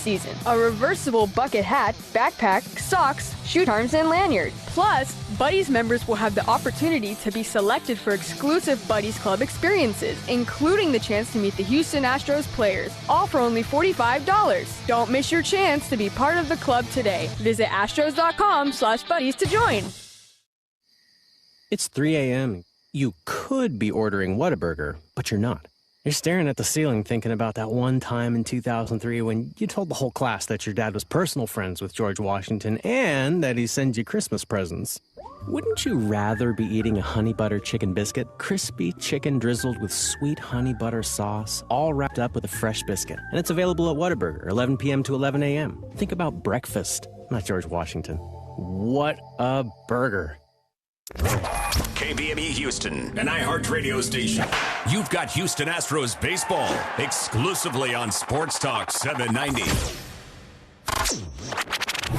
season. A reversible bucket hat, backpack, socks, shoe charms, and lanyard. Plus, Buddies members will have the opportunity to be selected for exclusive Buddies Club experiences, including the chance to meet the Houston Astros players, all for only $45. Don't miss your chance to be part of the club today. Visit astros.com/buddies to join. It's 3 a.m. You could be ordering Whataburger, but you're not. You're staring at the ceiling thinking about that one time in 2003 when you told the whole class that your dad was personal friends with George Washington and that he sends you Christmas presents. Wouldn't you rather be eating a honey butter chicken biscuit? Crispy chicken drizzled with sweet honey butter sauce, all wrapped up with a fresh biscuit. And it's available at Whataburger, 11 p.m. to 11 a.m. Think about breakfast, not George Washington. What a burger. KBME Houston, an iHeartRadio station. You've got Houston Astros baseball exclusively on Sports Talk 790.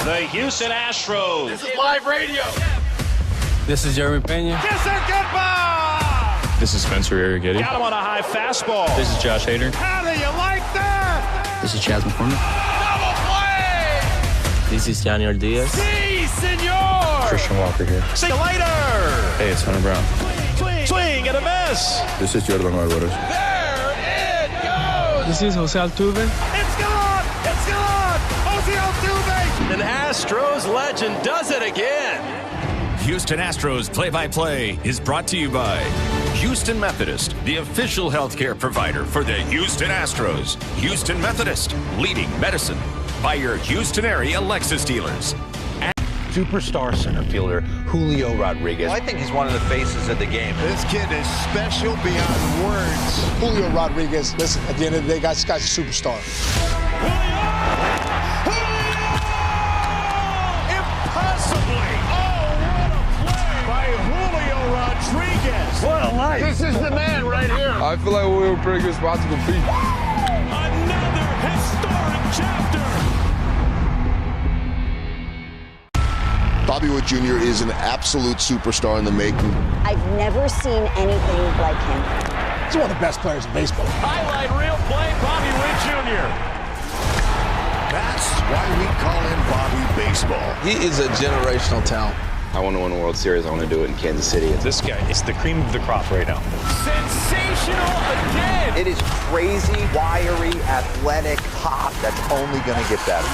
The Houston Astros. This is live radio. This is Jeremy Pena. Kiss and goodbye. This is Spencer Arrighetti. Got him on a high fastball. This is Josh Hader. How do you like that? This is Chaz McCormick. Double play. This is Daniel Diaz. Si, senor. Christian Walker here. See you later. Hey, it's Hunter Brown. Swing and a miss. This is Jordan Alvarez. There it goes. This is Jose Altuve. It's gone. It's gone. Jose Altuve. An Astros legend does it again. Houston Astros play-by-play is brought to you by Houston Methodist, the official healthcare provider for the Houston Astros. Houston Methodist, leading medicine. By your Houston area Lexus dealers. Superstar center fielder Julio Rodriguez. I think he's one of the faces of the game. This kid is special beyond words. Julio Rodriguez, listen, at the end of the day, this guy's a superstar. Impossibly. Oh, what a play by Julio Rodriguez. What a life. This is the man right here. I feel like we're a pretty good spot to compete. Another historic chapter. Bobby Wood Jr. is an absolute superstar in the making. I've never seen anything like him. He's one of the best players in baseball. Highlight reel play, Bobby Wood Jr. That's why we call him Bobby Baseball. He is a generational talent. I want to win a World Series. I want to do it in Kansas City. This guy is the cream of the crop right now. Sensational again. It is crazy, wiry, athletic pop that's only going to get better.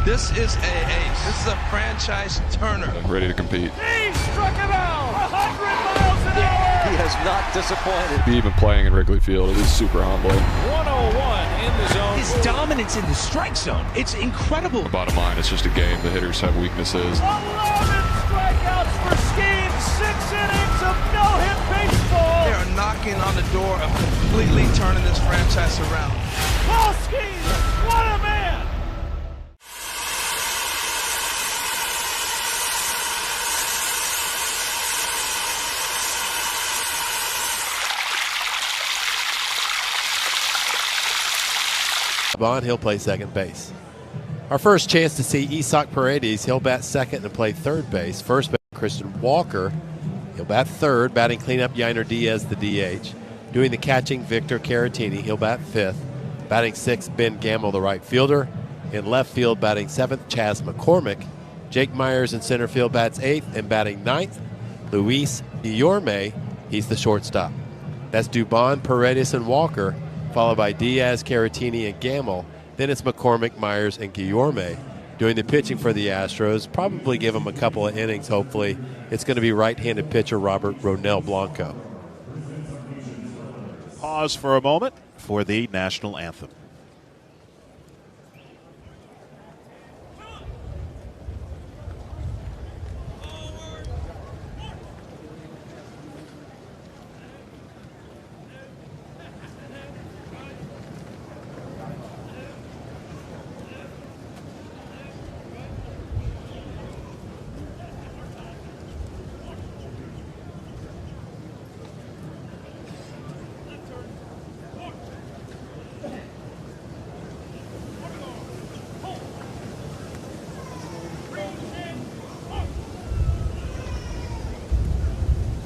This is a ace. This is a franchise turner. Ready to compete. He struck him out 100 miles an hour. He has not disappointed. Be even playing in Wrigley Field is super humbling. 101 in the zone. His dominance in the strike zone, it's incredible. Bottom line, it's just a game. The hitters have weaknesses. 11 strikeouts for Skeen. 6 innings of no-hit baseball. They are knocking on the door of completely turning this franchise around. Paul Skeen, what a man. Bond, he'll play second base. Our first chance to see Isak Paredes, he'll bat second and play third base. First base, Christian Walker, he'll bat third, batting cleanup Yainer Diaz, the DH. Doing the catching, Victor Caratini, he'll bat fifth. Batting sixth, Ben Gamble, the right fielder. In left field, batting seventh, Chaz McCormick. Jake Myers in center field bats eighth, and batting ninth, Luis Guillorme, he's the shortstop. That's Dubon, Paredes, and Walker, followed by Diaz, Caratini, and Gamble. Then it's McCormick, Myers, and Guillorme. Doing the pitching for the Astros, probably give them a couple of innings, hopefully. It's going to be right-handed pitcher Robert Ronel Blanco. Pause for a moment for the national anthem.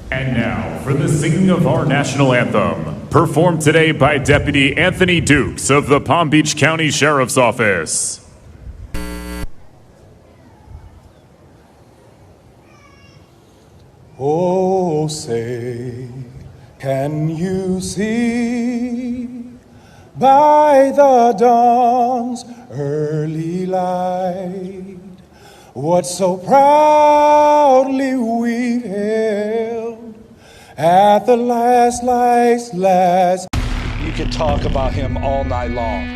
And now, for the singing of our national anthem, performed today by Deputy Anthony Dukes of the Palm Beach County Sheriff's Office. Oh, say, can you see by the dawn's early light what so proudly we held at the last. You could talk about him all night long,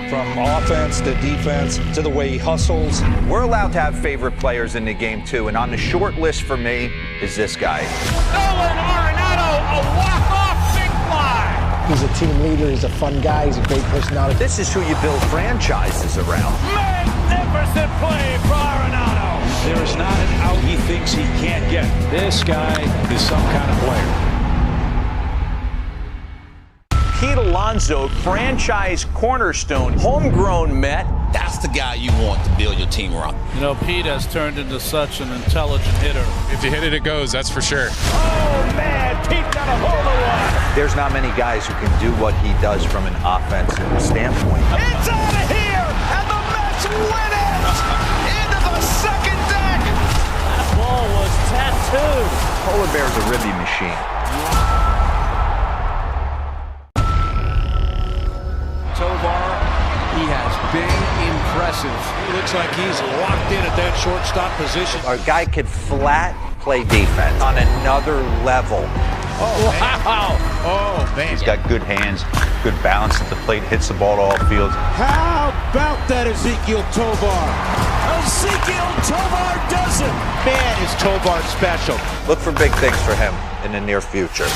from offense to defense to the way he hustles. We're allowed to have favorite players in the game too, and on the short list for me is this guy. Nolan Arenado, a walk-off big fly. He's a team leader. He's a fun guy. He's a great personality. This is who you build franchises around. Magnificent play for Arenado. There is not an out he thinks he can't get. This guy is some kind of player. Pete Alonso, franchise cornerstone, homegrown Met. That's the guy you want to build your team around. You know, Pete has turned into such an intelligent hitter. If you hit it, it goes, that's for sure. Oh, man, Pete got a hold of one. There's not many guys who can do what he does from an offensive standpoint. It's out of here, and the Mets win it! Into the second deck! That ball was tattooed. Polar bear's a ribby machine. Tovar, he has been impressive. He looks like he's locked in at that shortstop position. Our guy could flat play defense on another level. Oh, wow. Oh, man. He's got good hands, good balance at the plate, hits the ball to all fields. How about that Ezequiel Tovar? Ezequiel Tovar does it. Man, is Tovar special. Look for big things for him in the near future.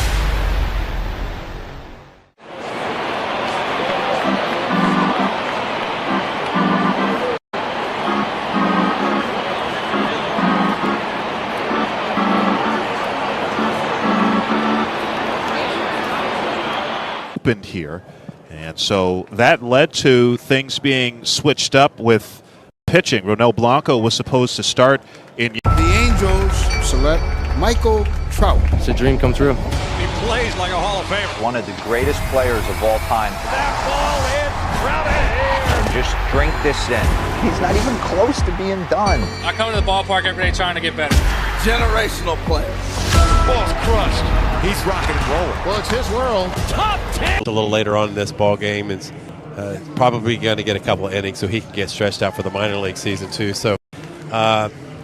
Opened here, and so that led to things being switched up with pitching. Ronel Blanco was supposed to start in. The Angels select Michael Trout. It's a dream come true. He plays like a Hall of Famer. One of the greatest players of all time. That ball in, routed here. And just drink this in. He's not even close to being done. I come to the ballpark every day trying to get better. Generational player. Ball's crushed. He's rocking and rolling. Well, it's his world. Top 10. A little later on in this ball game is probably going to get a couple of innings so he can get stretched out for the minor league season too. So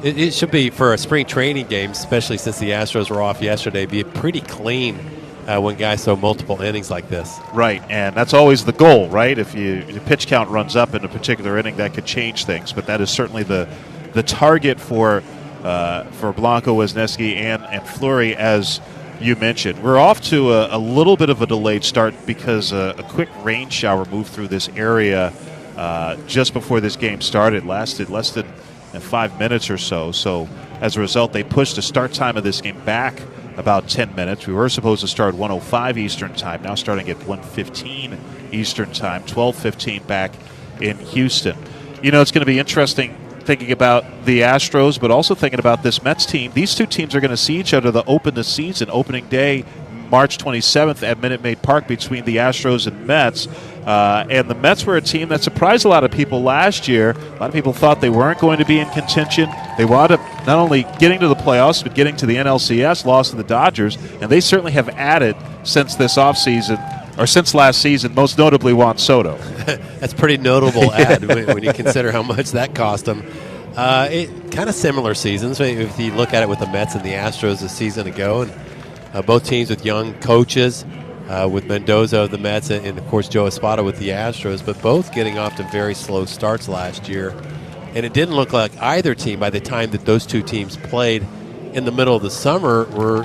it should be, for a spring training game, especially since the Astros were off yesterday, be pretty clean when guys throw multiple innings like this. Right, and that's always the goal, right? If your pitch count runs up in a particular inning, that could change things. But that is certainly the target for Blanco, Wisniewski, and Fleury, as you mentioned. We're off to a little bit of a delayed start because a quick rain shower moved through this area just before this game started. Lasted less than 5 minutes or so. So as a result, they pushed the start time of this game back about 10 minutes. We were supposed to start 1:05 Eastern time, now starting at 1:15 Eastern time, 12:15 back in Houston. You know, it's going to be interesting thinking about the Astros, but also thinking about this Mets team. These two teams are going to see each other to open the season, opening day, March 27th at Minute Maid Park between the Astros and Mets. And the Mets were a team that surprised a lot of people last year. A lot of people thought they weren't going to be in contention. They wound up not only getting to the playoffs, but getting to the NLCS, lost to the Dodgers, and they certainly have added since this offseason, or since last season, most notably Juan Soto. That's pretty notable add when you consider how much that cost them. It kind of similar seasons. If you look at it with the Mets and the Astros a season ago, and both teams with young coaches, with Mendoza of the Mets and, of course, Joe Espada with the Astros, but both getting off to very slow starts last year. And it didn't look like either team, by the time that those two teams played in the middle of the summer, were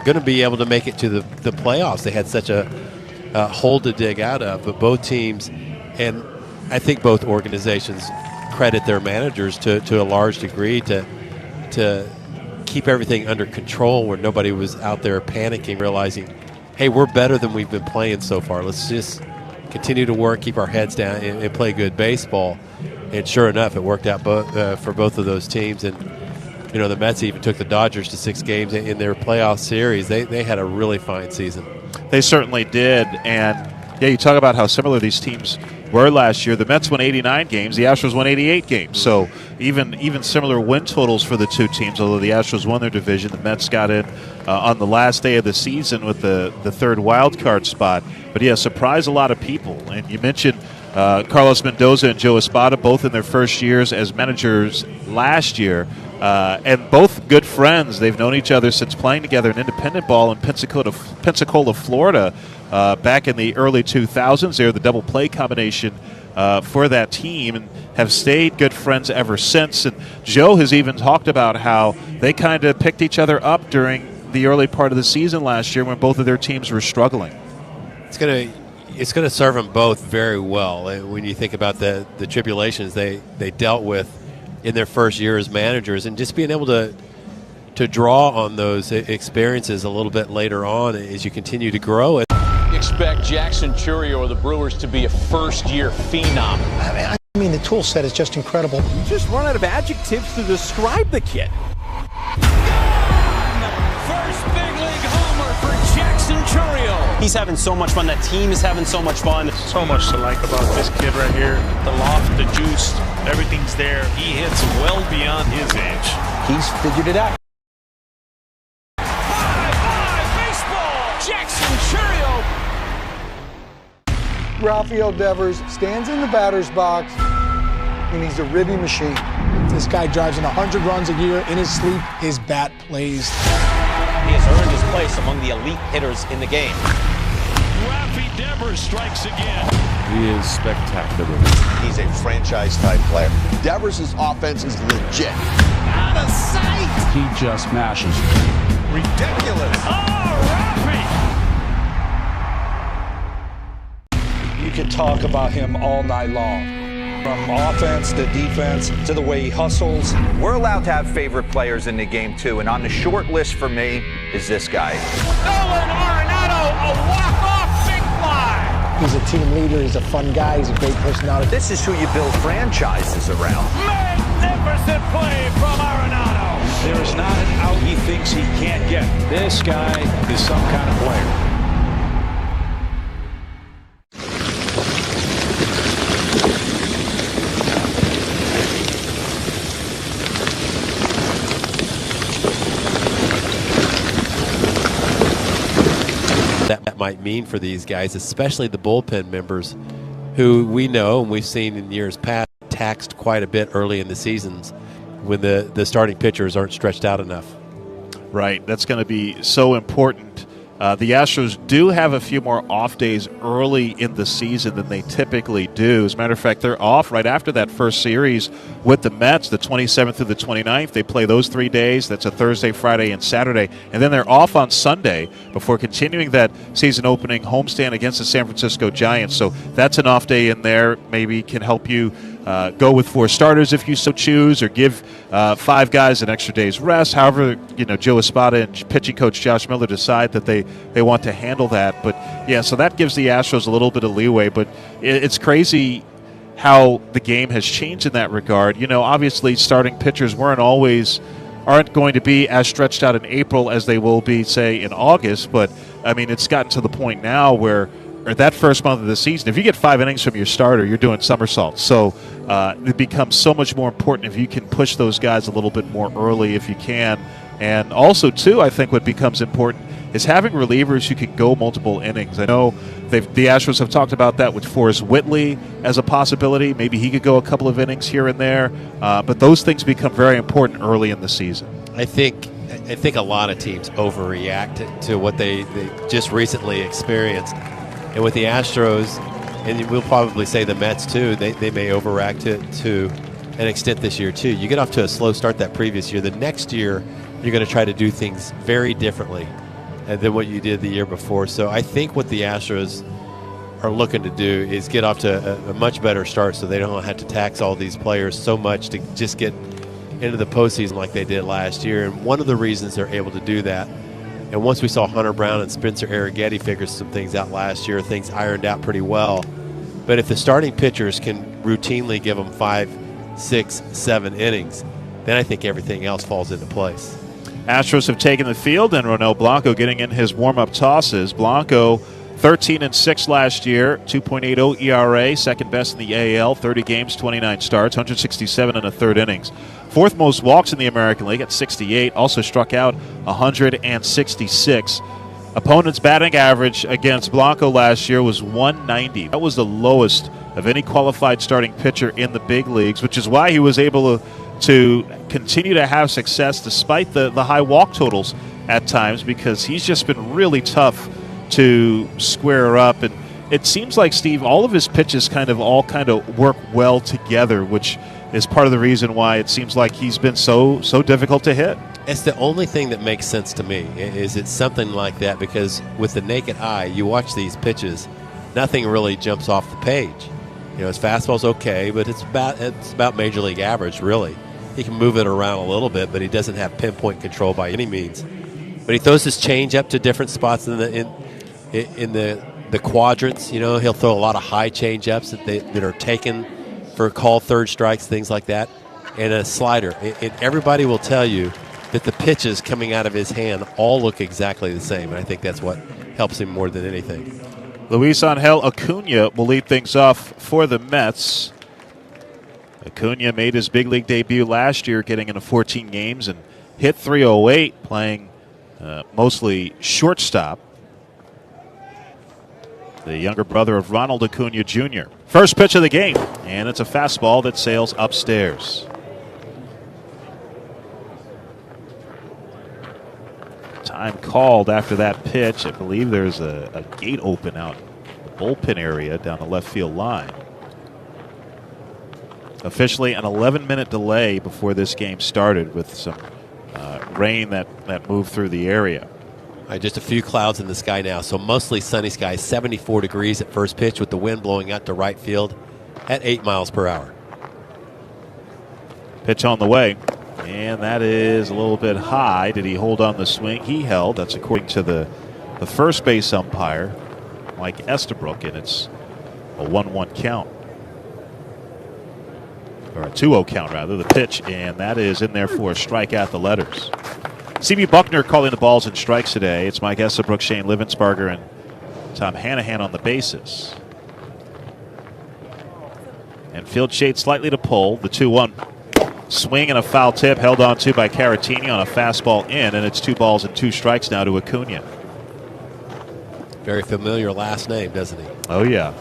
going to be able to make it to the playoffs. They had such a hole to dig out of. But both teams, and I think both organizations, credit their managers to a large degree to keep everything under control, where nobody was out there panicking, realizing, hey, we're better than we've been playing so far. Let's just continue to work, keep our heads down, and play good baseball. And sure enough, it worked out for both of those teams. And you know, the Mets even took the Dodgers to 6 games in their playoff series. They had a really fine season. They certainly did. And, yeah, you talk about how similar these teams were last year. The Mets won 89 games. The Astros won 88 games. So even similar win totals for the two teams, although the Astros won their division. The Mets got in on the last day of the season with the third wild card spot. But, yeah, surprised a lot of people. And you mentioned Carlos Mendoza and Joe Espada, both in their first years as managers last year. And both good friends. They've known each other since playing together in independent ball in Pensacola, Florida, back in the early 2000s. They were the double play combination for that team and have stayed good friends ever since. And Joe has even talked about how they kind of picked each other up during the early part of the season last year when both of their teams were struggling. It's going to serve them both very well. When you think about the tribulations they dealt with in their first year as managers, and just being able to draw on those experiences a little bit later on as you continue to grow. Expect Jackson Churio of the Brewers to be a first-year phenom. I mean, the tool set is just incredible. You just run out of adjectives to describe the kid. First big league homer for Jackson Churio. He's having so much fun. That team is having so much fun. So much to like about this kid right here. The loft, the juice, everything's there. He hits well beyond his age. He's figured it out. Rafael Devers stands in the batter's box, and he's a ribby machine. This guy drives in 100 runs a year. In his sleep, his bat plays. He has earned his place among the elite hitters in the game. Rafi Devers strikes again. He is spectacular. He's a franchise-type player. Devers' offense is legit. Out of sight! He just mashes. Ridiculous. Oh, Rafi! You could talk about him all night long. From offense to defense to the way he hustles. We're allowed to have favorite players in the game, too, and on the short list for me is this guy. Nolan Arenado, a walk-off big fly. He's a team leader. He's a fun guy. He's a great personality. This is who you build franchises around. Magnificent play from Arenado. There is not an out he thinks he can't get. This guy is some kind of player. That might mean for these guys, especially the bullpen members who we know and we've seen in years past taxed quite a bit early in the seasons when the starting pitchers aren't stretched out enough. Right. That's going to be so important. The Astros do have a few more off days early in the season than they typically do. As a matter of fact, they're off right after that first series with the Mets, the 27th through the 29th. They play those 3 days. That's a Thursday, Friday, and Saturday. And then they're off on Sunday before continuing that season-opening homestand against the San Francisco Giants. So that's an off day in there. Maybe can help you go with 4 starters if you so choose, or give 5 guys an extra day's rest. However, Joe Espada and pitching coach Josh Miller decide that they want to handle that. But, yeah, so that gives the Astros a little bit of leeway. But it's crazy how the game has changed in that regard. Obviously starting pitchers aren't going to be as stretched out in April as they will be, say, in August. But, I mean, it's gotten to the point now where that first month of the season, if you get 5 innings from your starter, you're doing somersaults. So it becomes so much more important if you can push those guys a little bit more early if you can. And also, too, I think what becomes important is having relievers who can go multiple innings. I know the Astros have talked about that with Forrest Whitley as a possibility. Maybe he could go a couple of innings here and there. But those things become very important early in the season. I think a lot of teams overreact to what they just recently experienced. And with the Astros, and we'll probably say the Mets too, they may overreact to an extent this year too. You get off to a slow start that previous year. The next year, you're going to try to do things very differently than what you did the year before. So I think what the Astros are looking to do is get off to a much better start so they don't have to tax all these players so much to just get into the postseason like they did last year. And one of the reasons they're able to do that, and once we saw Hunter Brown and Spencer Arrighetti figure some things out last year, things ironed out pretty well. But if the starting pitchers can routinely give them 5, 6, 7 innings, then I think everything else falls into place. Astros have taken the field, and Ronel Blanco getting in his warm-up tosses. Blanco, 13-6 last year, 2.80 ERA, second best in the AL, 30 games, 29 starts, 167 in the third innings. Fourth most walks in the American League at 68, also struck out 166. Opponent's batting average against Blanco last year was 190. That was the lowest of any qualified starting pitcher in the big leagues, which is why he was able to continue to have success despite the high walk totals at times, because he's just been really tough to square up. And it seems like, Steve, all of his pitches all work well together, which is part of the reason why it seems like he's been so difficult to hit. It's the only thing that makes sense to me, is it's something like that, because with the naked eye, you watch these pitches, nothing really jumps off the page. You know, his fastball's okay, but it's about major league average, really. He can move it around a little bit, but he doesn't have pinpoint control by any means. But he throws his change up to different spots in the quadrants. You know, he'll throw a lot of high change ups that are taken for called third strikes, things like that, and a slider. And everybody will tell you that the pitches coming out of his hand all look exactly the same, and I think that's what helps him more than anything. Luis Angel Acuna will lead things off for the Mets. Acuna made his big league debut last year, getting into 14 games and hit .308, playing mostly shortstop. The younger brother of Ronald Acuna Jr. First pitch of the game, and it's a fastball that sails upstairs. Time called after that pitch. I believe there's a gate open out in the bullpen area down the left field line. Officially an 11-minute delay before this game started, with some rain that moved through the area. All right, just a few clouds in the sky now, so mostly sunny skies, 74 degrees at first pitch, with the wind blowing out to right field at 8 miles per hour. Pitch on the way, and that is a little bit high. Did he hold on the swing? He held. That's according to the first base umpire, Mike Estabrook, and it's a 1-1 count. Or a 2-0 count, rather, the pitch, and that is in there for a strikeout, the letters. C.B. Buckner calling the balls and strikes today. It's Mike Estabrook, Shane Livensparger, and Tom Hanahan on the bases. And field shade slightly to pull, the 2-1. Swing and a foul tip held on to by Caratini on a fastball in, and it's 2 balls and 2 strikes now to Acuna. Very familiar last name, doesn't he? Oh, yeah.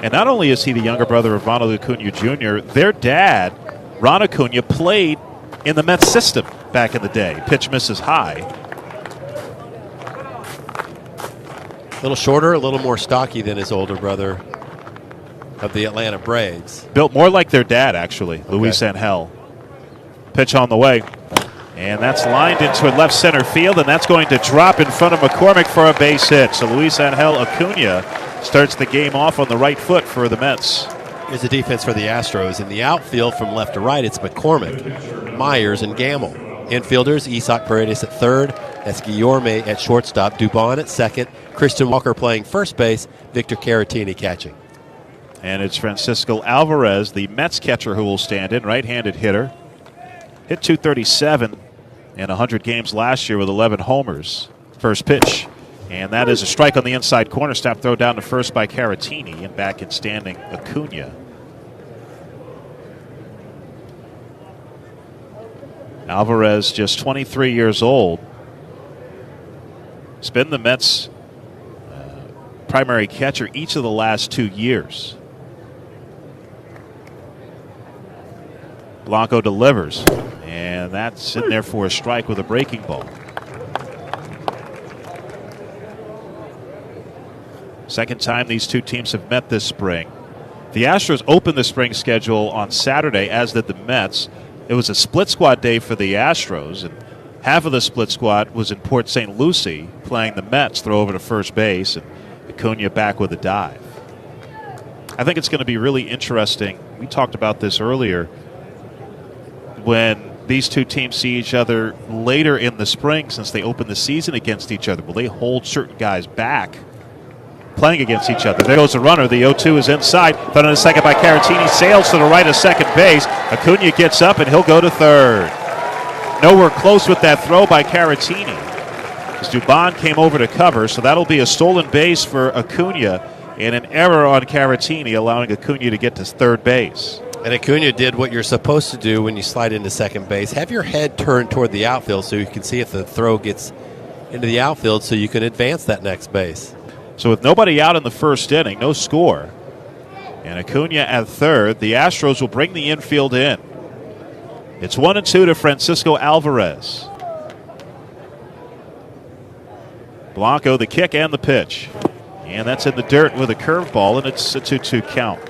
And not only is he the younger brother of Ronald Acuna Jr., their dad, Ron Acuna, played in the Mets system back in the day. Pitch misses high. A little shorter, a little more stocky than his older brother of the Atlanta Braves. Built more like their dad, actually, okay. Luis Angel. Pitch on the way. And that's lined into left center field, and that's going to drop in front of McCormick for a base hit. So Luis Angel Acuna starts the game off on the right foot for the Mets. Here's the defense for the Astros. In the outfield from left to right, it's McCormick, Myers, and Gamble. Infielders, Isaac Paredes at third. That's Guillorme at shortstop. Dubon at second. Christian Walker playing first base. Victor Caratini catching. And it's Francisco Alvarez, the Mets catcher, who will stand in, right-handed hitter. Hit .237 in 100 games last year with 11 homers. First pitch. And that is a strike on the inside corner. Snap throw down to first by Caratini, and back in standing Acuna. Alvarez, just 23 years old. He's been the Mets' primary catcher each of the last 2 years. Blanco delivers, and that's in there for a strike with a breaking ball. Second time these two teams have met this spring. The Astros opened the spring schedule on Saturday, as did the Mets. It was a split squad day for the Astros, and half of the split squad was in Port St. Lucie playing the Mets, throw over to first base, and Acuna back with a dive. I think it's going to be really interesting. We talked about this earlier. When these two teams see each other later in the spring, since they open the season against each other, will they hold certain guys back playing against each other? There goes the runner. The 0-2 is inside. Thrown in a second by Caratini. Sails to the right of second base. Acuna gets up, and he'll go to third. nowhere close with that throw by Caratini. As Dubon came over to cover, so that'll be a stolen base for Acuna and an error on Caratini, allowing Acuna to get to third base. And Acuna did what you're supposed to do when you slide into second base. Have your head turned toward the outfield so you can see if the throw gets into the outfield so you can advance that next base. So with nobody out in the first inning, no score, and Acuna at third, the Astros will bring the infield in. It's 1-2 to Francisco Alvarez. Blanco, the kick and the pitch. And that's in the dirt with a curveball, and it's a 2-2 count.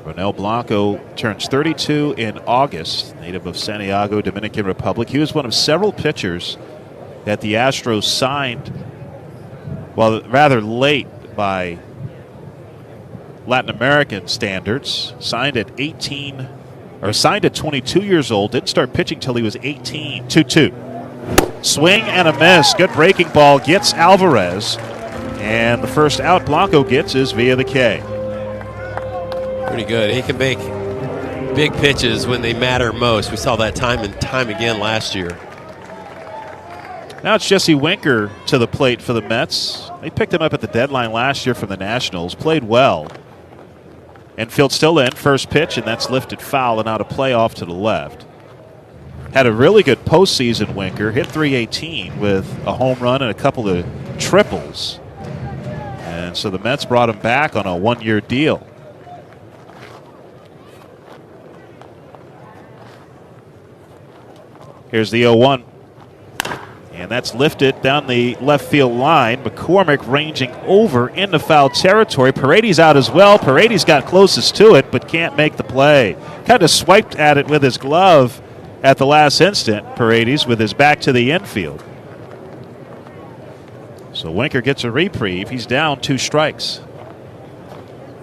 Ronel Blanco turns 32 in August, native of Santiago, Dominican Republic. He was one of several pitchers that the Astros signed, well, rather late by Latin American standards. Signed at 22 years old. Didn't start pitching till he was 18. 2-2. Swing and a miss. Good breaking ball. Gets Alvarez. And the first out Blanco gets is via the K. Pretty good. He can make big pitches when they matter most. We saw that time and time again last year. Now it's Jesse Winker to the plate for the Mets. They picked him up at the deadline last year from the Nationals. Played well. Infield still in. First pitch, and that's lifted foul and out of play off to the left. Had a really good postseason, Winker. Hit .318 with a home run and a couple of triples. And so the Mets brought him back on a one-year deal. Here's the 0-1. And that's lifted down the left field line. McCormick ranging over into foul territory. Paredes out as well. Paredes got closest to it, but can't make the play. Kind of swiped at it with his glove at the last instant, Paredes, with his back to the infield. So Winker gets a reprieve. He's down 2 strikes.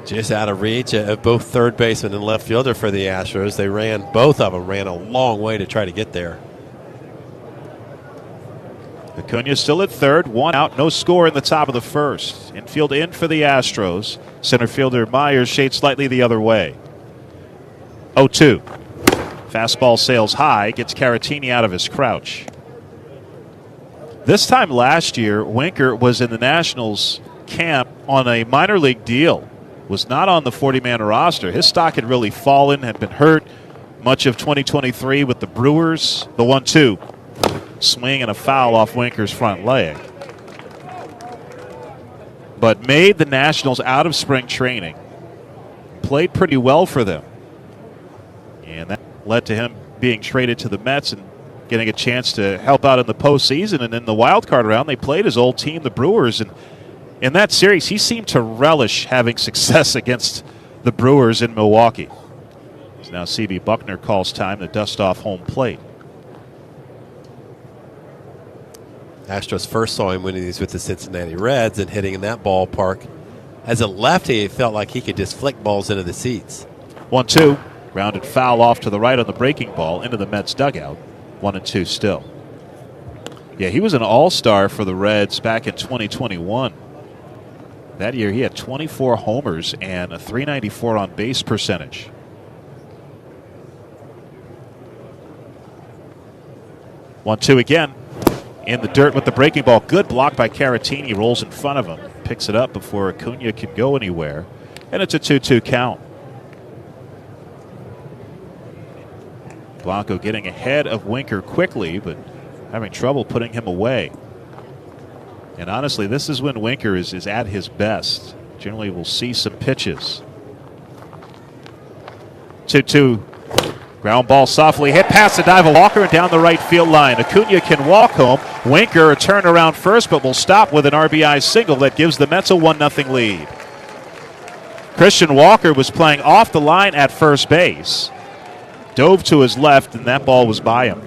Just out of reach of both third baseman and left fielder for the Astros. Both of them ran a long way to try to get there. Acuna still at third, 1 out, no score in the top of the first. Infield in for the Astros. Center fielder Myers shades slightly the other way. 0-2. Fastball sails high, gets Caratini out of his crouch. This time last year, Winker was in the Nationals camp on a minor league deal. Was not on the 40-man roster. His stock had really fallen, had been hurt much of 2023 with the Brewers. The 1-2. Swing and a foul off Winker's front leg. But made the Nationals out of spring training. Played pretty well for them. And that led to him being traded to the Mets and getting a chance to help out in the postseason. And in the wild card round, they played his old team, the Brewers. And in that series, he seemed to relish having success against the Brewers in Milwaukee. So now C.B. Buckner calls time to dust off home plate. Astros first saw him winning these with the Cincinnati Reds and hitting in that ballpark. As a lefty, it felt like he could just flick balls into the seats. 1-2. Rounded foul off to the right on the breaking ball into the Mets dugout. 1-2 still. Yeah, he was an all-star for the Reds back in 2021. That year he had 24 homers and a .394 on base percentage. One-two again. In the dirt with the breaking ball. Good block by Caratini. Rolls in front of him. Picks it up before Acuna can go anywhere. And it's a 2-2 count. Blanco getting ahead of Winker quickly, but having trouble putting him away. And honestly, this is when Winker is at his best. Generally, we'll see some pitches. 2-2. Ground ball softly hit past the dive of Walker and down the right field line. Acuna can walk home. Winker a turn around first, but will stop with an RBI single that gives the Mets a 1-0 lead. Christian Walker was playing off the line at first base. Dove to his left, and that ball was by him.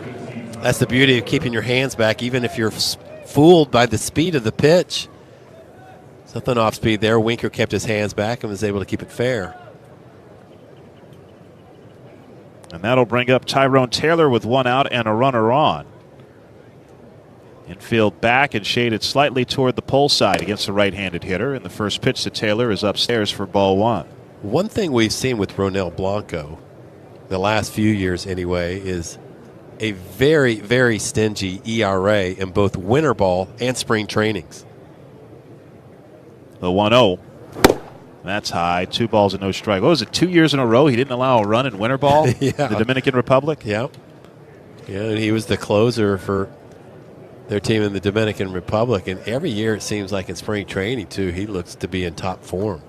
That's the beauty of keeping your hands back, even if you're fooled by the speed of the pitch. Something off speed there. Winker kept his hands back and was able to keep it fair. And that'll bring up Tyrone Taylor with 1 out and a runner on. Infield back and shaded slightly toward the pole side against the right-handed hitter. And the first pitch to Taylor is upstairs for ball one. One thing we've seen with Ronel Blanco, the last few years anyway, is a very, very stingy ERA in both winter ball and spring trainings. The 1-0. That's high. 2 balls and no strike. What was it, 2 years in a row he didn't allow a run in winter ball? Yeah. The Dominican Republic? Yep. Yeah, and he was the closer for their team in the Dominican Republic. And every year it seems like in spring training, too, he looks to be in top form.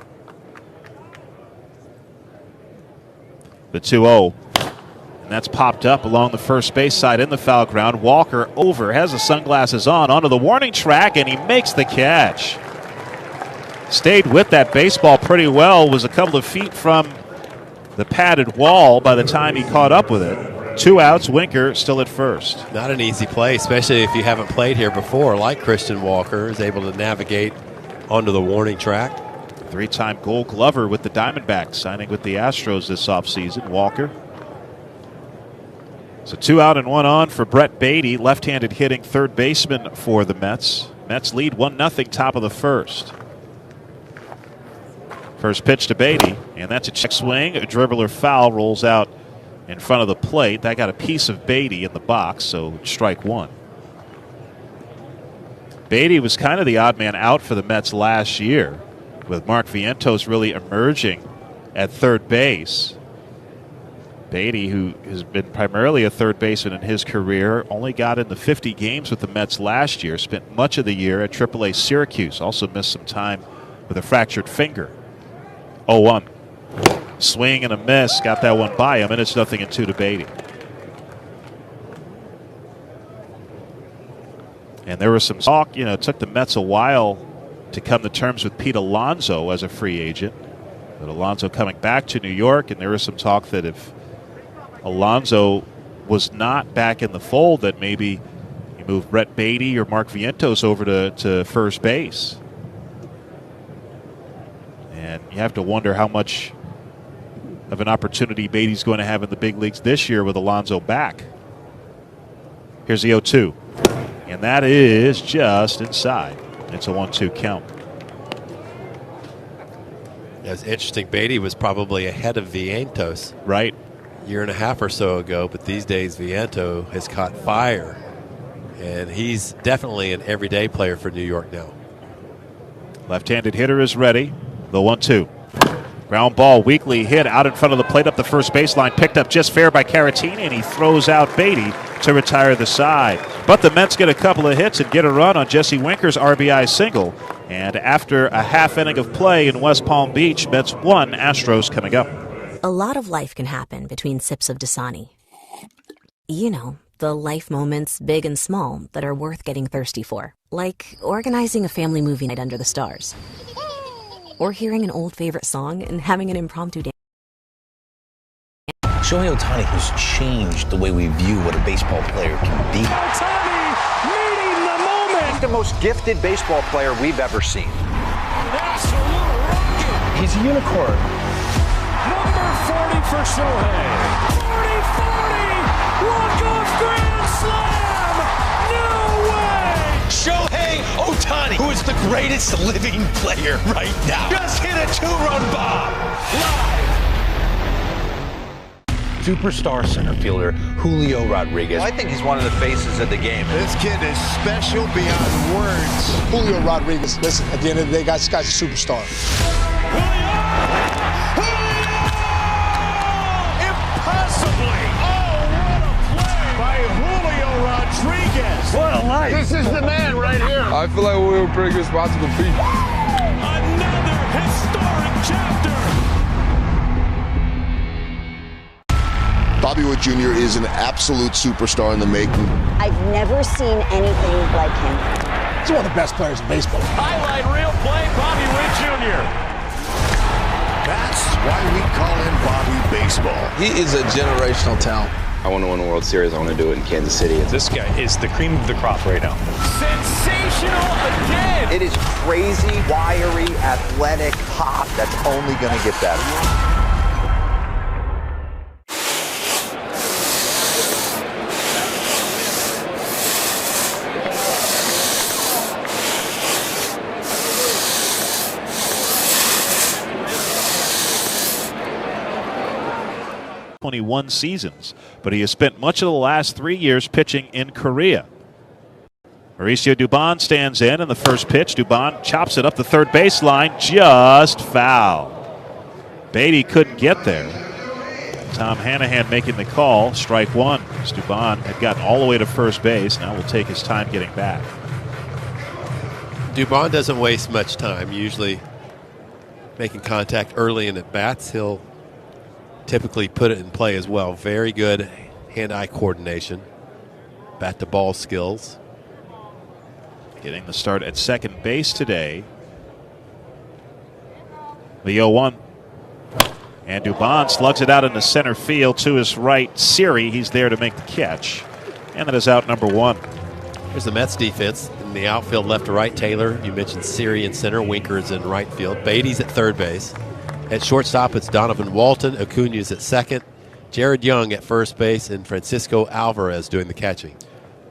The 2-0. And that's popped up along the first base side in the foul ground. Walker over, has the sunglasses on, onto the warning track, and he makes the catch. Stayed with that baseball pretty well, was a couple of feet from the padded wall by the time he caught up with it. 2 outs, Winker still at first. Not an easy play, especially if you haven't played here before, like Christian Walker is able to navigate onto the warning track. 3-time Gold Glover with the Diamondbacks, signing with the Astros this offseason. Walker. So 2 out and 1 on for Brett Beatty, left-handed hitting third baseman for the Mets. Mets lead 1-0 top of the first. First pitch to Beatty, and that's a check swing. A dribbler foul rolls out in front of the plate. That got a piece of Beatty in the box, so strike one. Beatty was kind of the odd man out for the Mets last year, with Mark Vientos really emerging at third base. Beatty, who has been primarily a third baseman in his career, only got into 50 games with the Mets last year, spent much of the year at AAA Syracuse, also missed some time with a fractured finger. 0-1. Swing and a miss, got that one by him, and it's 0-2 to Beatty. And there was some talk, it took the Mets a while to come to terms with Pete Alonso as a free agent. But Alonso coming back to New York, and there was some talk that if Alonso was not back in the fold, that maybe you move Brett Beatty or Mark Vientos over to first base. And you have to wonder how much of an opportunity Beatty's going to have in the big leagues this year with Alonso back. Here's the 0-2. And that is just inside. It's a 1-2 count. It's interesting. Beatty was probably ahead of Vientos. Right. Year and a half or so ago, but these days Vientos has caught fire. And he's definitely an everyday player for New York now. Left-handed hitter is ready. The 1-2. Ground ball, weakly hit out in front of the plate up the first baseline. Picked up just fair by Caratini, and he throws out Beatty to retire the side. But the Mets get a couple of hits and get a run on Jesse Winker's RBI single. And after a half inning of play in West Palm Beach, Mets 1, Astros coming up. A lot of life can happen between sips of Dasani. You know, the life moments, big and small, that are worth getting thirsty for. Like organizing a family movie night under the stars. Or hearing an old favorite song and having an impromptu dance. Shohei Ohtani has changed the way we view what a baseball player can be. Ohtani meeting the moment. He's the most gifted baseball player we've ever seen. He's a unicorn. Number 40 for Shohei. 40-40! Walk-off grand slam! No way! Shohei Ohtani, who is the greatest living player right now, just hit a 2-run bomb. Live. Superstar center fielder Julio Rodriguez. I think he's one of the faces of the game. This kid is special beyond words. Julio Rodriguez, listen, at the end of the day, this guy's a superstar. Impossibly! Oh, what a play by Julio Rodriguez! What a life! This is the man right here. I feel like we're a pretty good spot to compete. Another historic chapter! Bobby Witt Jr. is an absolute superstar in the making. I've never seen anything like him. He's one of the best players in baseball. Highlight reel play, Bobby Witt Jr. That's why we call him Bobby Baseball. He is a generational talent. I want to win a World Series. I want to do it in Kansas City. This guy is the cream of the crop right now. Sensational again! It is crazy, wiry, athletic pop that's only going to get better. 21 seasons, but he has spent much of the last 3 years pitching in Korea. Mauricio Dubon stands in, and the first pitch, Dubon chops it up the third baseline, just foul. Beatty couldn't get there. Tom Hanahan making the call, strike one. Dubon had gotten all the way to first base, now will take his time getting back. Dubon doesn't waste much time, usually making contact early in at-bats. He'll typically put it in play as well. Very good hand-eye coordination, bat-to-ball skills. Getting the start at second base today. The 0-1. And Dubon slugs it out into center field to his right. Siri, he's there to make the catch. And that is out number one. Here's the Mets defense. In the outfield, left to right, Taylor. You mentioned Siri in center. Winker is in right field. Beatty's at third base. At shortstop, it's Donovan Walton. Acuna's at second. Jared Young at first base. And Francisco Alvarez doing the catching.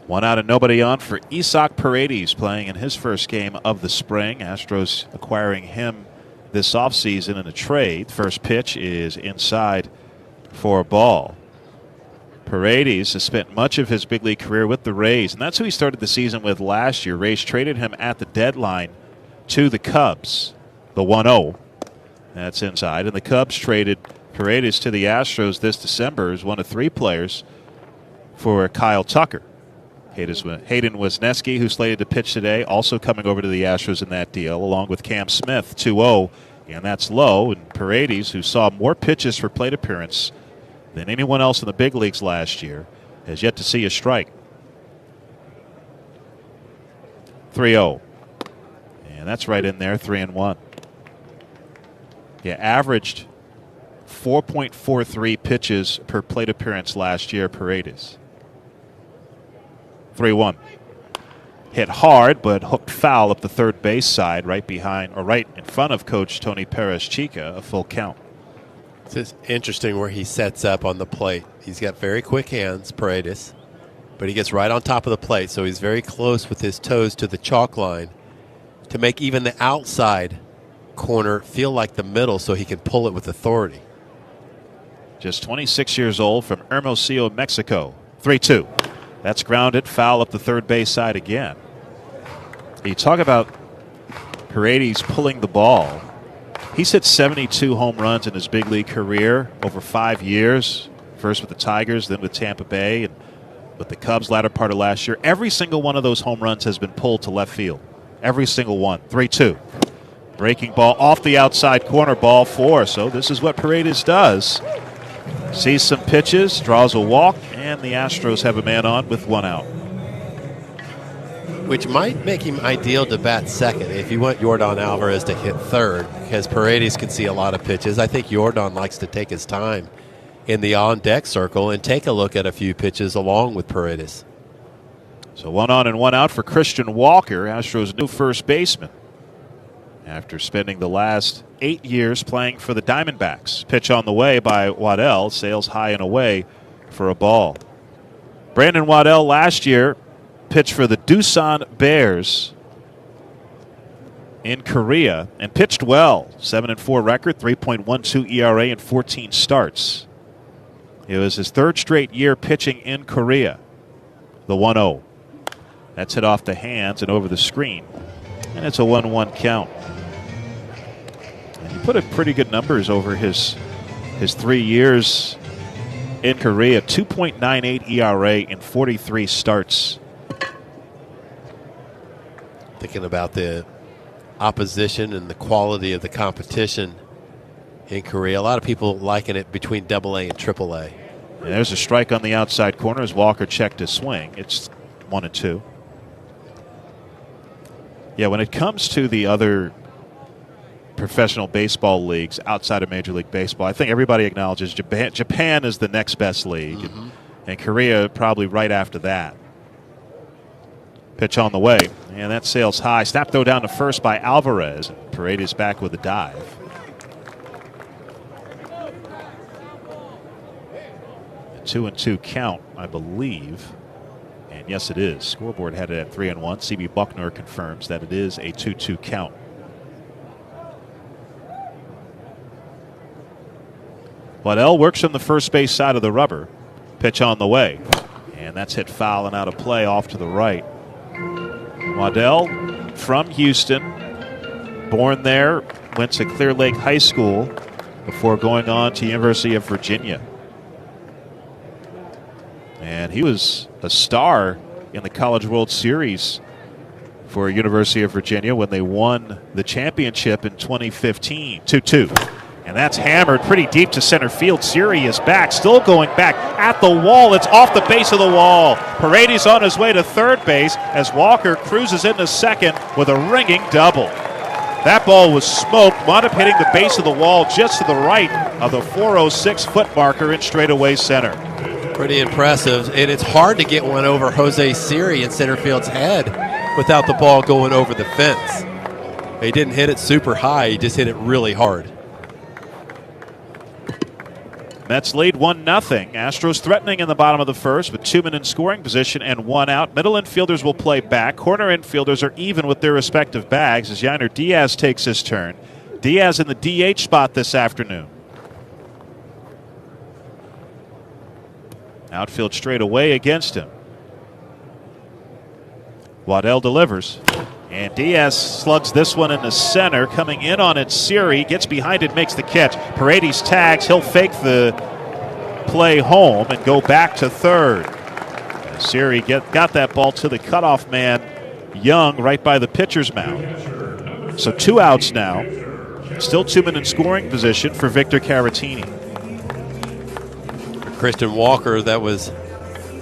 1 out and nobody on for Isaac Paredes, playing in his first game of the spring. Astros acquiring him this offseason in a trade. First pitch is inside for a ball. Paredes has spent much of his big league career with the Rays, and that's who he started the season with last year. Rays traded him at the deadline to the Cubs. The 1-0. That's inside. And the Cubs traded Paredes to the Astros this December as one of 3 players for Kyle Tucker. Hayden Wesneski, who's slated to pitch today, also coming over to the Astros in that deal, along with Cam Smith, 2-0, and that's low. And Paredes, who saw more pitches for plate appearance than anyone else in the big leagues last year, has yet to see a strike. 3-0. And that's right in there, 3-1. Yeah, averaged 4.43 pitches per plate appearance last year, Paredes. 3-1. Hit hard, but hooked foul up the third base side, right behind or right in front of Coach Tony Perez-Chica, a full count. It's just interesting where he sets up on the plate. He's got very quick hands, Paredes, but he gets right on top of the plate, so he's very close with his toes to the chalk line to make even the outside corner feel like the middle so he can pull it with authority. Just 26 years old from Hermosillo, Mexico. 3-2. That's grounded, foul up the third base side again. You talk about Paredes pulling the ball. He's hit 72 home runs in his big league career over 5 years. First with the Tigers, then with Tampa Bay, and with the Cubs latter part of last year. Every single one of those home runs has been pulled to left field. Every single one. 3-2. Breaking ball off the outside corner, ball 4. So this is what Paredes does. Sees some pitches, draws a walk, and the Astros have a man on with 1 out. Which might make him ideal to bat second if you want Yordan Alvarez to hit third, because Paredes can see a lot of pitches. I think Yordan likes to take his time in the on-deck circle and take a look at a few pitches along with Paredes. So 1 on and 1 out for Christian Walker, Astros' new first baseman, after spending the last 8 years playing for the Diamondbacks. Pitch on the way by Waddell, sails high and away for a ball. Brandon Waddell last year pitched for the Doosan Bears in Korea and pitched well. 7-4 record, 3.12 ERA in 14 starts. It was his 3rd straight year pitching in Korea. The 1-0. That's hit off the hands and over the screen. And it's a 1-1 count. And he put up pretty good numbers over his 3 years in Korea. 2.98 ERA in 43 starts. Thinking about the opposition and the quality of the competition in Korea. A lot of people liken it between AA and AAA. And there's a strike on the outside corner as Walker checked his swing. It's 1-2. Yeah, when it comes to the other professional baseball leagues outside of Major League Baseball, I think everybody acknowledges Japan is the next best league, and Korea probably right after that. Pitch on the way, and that sails high. Snap throw down to first by Alvarez. Paredes back with a dive. A 2-2 count, I believe. And yes, it is. Scoreboard had it at 3-1. CB Buckner confirms that it is a 2-2 count. Waddell works from the first base side of the rubber. Pitch on the way. And that's hit foul and out of play off to the right. Waddell from Houston. Born there. Went to Clear Lake High School before going on to University of Virginia. And he was a star in the College World Series for University of Virginia when they won the championship in 2015, 2-2. And that's hammered pretty deep to center field. Siri is back, still going back at the wall. It's off the base of the wall. Paredes on his way to third base as Walker cruises into second with a ringing double. That ball was smoked, wound up hitting the base of the wall just to the right of the 406-foot marker in straightaway center. Pretty impressive, and it's hard to get one over Jose Siri in center field's head without the ball going over the fence. He didn't hit it super high, he just hit it really hard. Mets lead 1-0. Astros threatening in the bottom of the first with 2 men in scoring position and 1 out. Middle infielders will play back. Corner infielders are even with their respective bags as Yainer Diaz takes his turn. Diaz in the DH spot this afternoon. Outfield straight away against him. Waddell delivers. And Diaz slugs this one in the center. Coming in on it, Siri gets behind it, makes the catch. Paredes tags. He'll fake the play home and go back to third. Siri got that ball to the cutoff man, Young, right by the pitcher's mound. So 2 outs now. Still 2 men in scoring position for Victor Caratini. Christian Walker, that was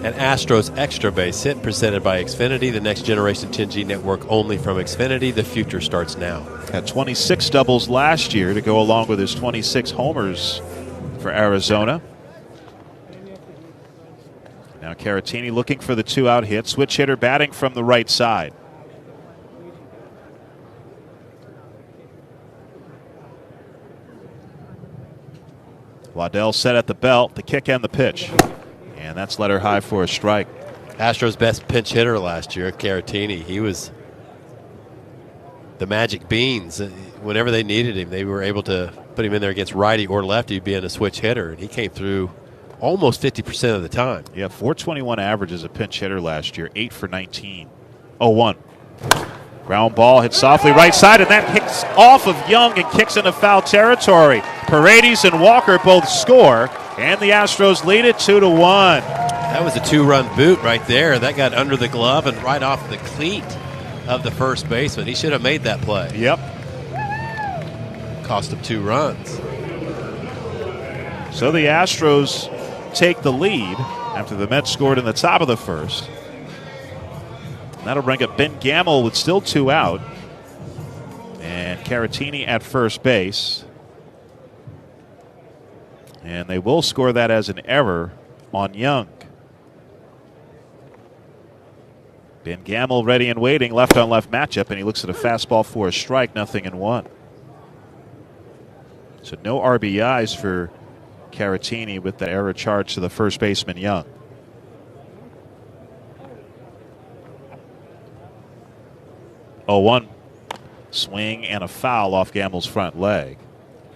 an Astros extra base hit presented by Xfinity, the next generation 10G network only from Xfinity. The future starts now. Had 26 doubles last year to go along with his 26 homers for Arizona. Now Caratini looking for the 2-out hit. Switch hitter batting from the right side. Waddell set at the belt, the kick and the pitch. And that's letter high for a strike. Astros' best pinch hitter last year, Caratini. He was the magic beans. Whenever they needed him, they were able to put him in there against righty or lefty, being a switch hitter. And he came through almost 50% of the time. Yeah, 421 average as a pinch hitter last year, 8 for 19. 0-1. Ground ball hit softly right side, and that hits off of Young and kicks into foul territory. Paredes and Walker both score, and the Astros lead it 2-1. That was a 2-run boot right there. That got under the glove and right off the cleat of the first baseman. He should have made that play. Yep. Cost him 2 runs. So the Astros take the lead after the Mets scored in the top of the first. And that'll bring up Ben Gamel with still 2 out. And Caratini at first base. And they will score that as an error on Young. Ben Gamel ready and waiting, left on left matchup, and he looks at a fastball for a strike, 0-1. So no RBIs for Caratini with the error charge to the first baseman Young. Oh, 1 swing and a foul off Gamel's front leg.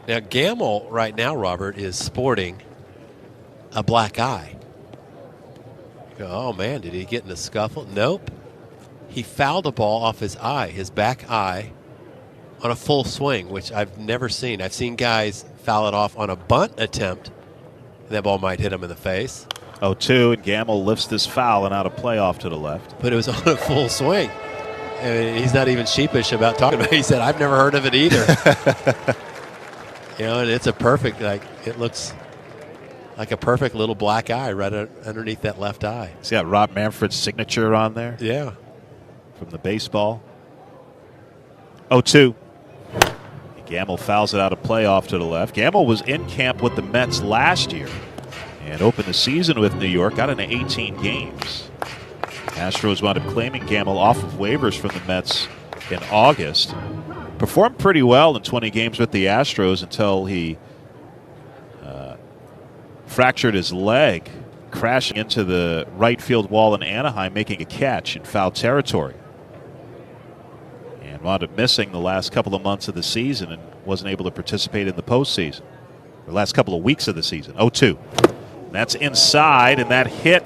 Now, Gamel right now, Robert, is sporting a black eye. You go, oh, man, did he get in a scuffle? Nope. He fouled a ball off his eye, his back eye, on a full swing, which I've never seen. I've seen guys foul it off on a bunt attempt. That ball might hit him in the face. 0-2, and Gamel lifts this foul and out of play off to the left. But it was on a full swing. And he's not even sheepish about talking about it. He said, I've never heard of it either. You know, and it's a perfect, like, it looks like a perfect little black eye right underneath that left eye. He's got Rob Manfred's signature on there. Yeah. From the baseball. 0-2. Gamel fouls it out of play off to the left. Gamel was in camp with the Mets last year and opened the season with New York, got into 18 games. Astros wound up claiming Gamel off of waivers from the Mets in August. Performed pretty well in 20 games with the Astros until he fractured his leg, crashing into the right field wall in Anaheim, making a catch in foul territory. And wound up missing the last couple of months of the season and wasn't able to participate in the postseason. the last couple of weeks of the season. 0-2. That's inside, and that hit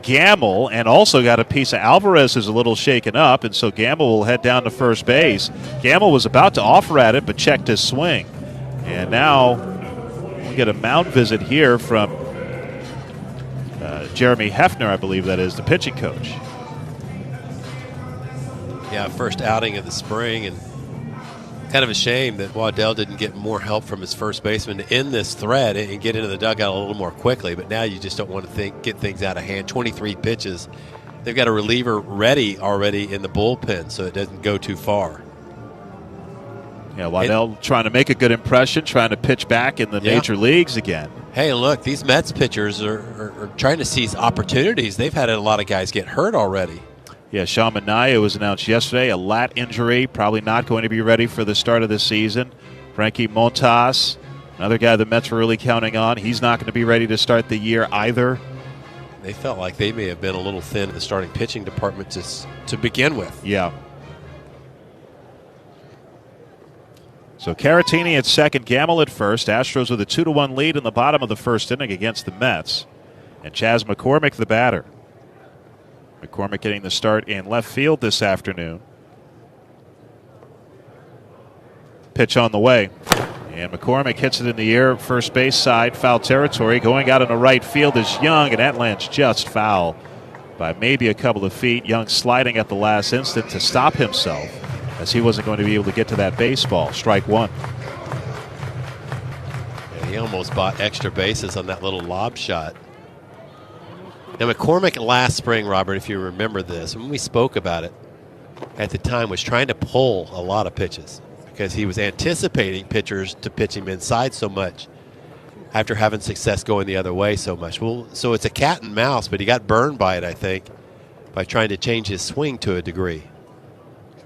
Gamble, and also got a piece of Alvarez who's a little shaken up, and so Gamble will head down to first base. Gamble was about to offer at it, but checked his swing. And now we get a mound visit here from Jeremy Hefner, I believe that is, the pitching coach. Yeah, first outing of the spring, and kind of a shame that Waddell didn't get more help from his first baseman to end this thread and get into the dugout a little more quickly. But now you just don't want to get things out of hand. 23 pitches. They've got a reliever ready already in the bullpen, so it doesn't go too far. Yeah, Waddell trying to make a good impression, trying to pitch back in the major leagues again. Hey, look, these Mets pitchers are trying to seize opportunities. They've had a lot of guys get hurt already. Yeah, Sean Manaea was announced yesterday, a lat injury, probably not going to be ready for the start of the season. Frankie Montas, another guy the Mets were really counting on, he's not going to be ready to start the year either. They felt like they may have been a little thin in the starting pitching department to begin with. Yeah. So Caratini at second, Gamble at first. Astros with a 2-1 lead in the bottom of the first inning against the Mets. And Chas McCormick, the batter. McCormick getting the start in left field this afternoon. Pitch on the way. And McCormick hits it in the air, first base side, foul territory. Going out into right field is Young, and that lands just foul by maybe a couple of feet. Young sliding at the last instant to stop himself, as he wasn't going to be able to get to that baseball. Strike one. Yeah, he almost bought extra bases on that little lob shot. Now, McCormick last spring, Robert, if you remember this, when we spoke about it at the time, was trying to pull a lot of pitches because he was anticipating pitchers to pitch him inside so much after having success going the other way so much. Well, so it's a cat and mouse, but he got burned by it, I think, by trying to change his swing to a degree.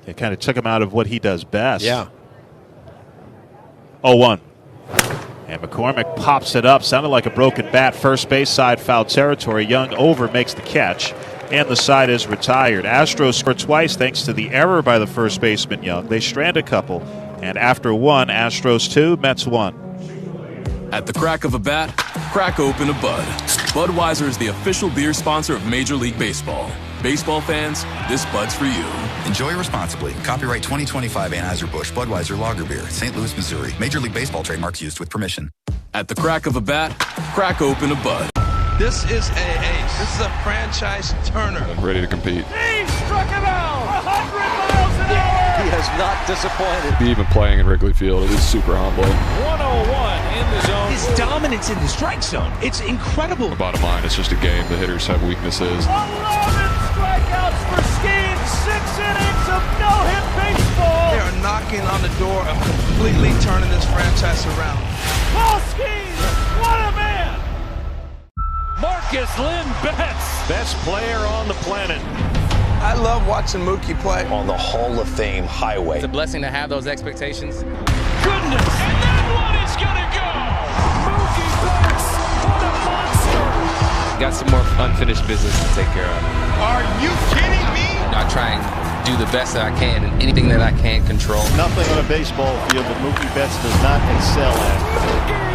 It kind of took him out of what he does best. Yeah. 0-1. And McCormick pops it up. Sounded like a broken bat. First base side, foul territory. Young over, makes the catch, and the side is retired. Astros scored twice thanks to the error by the first baseman Young. They strand a couple, and after one, Astros 2, Mets 1. At the crack of a bat, crack open a Bud. Budweiser is the official beer sponsor of Major League Baseball. Baseball fans, this Bud's for you. Enjoy responsibly. Copyright 2025 Anheuser-Busch Budweiser Lager Beer, St. Louis, Missouri. Major League Baseball trademarks used with permission. At the crack of a bat, crack open a Bud. This is This is a franchise turner. I'm ready to compete. He struck him out 100 miles an hour. He has not disappointed. Even playing in Wrigley Field, it is super humbling. 101 in the zone. His dominance in the strike zone, it's incredible. Bottom line, it's just a game. The hitters have weaknesses. 11 strikeouts for Skeen. 6 innings of no-hit baseball. They are knocking on the door of completely turning this franchise around. Paul Skeen, what a man! Marcus Lynn Betts, best player on the planet. I love watching Mookie play. On the Hall of Fame highway. It's a blessing to have those expectations. Goodness, and that one is gonna go. Mookie Betts, what a monster! Got some more unfinished business to take care of. Are you kidding me? I try and do the best that I can and anything that I can't control. Nothing on a baseball field that Mookie Betts does not excel at.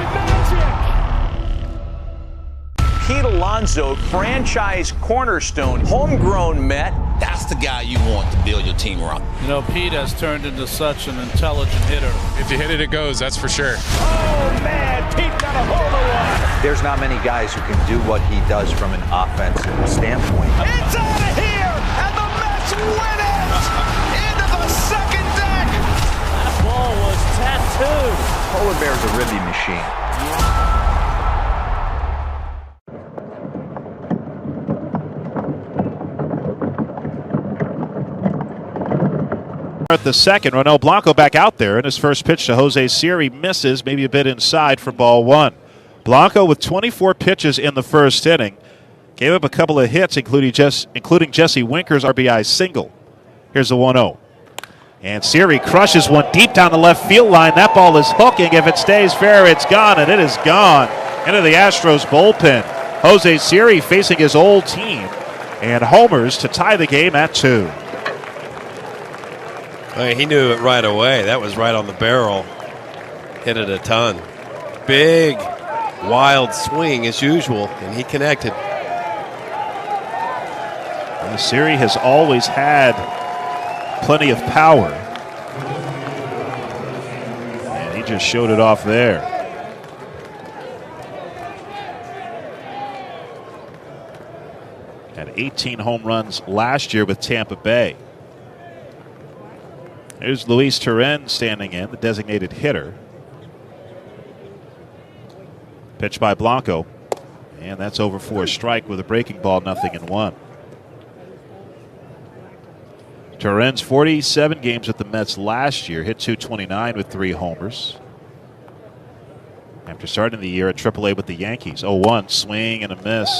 Pete Alonso, franchise cornerstone, homegrown Met. That's the guy you want to build your team around. You know, Pete has turned into such an intelligent hitter. If you hit it, it goes, that's for sure. Oh, man, Pete got a hold of one. There's not many guys who can do what he does from an offensive standpoint. It's out of here, and the Mets win it! Into the second deck! That ball was tattooed. Polar bear's a ribby machine. At the second, Ronel Blanco back out there, and his first pitch to Jose Siri misses, maybe a bit inside for ball one. Blanco with 24 pitches in the first inning. Gave up a couple of hits, including Jesse Winker's RBI single. Here's the 1-0. And Siri crushes one deep down the left field line. That ball is hooking. If it stays fair, it's gone, and it is gone into the Astros bullpen. Jose Siri facing his old team and homers to tie the game at 2. I mean, he knew it right away. That was right on the barrel. Hit it a ton. big, wild swing as usual, and he connected. And Siri has always had plenty of power. And he just showed it off there. Had 18 home runs last year with Tampa Bay. There's Luis Turin standing in, the designated hitter. Pitch by Blanco. And that's over for a strike with a breaking ball, 0-1. Turin's 47 games with the Mets last year, hit .229 with 3 homers. After starting the year at AAA with the Yankees. 0-1, swing and a miss.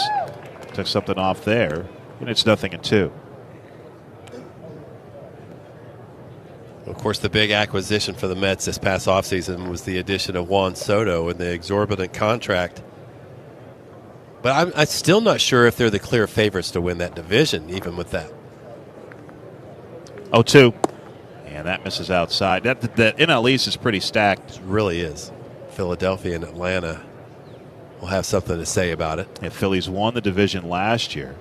Took something off there, and it's 0-2. Of course, the big acquisition for the Mets this past offseason was the addition of Juan Soto and the exorbitant contract. But I'm still not sure if they're the clear favorites to win that division, even with that. 0-2. And that misses outside. That NL East is pretty stacked. It really is. Philadelphia and Atlanta will have something to say about it. Yeah, Phillies won the division last year.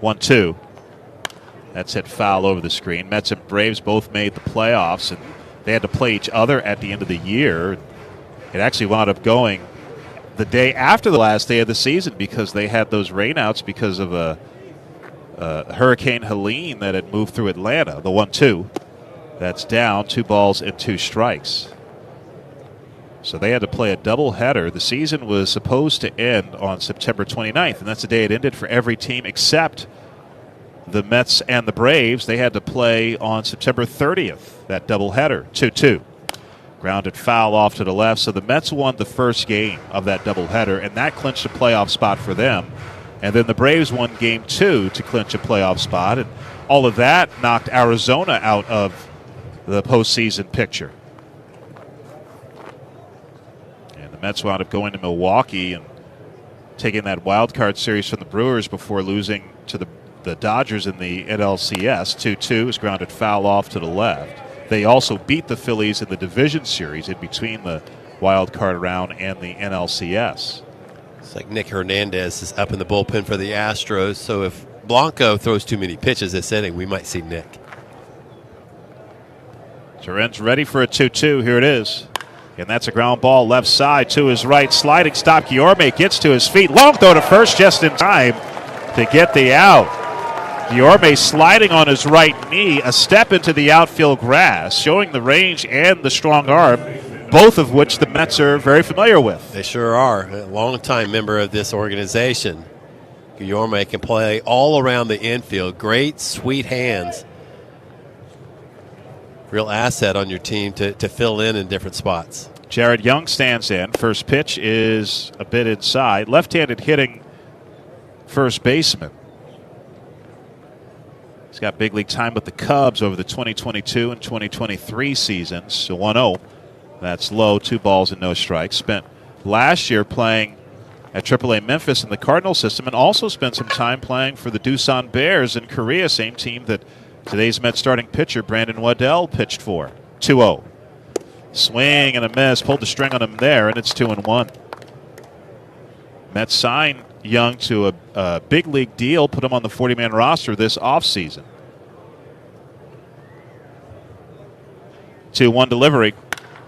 1-2. That's hit foul over the screen. Mets and Braves both made the playoffs, and they had to play each other at the end of the year. It actually wound up going the day after the last day of the season because they had those rainouts because of a Hurricane Helene that had moved through Atlanta. The 1-2. That's down, 2 balls and 2 strikes. So they had to play a doubleheader. The season was supposed to end on September 29th, and that's the day it ended for every team except the Mets and the Braves. They had to play on September 30th, that doubleheader, 2-2. Grounded foul off to the left, so the Mets won the first game of that doubleheader, and that clinched a playoff spot for them. And then the Braves won Game 2 to clinch a playoff spot, and all of that knocked Arizona out of the postseason picture. And the Mets wound up going to Milwaukee and taking that wild card series from the Brewers before losing to the Dodgers in the NLCS. 2-2 is grounded foul off to the left. They also beat the Phillies in the division series in between the wild card round and the NLCS. It's like Nick Hernandez is up in the bullpen for the Astros, so if Blanco throws too many pitches this inning, we might see Nick. Turin's ready for a 2-2. Here it is. And that's a ground ball left side to his right. Sliding stop. Guillorme gets to his feet. Long throw to first just in time to get the out. Guillorme sliding on his right knee, a step into the outfield grass, showing the range and the strong arm, both of which the Mets are very familiar with. They sure are. A longtime member of this organization. Guillorme can play all around the infield. Great, sweet hands. Real asset on your team to fill in different spots. Jared Young stands in. First pitch is a bit inside. Left-handed hitting first baseman. He's got big league time with the Cubs over the 2022 and 2023 seasons. So 1-0. That's low, 2 balls and no strikes. Spent last year playing at AAA Memphis in the Cardinal system and also spent some time playing for the Doosan Bears in Korea, same team that today's Mets starting pitcher Brandon Waddell pitched for. 2-0. Swing and a miss. Pulled the string on him there, and it's 2-1. Mets signed Young to a big league deal, put him on the 40-man roster this offseason. 2-1 delivery.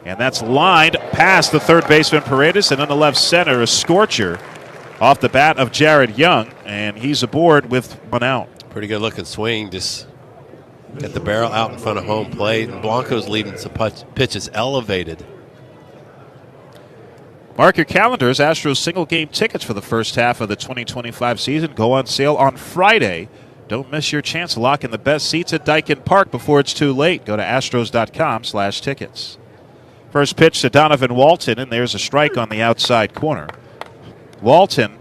And that's lined past the third baseman Paredes, and on the left center, a scorcher off the bat of Jared Young, and he's aboard with 1 out. Pretty good looking swing, just got the barrel out in front of home plate, and Blanco's leaving some pitches elevated. Mark your calendars. Astros single-game tickets for the first half of the 2025 season go on sale on Friday. Don't miss your chance to lock in the best seats at Daikin Park before it's too late. Go to astros.com/tickets. First pitch to Donovan Walton, and there's a strike on the outside corner. Walton,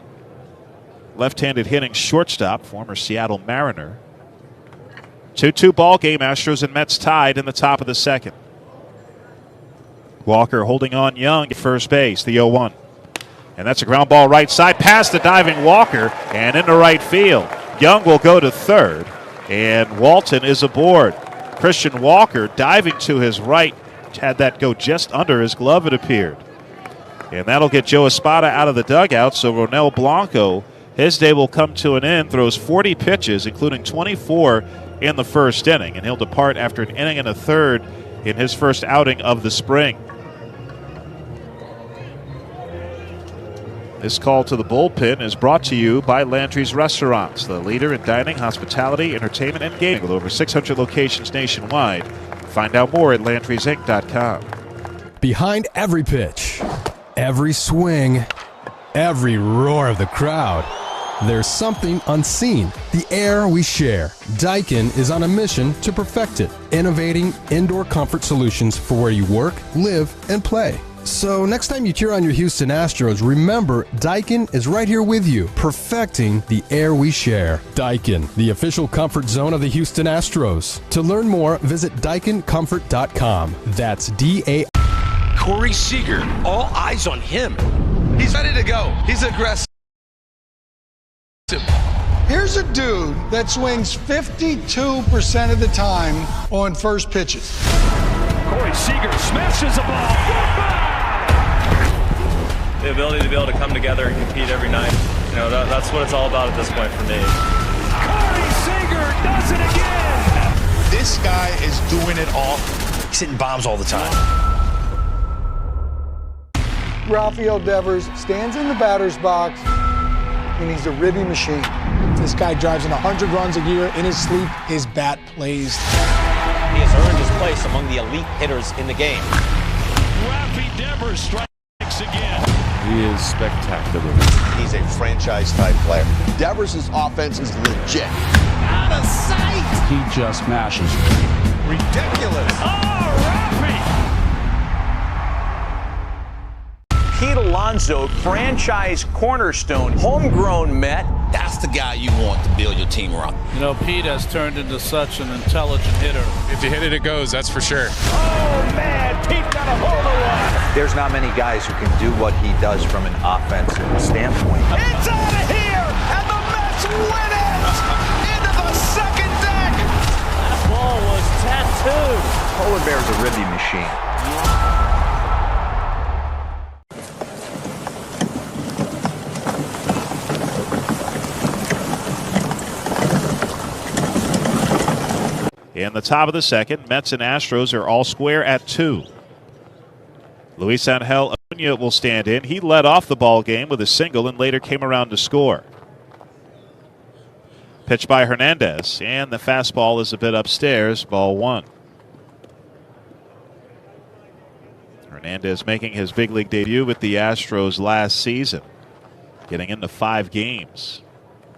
left-handed hitting shortstop, former Seattle Mariner. 2-2 ball game. Astros and Mets tied in the top of the second. Walker holding on Young at first base, the 0-1. And that's a ground ball right side past the diving Walker and into right field. Young will go to third, and Walton is aboard. Christian Walker diving to his right, had that go just under his glove, it appeared. And that'll get Joe Espada out of the dugout, so Ronel Blanco, his day will come to an end, throws 40 pitches, including 24 in the first inning, and he'll depart after an inning and a third in his first outing of the spring. This call to the bullpen is brought to you by Landry's Restaurants, the leader in dining, hospitality, entertainment, and gaming with over 600 locations nationwide. Find out more at Landry'sInc.com. Behind every pitch, every swing, every roar of the crowd, there's something unseen. The air we share. Daikin is on a mission to perfect it, innovating indoor comfort solutions for where you work, live, and play. So next time you cheer on your Houston Astros, remember Daikin is right here with you, perfecting the air we share. Daikin, the official comfort zone of the Houston Astros. To learn more, visit DaikinComfort.com. That's D-A. Corey Seager, all eyes on him. He's ready to go. He's aggressive. Here's a dude that swings 52% of the time on first pitches. Corey Seager smashes the ball. The ability to be able to come together and compete every night. You know, that's what it's all about at this point for me. Corey Seager does it again. This guy is doing it all. He's hitting bombs all the time. Rafael Devers stands in the batter's box, and he's a ribby machine. This guy drives in 100 runs a year in his sleep. His bat plays. He has earned his place among the elite hitters in the game. Rafi Devers strikes again. He is spectacular. He's a franchise-type player. Devers' offense is legit. Out of sight. He just mashes. Ridiculous. Oh, Rafi. Pete Alonso, franchise cornerstone, homegrown Met. That's the guy you want to build your team around. You know, Pete has turned into such an intelligent hitter. If you hit it, it goes, that's for sure. Oh, man, Pete got a hold of one. There's not many guys who can do what he does from an offensive standpoint. It's out of here, and the Mets win it! Into the second deck! That ball was tattooed. Polar Bear's a ribby machine. In the top of the second, Mets and Astros are all square at 2. Luis Angel Acuna will stand in. He led off the ball game with a single and later came around to score. Pitch by Hernandez, and the fastball is a bit upstairs, ball 1. Hernandez making his big league debut with the Astros last season, getting into 5 games.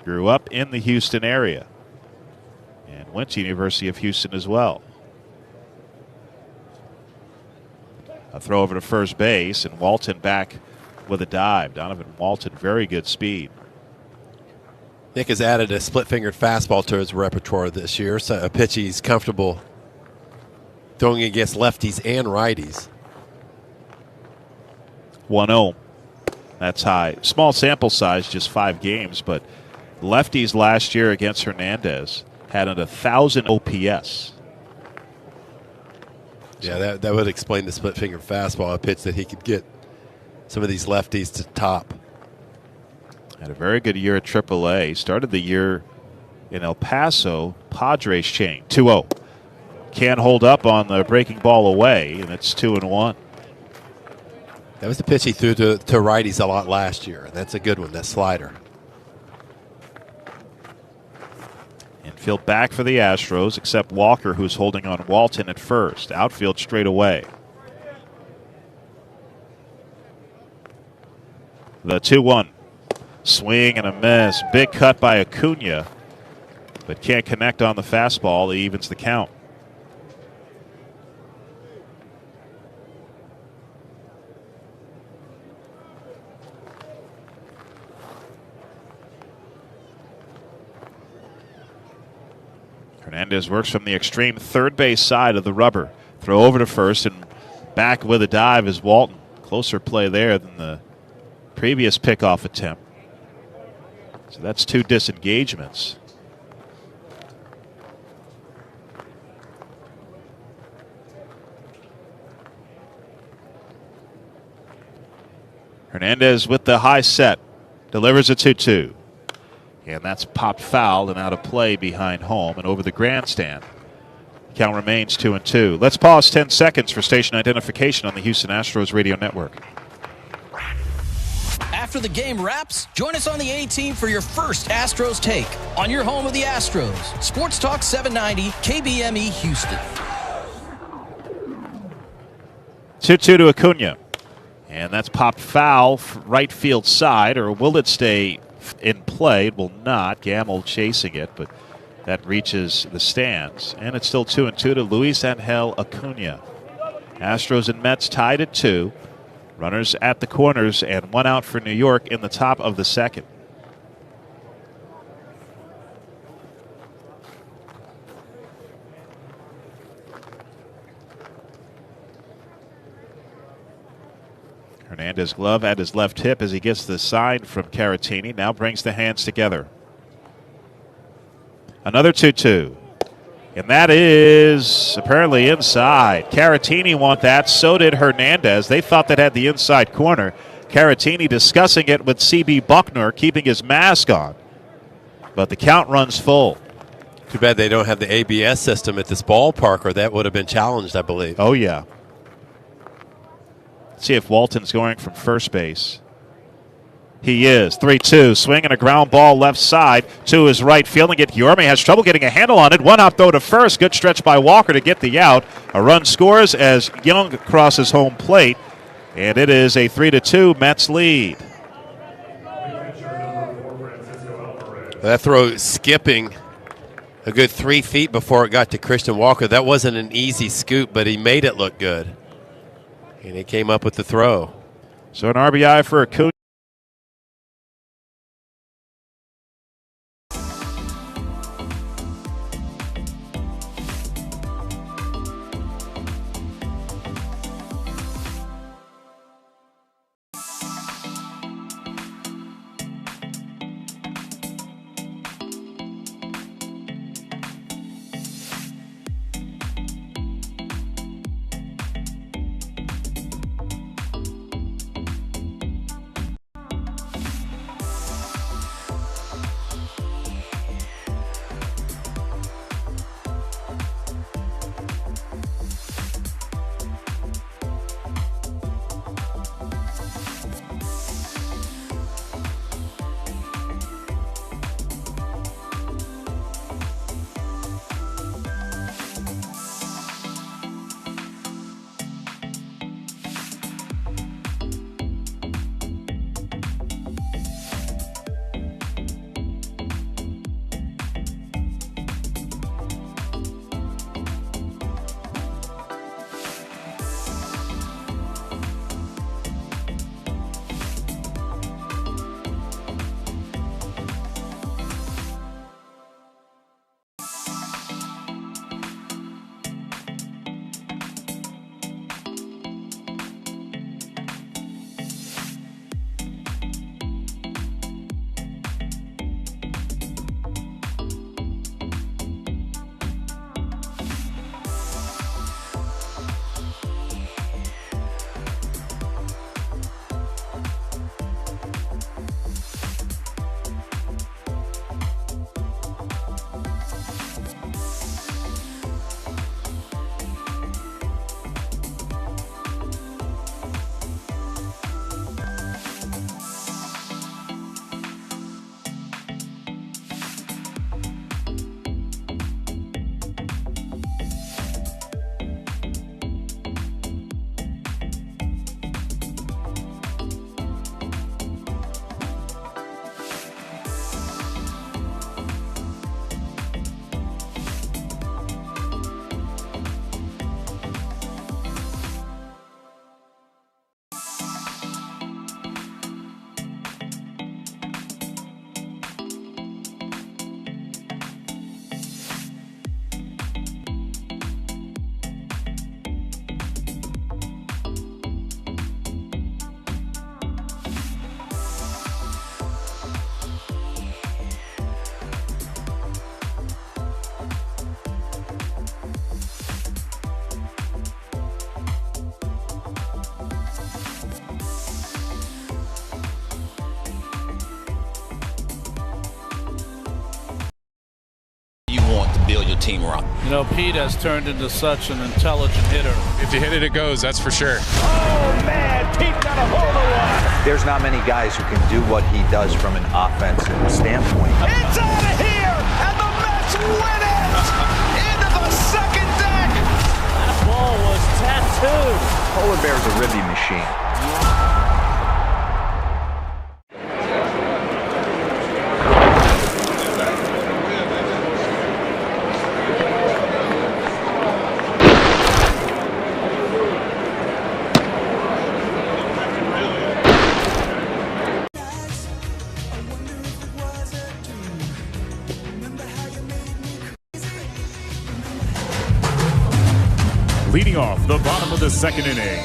Grew up in the Houston area and went to University of Houston as well. A throw over to first base, and Walton back with a dive. Donovan Walton, very good speed. Nick has added a split-fingered fastball to his repertoire this year, so a pitch he's comfortable throwing against lefties and righties. 1-0. That's high. Small sample size, just 5 games, but lefties last year against Hernandez had an 1,000 OPS. Yeah, that would explain the split-fingered fastball, a pitch that he could get some of these lefties to top. Had a very good year at AAA. Started the year in El Paso, Padres chain. 2-0. Can't hold up on the breaking ball away, and it's 2-1. That was the pitch he threw to righties a lot last year, and that's a good one, that slider. Infield back for the Astros, except Walker, who's holding on Walton at first. Outfield straight away. The 2-1. Swing and a miss. Big cut by Acuna, but can't connect on the fastball. He evens the count. Hernandez works from the extreme third base side of the rubber. Throw over to first, and back with a dive is Walton. Closer play there than the previous pickoff attempt. So that's 2 disengagements. Hernandez with the high set. Delivers a 2-2. And that's popped foul and out of play behind home and over the grandstand. Count remains 2-2. Let's pause 10 seconds for station identification on the Houston Astros radio network. After the game wraps, join us on the A-Team for your first Astros take on your home of the Astros. Sports Talk 790 KBME Houston. 2-2 to Acuna. And that's popped foul right field side, or will it stay in play? It will not. Gamble chasing it, but that reaches the stands. And it's still 2-2 to Luis Angel Acuna. Astros and Mets tied at 2. Runners at the corners and 1 out for New York in the top of the second. Hernandez glove at his left hip as he gets the sign from Caratini. Now brings the hands together. Another 2-2. And that is apparently inside. Caratini want that. So did Hernandez. They thought that had the inside corner. Caratini discussing it with C.B. Buckner, keeping his mask on. But the count runs full. Too bad they don't have the ABS system at this ballpark, or that would have been challenged, I believe. Oh, yeah. Let's see if Walton's going from first base. He is. 3-2. Swing and a ground ball left side to his right. Fielding it. Guillorme has trouble getting a handle on it. One-hop throw to first. Good stretch by Walker to get the out. A run scores as Young crosses home plate. And it is a 3-2 Mets lead. That throw skipping a good 3 feet before it got to Christian Walker. That wasn't an easy scoop, but he made it look good. And he came up with the throw. So an RBI for Acuna. want to build your team around. You know, Pete has turned into such an intelligent hitter. If you hit it, it goes, that's for sure. Oh, man, Pete got a hold of one. There's not many guys who can do what he does from an offensive standpoint. It's out of here, and the Mets win it! Into the second deck! That ball was tattooed. Polar Bear's a ribby machine. Leading off the bottom of the second inning.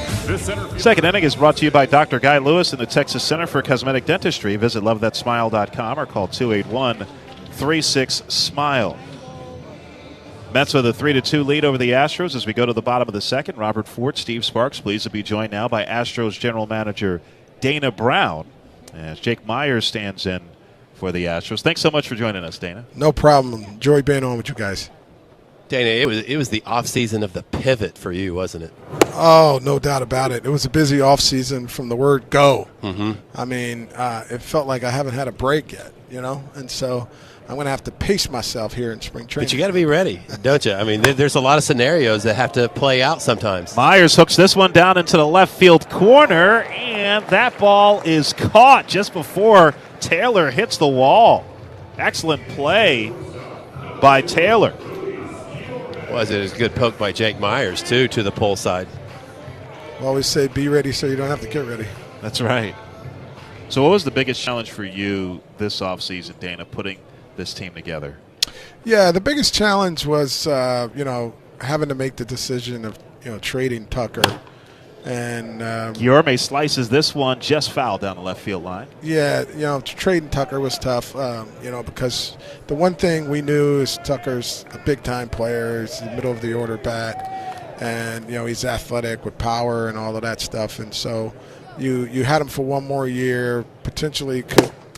Second inning is brought to you by Dr. Guy Lewis and the Texas Center for Cosmetic Dentistry. Visit lovethatsmile.com or call 281-36-SMILE. Mets with a 3-2 lead over the Astros as we go to the bottom of the second. Robert Ford, Steve Sparks, pleased to be joined now by Astros General Manager Dana Brown as Jake Myers stands in for the Astros. Thanks so much for joining us, Dana. No problem. Enjoy being on with you guys. Dana, it was the offseason of the pivot for you, wasn't it? Oh, no doubt about it. It was a busy offseason from the word go. Mm-hmm. I mean, it felt like I haven't had a break yet, and so I'm going to have to pace myself here in spring training. But you got to be ready, don't you? I mean, there's a lot of scenarios that have to play out sometimes. Myers hooks this one down into the left field corner, and that ball is caught just before Taylor hits the wall. Excellent play by Taylor. Was it a good poke by Jake Myers, too, to the pull side? I always say be ready so you don't have to get ready. That's right. So what was the biggest challenge for you this offseason, Dana, putting this team together? Yeah, the biggest challenge was, having to make the decision of, trading Tucker. And Guillorme slices this one just foul down the left field line. Yeah, trading Tucker was tough, because the one thing we knew is Tucker's a big-time player. He's the middle of the order bat, and, he's athletic with power and all of that stuff. And so you had him for one more year, potentially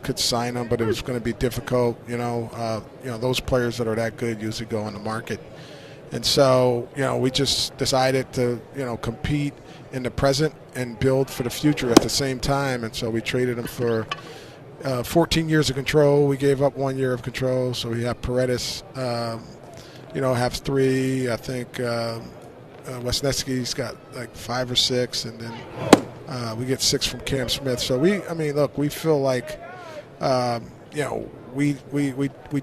could sign him, but it was going to be difficult. Those players that are that good usually go on the market. And so, we just decided to, compete in the present and build for the future at the same time. And so we traded him for 14 years of control. We gave up 1 year of control. So we have Paredes, have 3. I think Wesneski's got like 5 or 6. And then we get 6 from Cam Smith. So we feel like, we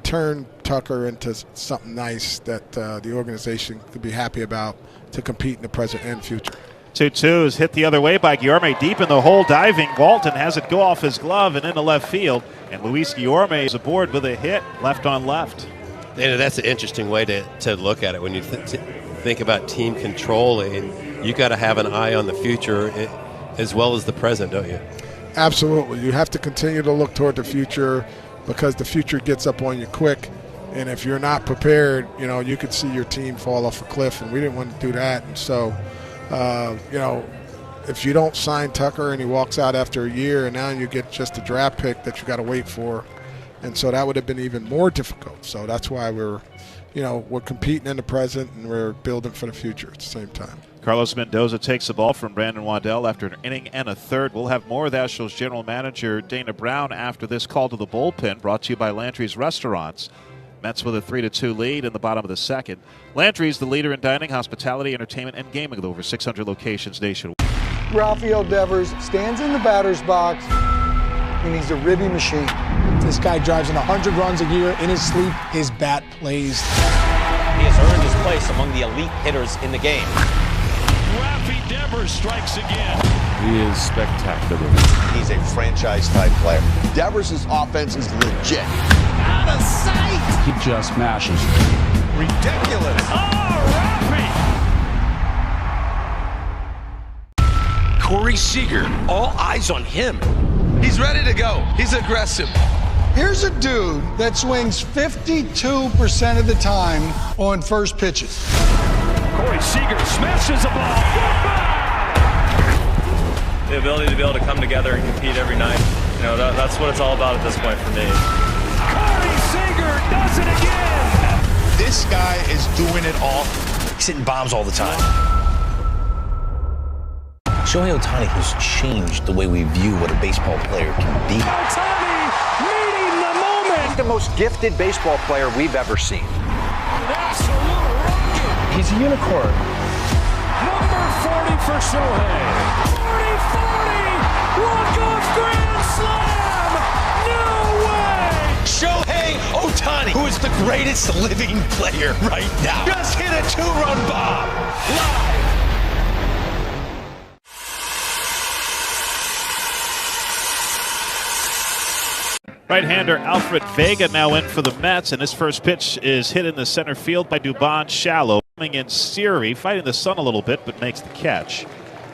turned Tucker into something nice that the organization could be happy about to compete in the present and future. 2-2 is hit the other way by Guillorme, deep in the hole, diving. Walton has it go off his glove and into left field. And Luis Guillorme is aboard with a hit, left on left. Dana, that's an interesting way to look at it. When you think about team controlling, you got to have an eye on the future as well as the present, don't you? Absolutely. You have to continue to look toward the future because the future gets up on you quick. And if you're not prepared, you could see your team fall off a cliff, and we didn't want to do that. And so, if you don't sign Tucker and he walks out after a year and now you get just a draft pick that you got to wait for, and so that would have been even more difficult. So that's why we're competing in the present and we're building for the future at the same time. Carlos Mendoza takes the ball from Brandon Waddell after an inning and a third. We'll have more with Astros General Manager Dana Brown after this call to the bullpen, brought to you by Landry's Restaurants. Mets with a 3-2 lead in the bottom of the second. Landry's the leader in dining, hospitality, entertainment, and gaming with over 600 locations nationwide. Rafael Devers stands in the batter's box, and he's a ribby machine. This guy drives in 100 runs a year. In his sleep, his bat plays. He has earned his place among the elite hitters in the game. Rafi Devers strikes again. He is spectacular. He's a franchise-type player. Devers' offense is legit. Out of sight. He just mashes. Ridiculous. Oh, Rafi. Corey Seager, all eyes on him. He's ready to go. He's aggressive. Here's a dude that swings 52% of the time on first pitches. Corey Seager smashes the ball. The ability to be able to come together and compete every night, that's what it's all about at this point for me. Corey Seager does it again. This guy is doing it all. He's hitting bombs all the time. Shohei Ohtani has changed the way we view what a baseball player can be. Ohtani meeting the moment. The most gifted baseball player we've ever seen. Absolute rocket. He's a unicorn. Number 40 for Shohei. 40-40. Walk-off grand slam. No way. Shohei Ohtani, who is the greatest living player right now, just hit a two-run bomb. Live. Right-hander Alfred Vega now in for the Mets, and his first pitch is hit in the center field by Dubon, shallow. Coming in Siri, fighting the sun a little bit, but makes the catch.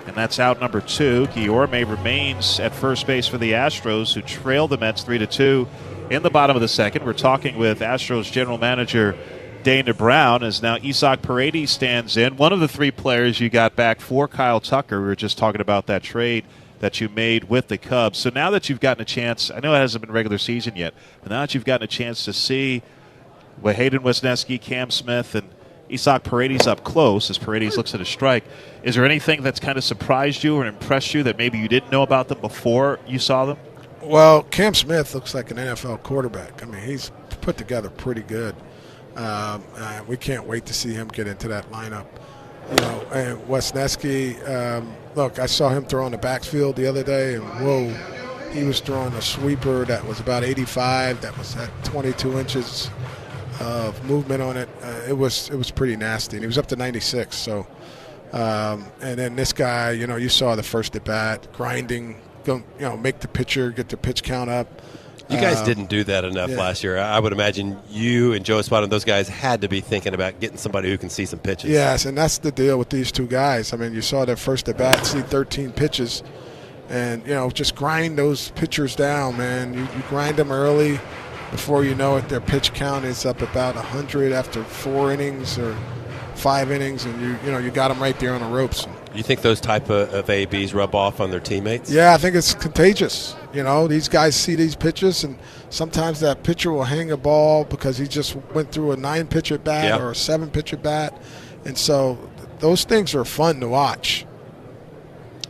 And that's out number 2. Guillorme remains at first base for the Astros, who trail the Mets 3-2 in the bottom of the second. We're talking with Astros general manager Dana Brown, as now Isaac Paredes stands in. One of the 3 players you got back for Kyle Tucker. We were just talking about that trade that you made with the Cubs. So now that you've gotten a chance, I know it hasn't been regular season yet, but now that you've gotten a chance to see Hayden Wesneski, Cam Smith, and Isaac Paredes up close as Paredes looks at a strike, is there anything that's kind of surprised you or impressed you that maybe you didn't know about them before you saw them? Well, Cam Smith looks like an NFL quarterback. I mean, he's put together pretty good. We can't wait to see him get into that lineup. You know, and Wesneski, look, I saw him throw in the backfield the other day, and whoa, he was throwing a sweeper that was about 85, that was at 22 inches of movement on it. It was pretty nasty, and he was up to 96. So, and then this guy, you know, you saw the first at bat, grinding, make the pitcher get the pitch count up. You guys didn't do that enough last year. I would imagine you and Joe Espada and those guys had to be thinking about getting somebody who can see some pitches. Yes, and that's the deal with these 2 guys. I mean, you saw their first at bat, see 13 pitches, and, you know, just grind those pitchers down, man. You grind them early. Before you know it, their pitch count is up about 100 after 4 innings or 5 innings, and you got them right there on the ropes. You think those type of ABs rub off on their teammates? Yeah, I think it's contagious. You know, these guys see these pitches, and sometimes that pitcher will hang a ball because he just went through a 9-pitch at bat or a 7-pitch at bat, and so those things are fun to watch.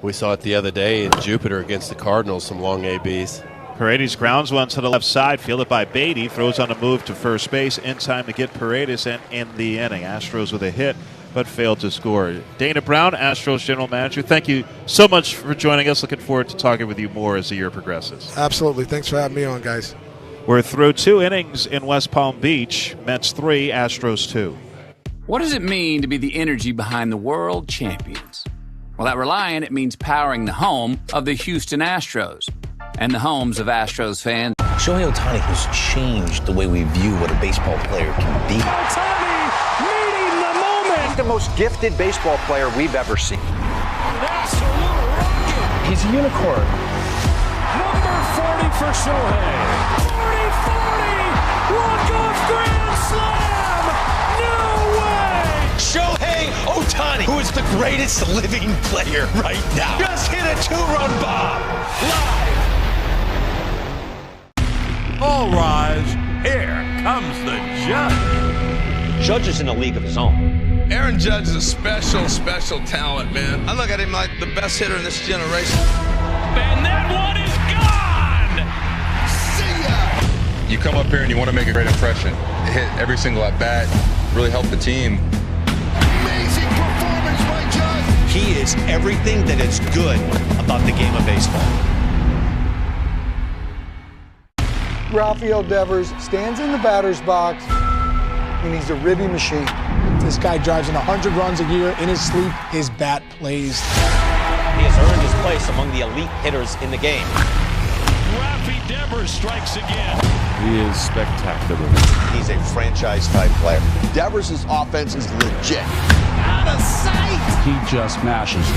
We saw it the other day in Jupiter against the Cardinals, some long ABs. Paredes grounds one to the left side, fielded by Beatty, throws on a move to first base in time to get Paredes and end the inning. Astros with a hit, but failed to score. Dana Brown, Astros general manager, thank you so much for joining us. Looking forward to talking with you more as the year progresses. Absolutely. Thanks for having me on, guys. We're through 2 innings in West Palm Beach. Mets 3, Astros 2. What does it mean to be the energy behind the world champions? Well, at Reliant, it means powering the home of the Houston Astros and the homes of Astros fans. Shohei Ohtani has changed the way we view what a baseball player can be. Ohtani meeting the moment. The most gifted baseball player we've ever seen. Absolute rocket. He's a unicorn. Number 40 for Shohei. 40-40. Walk-off grand slam. No way. Shohei Ohtani, who is the greatest living player right now, just hit a two-run bomb. Live. All rise. Here comes the judge. Judge is in a league of his own. Aaron Judge is a special, special talent, man. I look at him like the best hitter in this generation. And that one is gone. See ya. You come up here and you want to make a great impression. Hit every single at bat, really help the team. Amazing performance by Judge. He is everything that is good about the game of baseball. Rafael Devers stands in the batter's box, and he's a ribby machine. This guy drives in 100 runs a year in his sleep. His bat plays. He has earned his place among the elite hitters in the game. Rafi Devers strikes again. He is spectacular. He's a franchise-type player. Devers' offense is legit. Out of sight. He just mashes.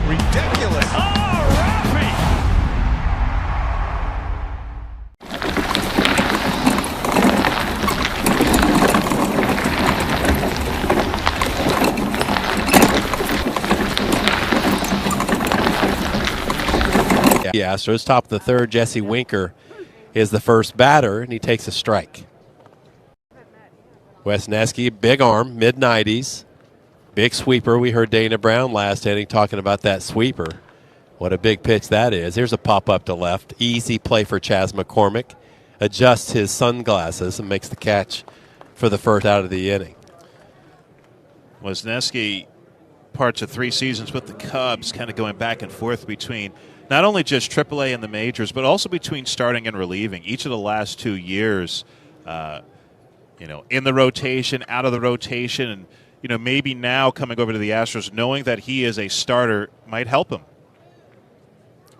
Ridiculous. Oh, Rafi. The Astros, top of the third, Jesse Winker is the first batter, and he takes a strike. Wesneski, big arm, mid-90s. Big sweeper. We heard Dana Brown last inning talking about that sweeper. What a big pitch that is. Here's a pop-up to left. Easy play for Chas McCormick. Adjusts his sunglasses and makes the catch for the first out of the inning. Wesneski, parts of 3 seasons with the Cubs, kind of going back and forth between not only just AAA and the majors, but also between starting and relieving. Each of the last 2 years, in the rotation, out of the rotation, and maybe now coming over to the Astros, knowing that he is a starter might help him.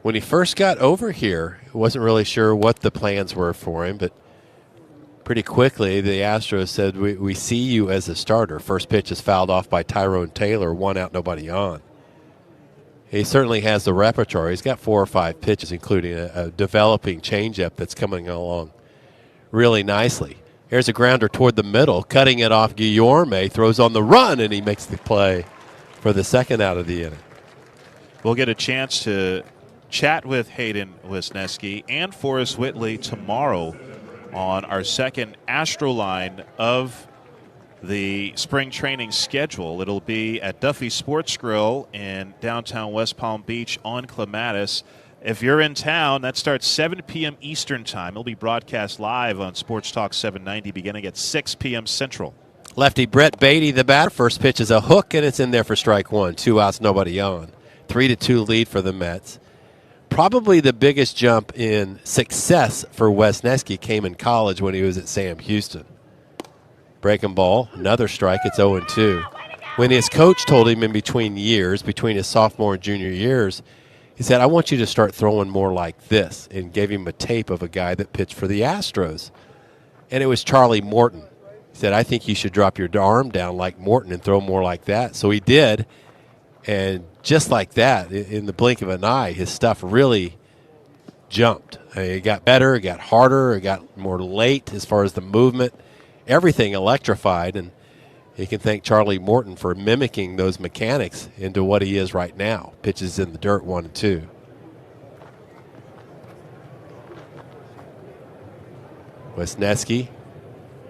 When he first got over here, he wasn't really sure what the plans were for him, but pretty quickly the Astros said, we see you as a starter. First pitch is fouled off by Tyrone Taylor, 1 out, nobody on. He certainly has the repertoire. He's got 4 or 5 pitches, including a developing changeup that's coming along really nicely. Here's a grounder toward the middle, cutting it off. Guillorme throws on the run, and he makes the play for the second out of the inning. We'll get a chance to chat with Hayden Wesneski and Forrest Whitley tomorrow on our second Astro line of the spring training schedule. It'll be at Duffy Sports Grill in downtown West Palm Beach on Clematis. If you're in town, that starts 7 p.m. Eastern Time. It'll be broadcast live on Sports Talk 790 beginning at 6 p.m. Central. Lefty Brett Beatty, the batter. First pitch is a hook, and it's in there for strike 1. 2 outs, nobody on. 3-2 lead for the Mets. Probably the biggest jump in success for Wesneski came in college when he was at Sam Houston. Breaking ball, another strike, it's 0-2. When his coach told him in between years, between his sophomore and junior years, he said, I want you to start throwing more like this, and gave him a tape of a guy that pitched for the Astros. And it was Charlie Morton. He said, I think you should drop your arm down like Morton and throw more like that. So he did, and just like that, in the blink of an eye, his stuff really jumped. It got better, it got harder, it got more late as far as the movement. Everything electrified, and you can thank Charlie Morton for mimicking those mechanics into what he is right now. Pitches in the dirt, 1-2. Wesneski,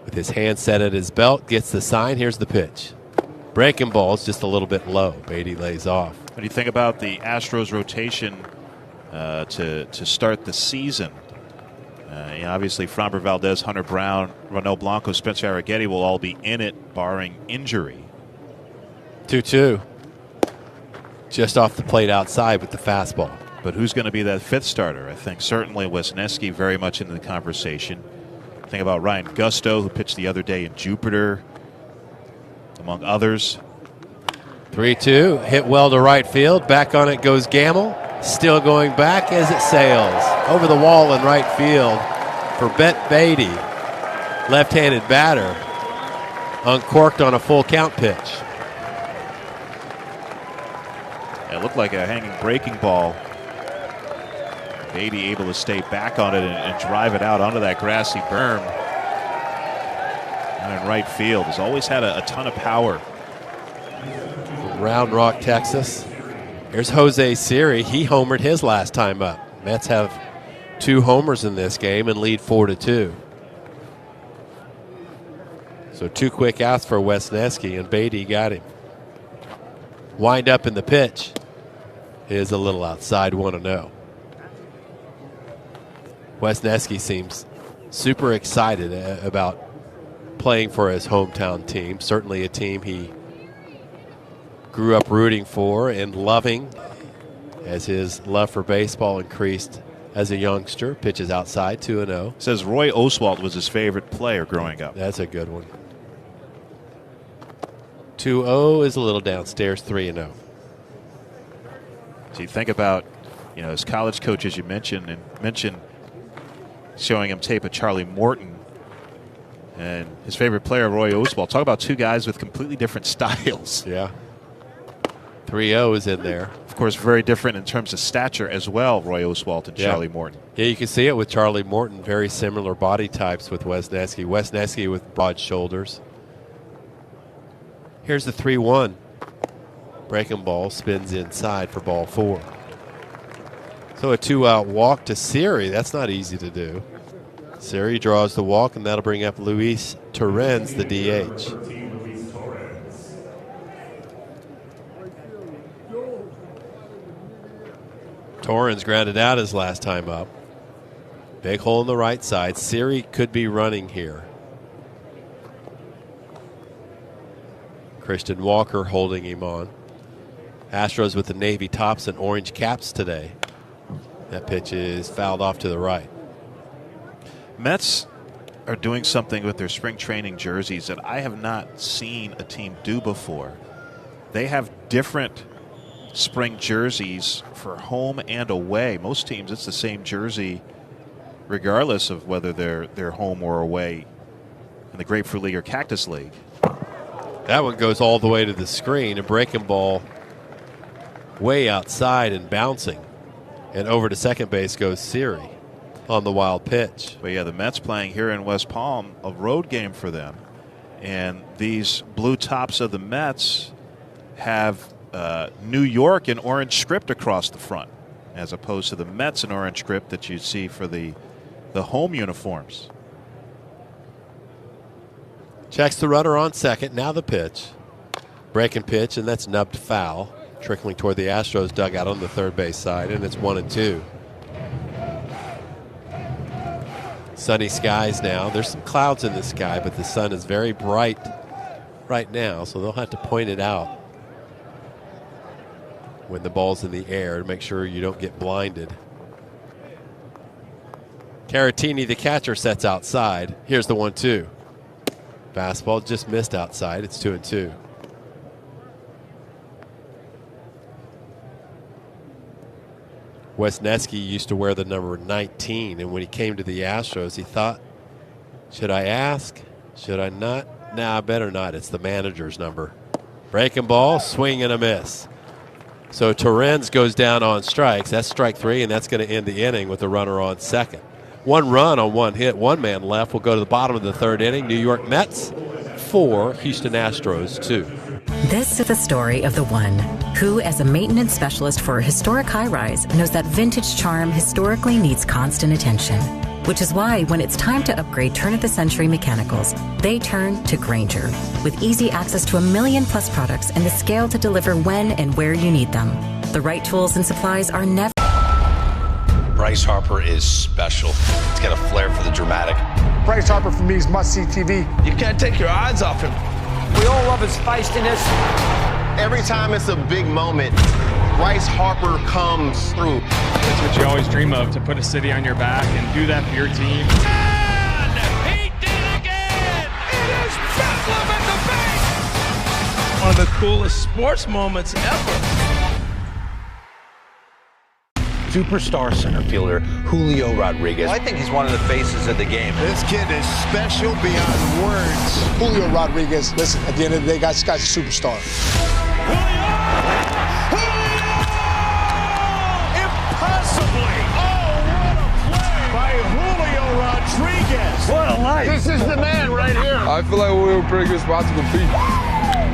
with his hand set at his belt, gets the sign. Here's the pitch. Breaking ball's just a little bit low. Beatty lays off. What do you think about the Astros rotation to start the season? Obviously, Framber Valdez, Hunter Brown, Ronel Blanco, Spencer Arrighetti will all be in it, barring injury. 2-2. Just off the plate outside with the fastball. But who's going to be that 5th starter? I think certainly Wesneski very much into the conversation. Think about Ryan Gusto, who pitched the other day in Jupiter, among others. 3-2, hit well to right field. Back on it goes Gamble. Still going back as it sails over the wall in right field for Brett Beatty. Left-handed batter, uncorked on a full count pitch. It looked like a hanging breaking ball. Beatty able to stay back on it and drive it out onto that grassy berm. And in right field, has always had a ton of power. Round Rock, Texas. Here's Jose Siri. He homered his last time up. Mets have 2 homers in this game and lead 4-2. So 2 quick outs for Wesneski, and Beatty got him. Wind up in the pitch is a little outside, 1-0. Wesneski seems super excited about playing for his hometown team. Certainly a team he grew up rooting for and loving as his love for baseball increased as a youngster. Pitches outside, 2-0. Says Roy Oswalt was his favorite player growing up. That's a good one. 2-0 is a little downstairs, 3-0. So you think about, his college coach, as you mentioned showing him tape of Charlie Morton and his favorite player, Roy Oswalt. Talk about 2 guys with completely different styles. Yeah. 3-0 is in there. Of course, very different in terms of stature as well, Roy Oswalt and Charlie Morton. Yeah, you can see it with Charlie Morton. Very similar body types with Wesneski. Wesneski with broad shoulders. Here's the 3-1. Breaking ball spins inside for ball 4. So a 2-out walk to Siri. That's not easy to do. Siri draws the walk, and that'll bring up Luis Torrens, the DH. Torrens grounded out his last time up. Big hole in the right side. Siri could be running here. Christian Walker holding him on. Astros with the navy tops and orange caps today. That pitch is fouled off to the right. Mets are doing something with their spring training jerseys that I have not seen a team do before. They have different spring jerseys for home and away. Most teams, it's the same jersey regardless of whether they're home or away in the Grapefruit League or Cactus League. That one goes all the way to the screen. A breaking ball way outside and bouncing. And over to second base goes Siri on the wild pitch. But yeah, the Mets playing here in West Palm, a road game for them. And these blue tops of the Mets have New York in orange script across the front, as opposed to the Mets in orange script that you see for the home uniforms. Checks the runner on second. Now the pitch. Breaking pitch, and that's nubbed foul. Trickling toward the Astros dugout on the third base side, and it's 1-2. Sunny skies now. There's some clouds in the sky, but the sun is very bright right now, so they'll have to point it out when the ball's in the air to make sure you don't get blinded. Caratini, the catcher, sets outside. Here's the 1-2. Fastball just missed outside. It's 2-2. Wesneski used to wear the number 19, and when he came to the Astros, he thought, should I ask? Should I not? Nah, I better not. It's the manager's number. Breaking ball, swing and a miss. So Torrens goes down on strikes. That's strike three, and that's going to end the inning with a runner on second. One run on one hit, one man left. We'll go to the bottom of the third inning. New York Mets 4, Houston Astros 2. This is the story of the one who, as a maintenance specialist for a historic high-rise, knows that vintage charm historically needs constant attention. Which is why when it's time to upgrade turn-of-the-century mechanicals, they turn to Grainger. With easy access to 1 million+ products and the scale to deliver when and where you need them. The right tools and supplies are never... Bryce Harper is special. He's got a flair for the dramatic. Bryce Harper, for me, is must-see TV. You can't take your eyes off him. We all love his feistiness. Every time it's a big moment, Bryce Harper comes through. That's what you always dream of, to put a city on your back and do that for your team. And he did it again! It is Bedlam at the bank! One of the coolest sports moments ever. Superstar center fielder Julio Rodriguez. I think he's one of the faces of the game. This kid is special beyond words. Julio Rodriguez, listen, at the end of the day, this guy's a superstar. Impossibly! Oh, what a play by Julio Rodriguez! What a life. This is the man right here. I feel like we're in a pretty good spot to compete.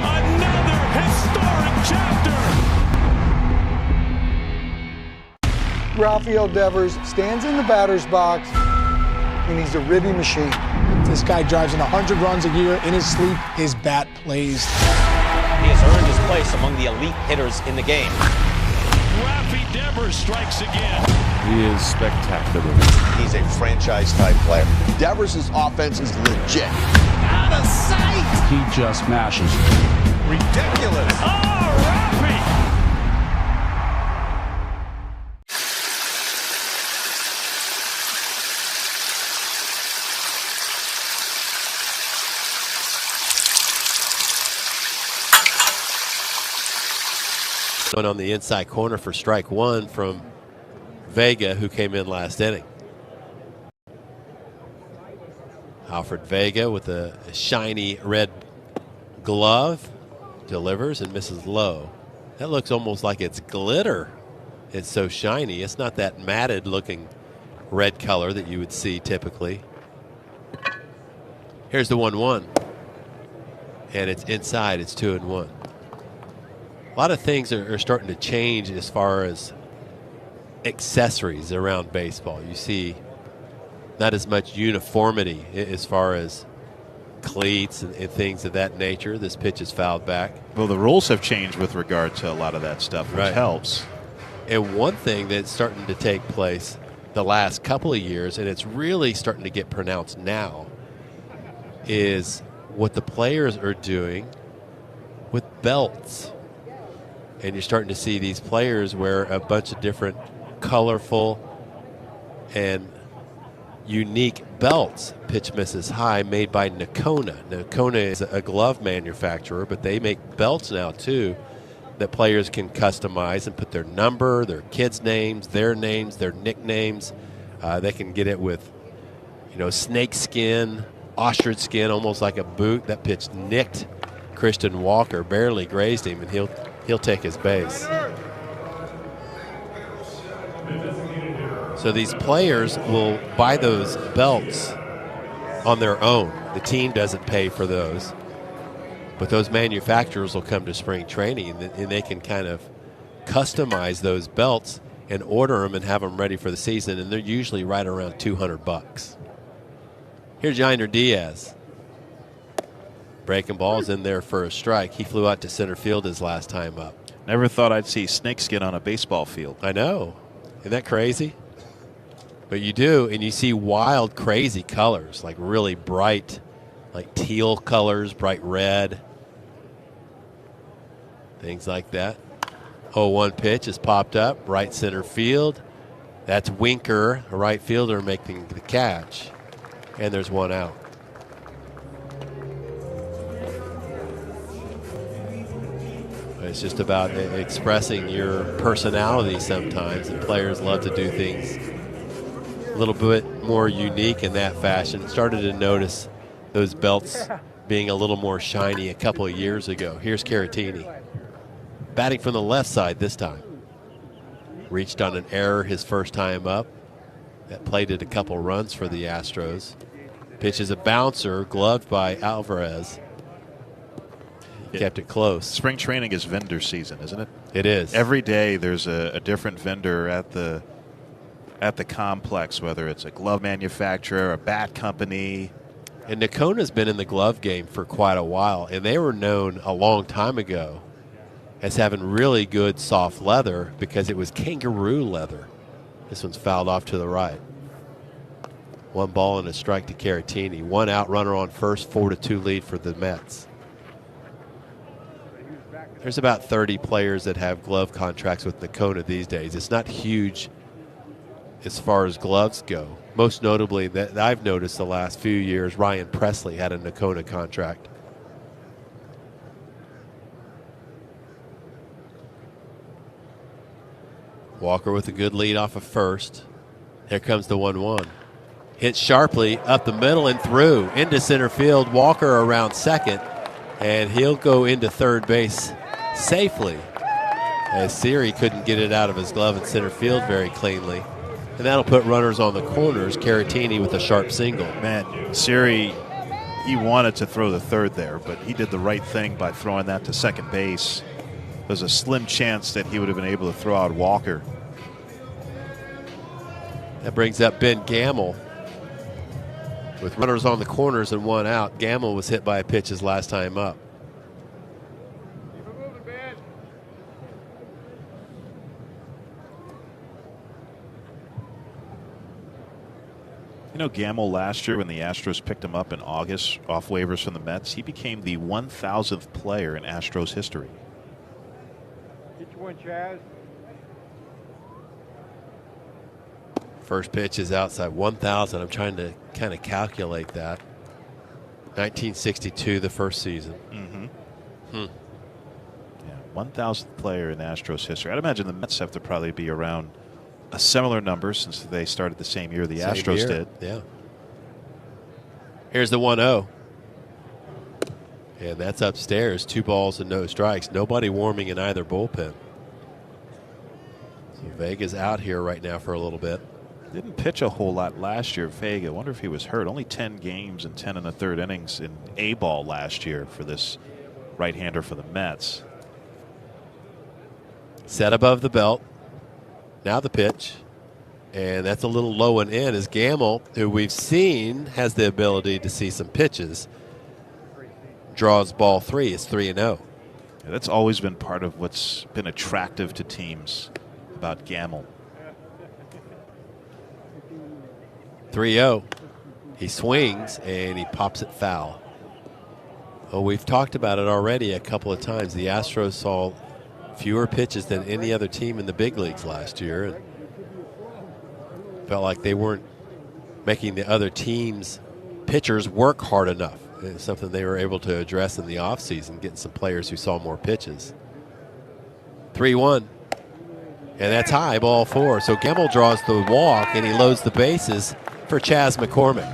Another historic chapter! Rafael Devers stands in the batter's box, and he's a ribby machine. This guy drives in 100 runs a year. In his sleep, his bat plays. He has earned his place among the elite hitters in the game. Rafi Devers strikes again. He is spectacular. He's a franchise-type player. Devers' offense is legit. Out of sight! He just smashes. Ridiculous. Oh, Rafi! On the inside corner for strike one from Vega, who came in last inning. Alfred Vega with a shiny red glove delivers and misses low. That looks almost like it's glitter. It's so shiny. It's not that matted looking red color that you would see typically. Here's the 1-1. And it's inside. It's 2-1. A lot of things are starting to change as far as accessories around baseball. You see not as much uniformity as far as cleats and things of that nature. This pitch is fouled back. Well, the rules have changed with regard to a lot of that stuff, which helps. And one thing that's starting to take place the last couple of years, and it's really starting to get pronounced now, is what the players are doing with belts. And you're starting to see these players wear a bunch of different colorful and unique belts. Pitch misses high, made by Nakona. Nakona is a glove manufacturer, but they make belts now too that players can customize and put their number, their kids' names, their nicknames. They can get it with, snake skin, ostrich skin, almost like a boot. That pitch nicked Christian Walker, barely grazed him, and he'll take his base. So these players will buy those belts on their own. The team doesn't pay for those. But those manufacturers will come to spring training, and they can kind of customize those belts and order them and have them ready for the season, and they're usually right around $200. Here's Yainer Diaz. Breaking ball's in there for a strike. He flew out to center field his last time up. Never thought I'd see snakeskin on a baseball field. I know. Isn't that crazy? But you do, and you see wild, crazy colors, like really bright, like teal colors, bright red, things like that. 0-1 pitch is popped up, right center field. That's Winker, a right fielder, making the catch. And there's one out. It's just about expressing your personality sometimes, and players love to do things a little bit more unique in that fashion. Started to notice those belts being a little more shiny a couple of years ago. Here's Caratini. Batting from the left side this time. Reached on an error his first time up. That plated a couple runs for the Astros. Pitch is a bouncer, gloved by Alvarez. Kept it close. Spring training is vendor season, isn't it? It is. Every day there's a different vendor at the complex, whether it's a glove manufacturer, a bat company. And Nakona's been in the glove game for quite a while, and they were known a long time ago as having really good soft leather because it was kangaroo leather. This one's fouled off to the right. 1 ball and a strike to Caratini. 1 out, runner on first, 4-2 lead for the Mets. There's about 30 players that have glove contracts with Nakona these days. It's not huge as far as gloves go. Most notably, that I've noticed the last few years, Ryan Presley had a Nakona contract. Walker with a good lead off of first. Here comes the 1-1. Hit sharply up the middle and through into center field. Walker around second, and he'll go into third base safely, as Siri couldn't get it out of his glove in center field very cleanly. And that'll put runners on the corners. Caratini with a sharp single. Man, Siri, he wanted to throw the third there, but he did the right thing by throwing that to second base. There's a slim chance that he would have been able to throw out Walker. That brings up Ben Gamel. With runners on the corners and 1 out, Gamel was hit by a pitch his last time up. You know, Gamel last year when the Astros picked him up in August off waivers from the Mets, he became the 1,000th player in Astros history. Get you one, Chaz. First pitch is outside 1,000. I'm trying to kind of calculate that. 1962, the first season. Yeah, 1,000th player in Astros history. I'd imagine the Mets have to probably be around a similar number since they started the same year the Astros did. Yeah. Here's the 1-0. And that's upstairs. 2 balls and no strikes. Nobody warming in either bullpen. So Vega's out here right now for a little bit. Didn't pitch a whole lot last year, Vega. I wonder if he was hurt. Only 10 games and 10 1/3 innings in A-ball last year for this right-hander for the Mets. Set above the belt. Now the pitch. And that's a little low and in as Gamble, who we've seen has the ability to see some pitches, draws ball 3. It's 3-0. Yeah, that's always been part of what's been attractive to teams about Gamble. 3-0. He swings and he pops it foul. Oh, we've talked about it already a couple of times. The Astros saw fewer pitches than any other team in the big leagues last year, and felt like they weren't making the other team's pitchers work hard enough. It's something they were able to address in the offseason, getting some players who saw more pitches. 3-1. And that's high, ball 4. So Gamble draws the walk, and he loads the bases for Chas McCormick.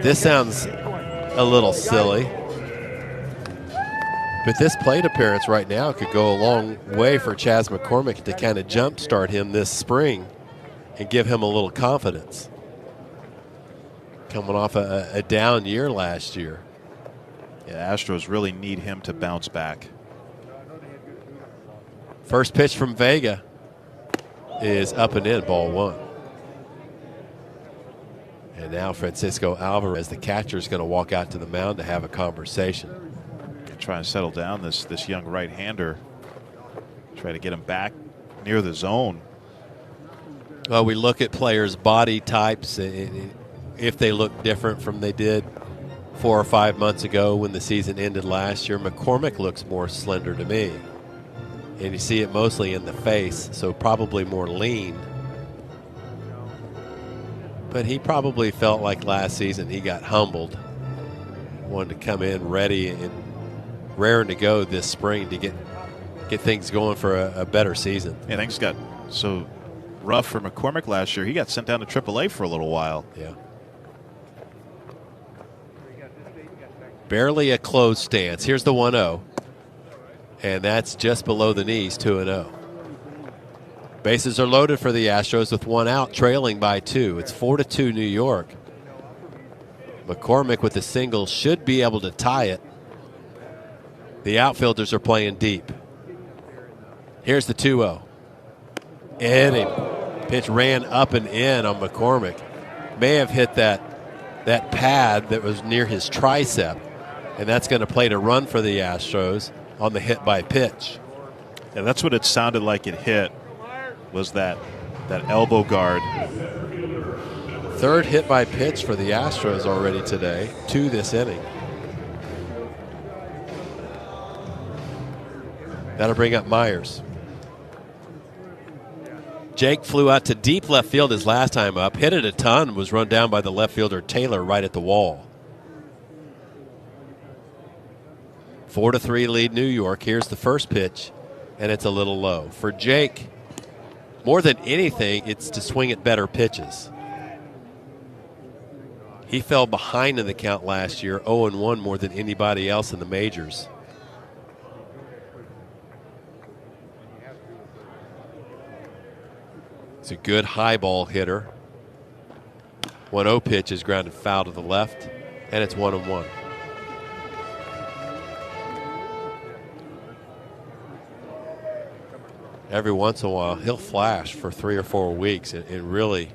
This sounds a little silly, but this plate appearance right now could go a long way for Chas McCormick to kind of jumpstart him this spring and give him a little confidence. Coming off a down year last year. Yeah, Astros really need him to bounce back. First pitch from Vega is up and in, ball 1. And now Francisco Alvarez, the catcher, is going to walk out to the mound to have a conversation. Trying to settle down this young right-hander. Try to get him back near the zone. Well, we look at players' body types, if they look different from they did 4 or 5 months ago when the season ended last year. McCormick looks more slender to me. And you see it mostly in the face, so probably more lean. But he probably felt like last season he got humbled. Wanted to come in ready and raring to go this spring to get things going for a better season. Yeah, things got so rough for McCormick last year. He got sent down to AAA for a little while. Yeah. Barely a closed stance. Here's the 1-0. And that's just below the knees, 2-0. Bases are loaded for the Astros with 1 out, trailing by 2. It's 4-2 New York. McCormick with a single should be able to tie it. The outfielders are playing deep. Here's the 2-0. And a pitch ran up and in on McCormick. May have hit that pad that was near his tricep. And that's going to play to run for the Astros on the hit by pitch. And that's what it sounded like it hit, was that elbow guard. Third hit by pitch for the Astros already today, 2 this inning. That'll bring up Myers. Jake flew out to deep left field his last time up, hit it a ton, was run down by the left fielder Taylor right at the wall. 4-3 lead New York. Here's the first pitch, and it's a little low. For Jake, more than anything, it's to swing at better pitches. He fell behind in the count last year, 0-1 more than anybody else in the majors. It's a good high ball hitter. 1-0 pitch is grounded foul to the left, and it's 1-1. Every once in a while, he'll flash for 3 or 4 weeks and really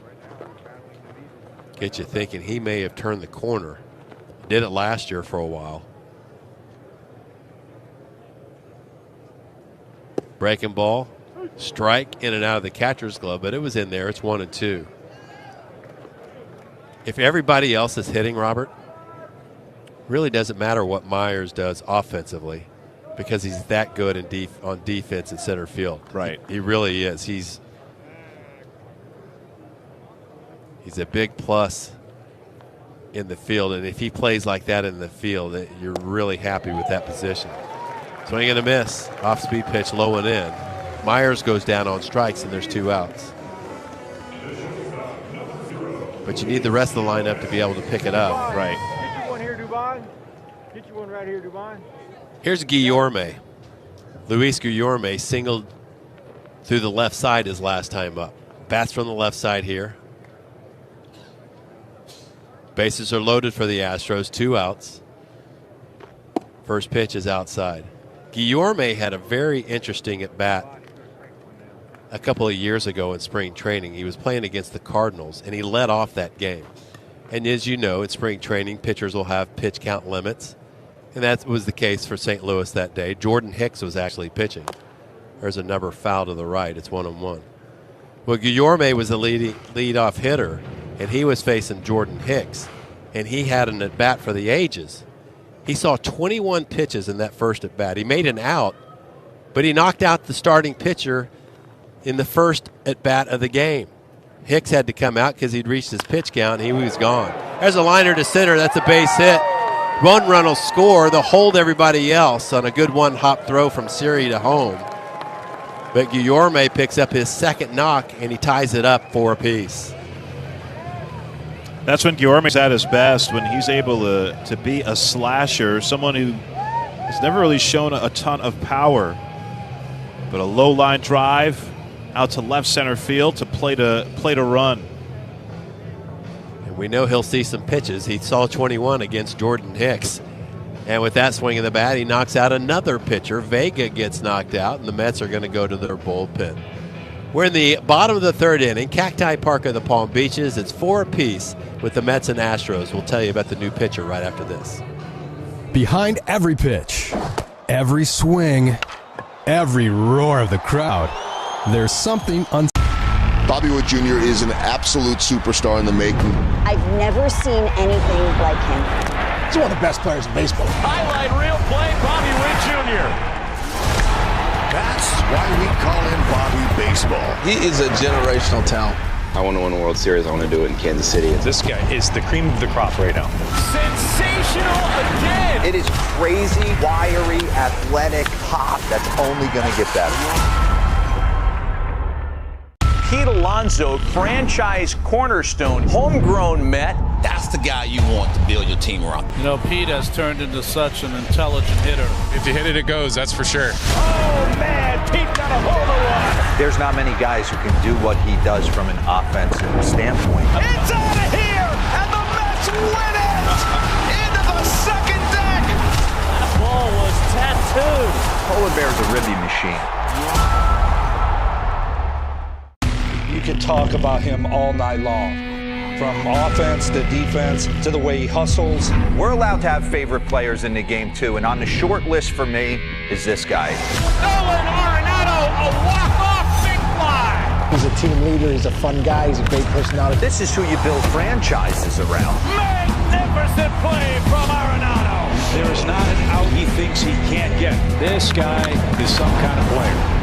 get you thinking he may have turned the corner. Did it last year for a while. Breaking ball, strike in and out of the catcher's glove, but it was in there. It's 1-2. If everybody else is hitting, Robert, really doesn't matter what Myers does offensively, because he's that good on defense in center field. Right. He really is. He's a big plus in the field, and if he plays like that in the field, you're really happy with that position. Swing and a miss. Off-speed pitch, low and in. Myers goes down on strikes, and there's 2 outs. But you need the rest of the lineup to be able to pick it up. Right. Get you one here, Dubon. Get you one right here, Dubon. Here's Guillorme. Luis Guillorme singled through the left side his last time up. Bats from the left side here. Bases are loaded for the Astros, 2 outs. First pitch is outside. Guillorme had a very interesting at bat a couple of years ago in spring training. He was playing against the Cardinals, and he led off that game. And as you know, in spring training, pitchers will have pitch count limits, and that was the case for St. Louis that day. Jordan Hicks was actually pitching. There's a number foul to the right. It's 1-1. Well, Guillorme was the lead-off hitter, and he was facing Jordan Hicks, and he had an at-bat for the ages. He saw 21 pitches in that first at-bat. He made an out, but he knocked out the starting pitcher in the first at-bat of the game. Hicks had to come out because he'd reached his pitch count, and he was gone. There's a liner to center. That's a base hit. One run will score. They'll hold everybody else on a good one-hop throw from Siri to home. But Guillorme picks up his second knock, and he ties it up 4 apiece. That's when Guillorme's at his best, when he's able to be a slasher, someone who has never really shown a ton of power. But a low line drive out to left center field to play to run. And we know he'll see some pitches. He saw 21 against Jordan Hicks. And with that swing of the bat, he knocks out another pitcher. Vega gets knocked out, and the Mets are going to go to their bullpen. We're in the bottom of the third inning, Cacti Park of the Palm Beaches. It's 4 apiece with the Mets and Astros. We'll tell you about the new pitcher right after this. Behind every pitch, every swing, every roar of the crowd, there's something Bobby Wood Jr. is an absolute superstar in the making. I've never seen anything like him. He's one of the best players in baseball. Highlight reel play, Bobby Wood Jr. That's why we call him Bobby Baseball. He is a generational talent. I want to win a World Series. I want to do it in Kansas City. This guy is the cream of the crop right now. Sensational again. It is crazy, wiry, athletic pop that's only going to get better. Pete Alonso, franchise cornerstone, homegrown Met. That's the guy you want to build your team around. You know, Pete has turned into such an intelligent hitter. If you hit it, it goes, that's for sure. Oh, man, Pete got a hold of one. There's not many guys who can do what he does from an offensive standpoint. It's out of here, and the Mets win it! Into the second deck! That ball was tattooed. Polar Bear's a ribby machine. You can talk about him all night long. From offense to defense to the way he hustles. We're allowed to have favorite players in the game, too, and on the short list for me is this guy. Nolan Arenado, a walk-off big fly! He's a team leader. He's a fun guy. He's a great personality. This is who you build franchises around. Magnificent play from Arenado! There is not an out he thinks he can't get. This guy is some kind of player.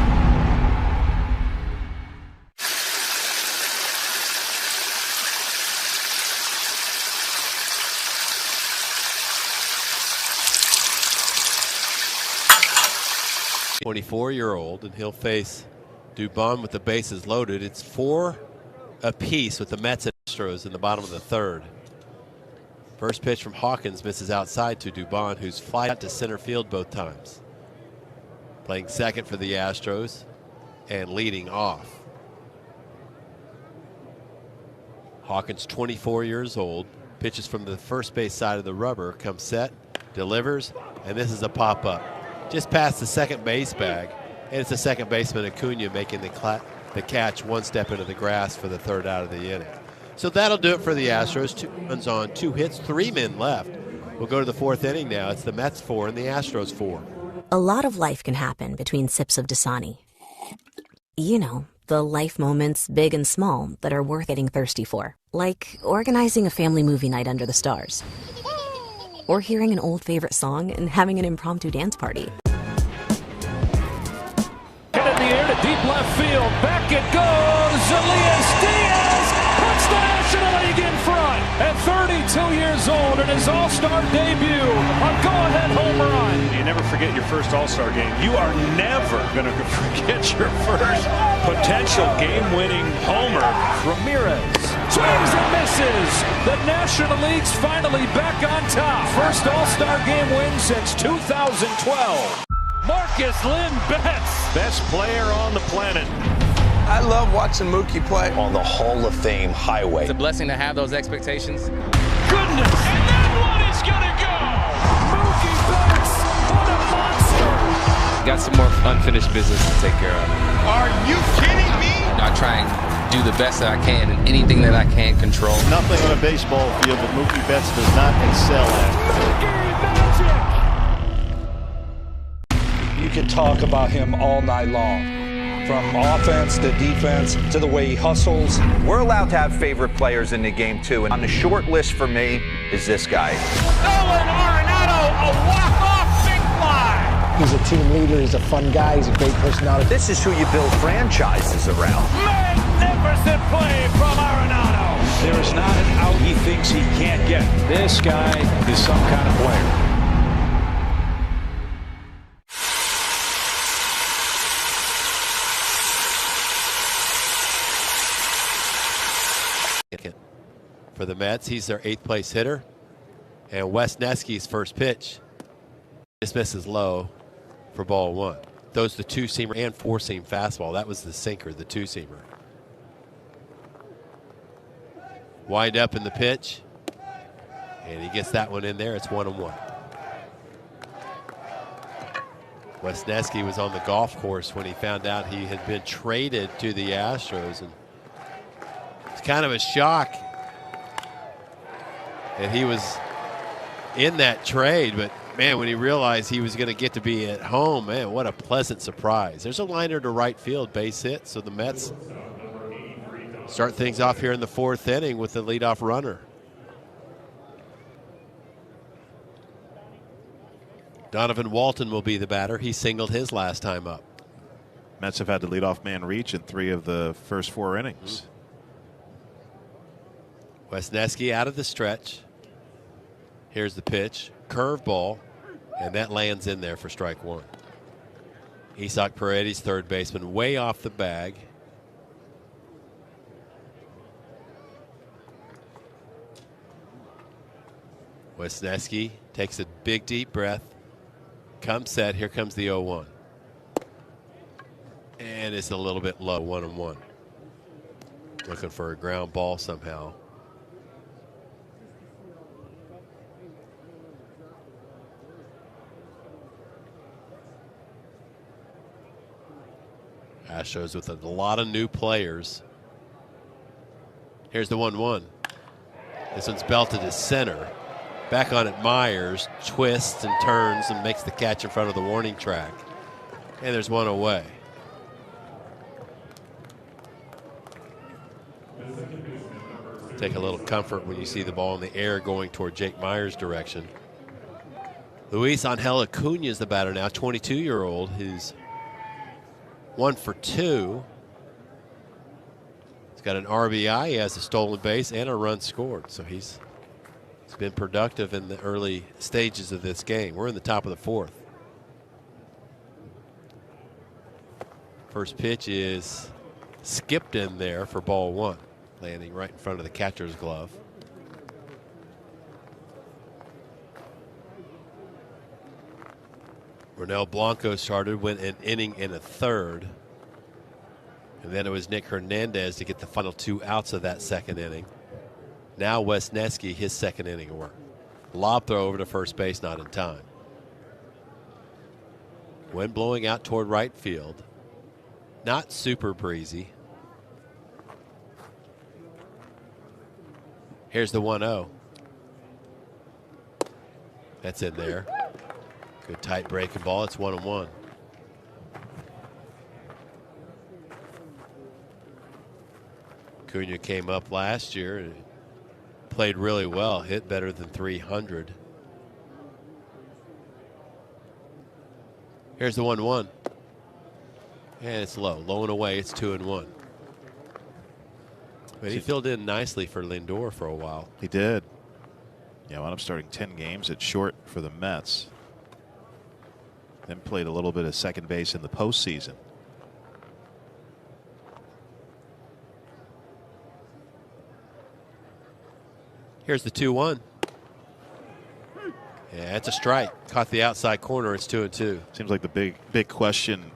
.24-year-old, and he'll face Dubon with the bases loaded. It's 4 apiece with the Mets and Astros in the bottom of the third. First pitch from Hawkins misses outside to Dubon, who's fly out to center field both times. Playing second for the Astros and leading off. Hawkins, 24 years old, pitches from the first base side of the rubber, comes set, delivers, and this is a pop-up. Just past the second base bag, and it's the second baseman Acuna making the catch one step into the grass for the third out of the inning. So that'll do it for the Astros. 2 runs on, 2 hits, 3 men left. We'll go to the 4th inning now. It's the Mets 4 and the Astros 4. A lot of life can happen between sips of Dasani. You know, the life moments, big and small, that are worth getting thirsty for. Like organizing a family movie night under the stars. Or hearing an old favorite song and having an impromptu dance party. Hit in the air to deep left field. Back it goes. Elias Diaz puts the National League in front. At 32 years old in his All-Star debut, a go-ahead home run. You never forget your first All-Star game. You are never going to forget your first potential game-winning homer. Ramirez swings and misses. The National League's finally back on top. First All-Star game win since 2012. Marcus Lynn Betts, best player on the planet. I love watching Mookie play. On the Hall of Fame highway. It's a blessing to have those expectations. Goodness, and that one is going to go. Mookie Betts, what a monster. You got got some more unfinished business to take care of. Are you kidding me? I try and do the best that I can in anything that I can control. Nothing on a baseball field that Mookie Betts does not excel at. You could talk about him all night long. From offense to defense to the way he hustles. We're allowed to have favorite players in the game, too. And on the short list for me is this guy. Nolan Arenado, a walk-off big fly. He's a team leader. He's a fun guy. He's a great personality. This is who you build franchises around. Magnificent play from Arenado. There is not an out he thinks he can't get. This guy is some kind of player. For the Mets, he's their 8th place hitter. And Wes Nesky's first pitch. This misses low for ball 1. Those the 2-seamer and 4-seam fastball. That was the sinker, the 2-seamer. Wind up in the pitch. And he gets that one in there. It's 1-1. Wes Nesky was on the golf course when he found out he had been traded to the Astros. And it's kind of a shock. And he was in that trade, but man, when he realized he was going to get to be at home, man, what a pleasant surprise. There's a liner to right field, base hit, so the Mets start things off here in the 4th inning with the leadoff runner. Donovan Walton will be the batter. He singled his last time up. Mets have had the leadoff man reach in 3 of the first 4 innings. Wes Nesky out of the stretch. Here's the pitch, curveball, and that lands in there for strike 1. Isaac Paredes, third baseman, way off the bag. Wes Nesky takes a big deep breath, comes set, here comes the 0-1. And it's a little bit low, 1-1. Looking for a ground ball somehow. Astros with a lot of new players. Here's the 1-1. This one's belted to center. Back on it, Myers twists and turns and makes the catch in front of the warning track. And there's one away. Take a little comfort when you see the ball in the air going toward Jake Myers' direction. Luis Angel Acuna is the batter now, 22-year-old, who's 1 for 2. He's got an RBI, he has a stolen base and a run scored. So he's been productive in the early stages of this game. We're in the top of the 4th. First pitch is skipped in there for ball 1, landing right in front of the catcher's glove. Ronel Blanco started, went an inning and a third. And then it was Nick Hernandez to get the final 2 outs of that 2nd inning. Now Wes Nesky, his 2nd inning of work. Lob throw over to first base, not in time. Wind blowing out toward right field. Not super breezy. Here's the 1-0. That's in there. Good tight breaking ball. It's 1-1. Acuna came up last year and played really well. Hit better than 300. Here's the 1-1. And it's low. Low and away. It's 2-1. But he filled in nicely for Lindor for a while. He did. Yeah, wound up starting 10 games at short for the Mets. Then played a little bit of second base in the postseason. Here's the 2-1. Yeah, it's a strike. Caught the outside corner. It's 2-2. Seems like the big question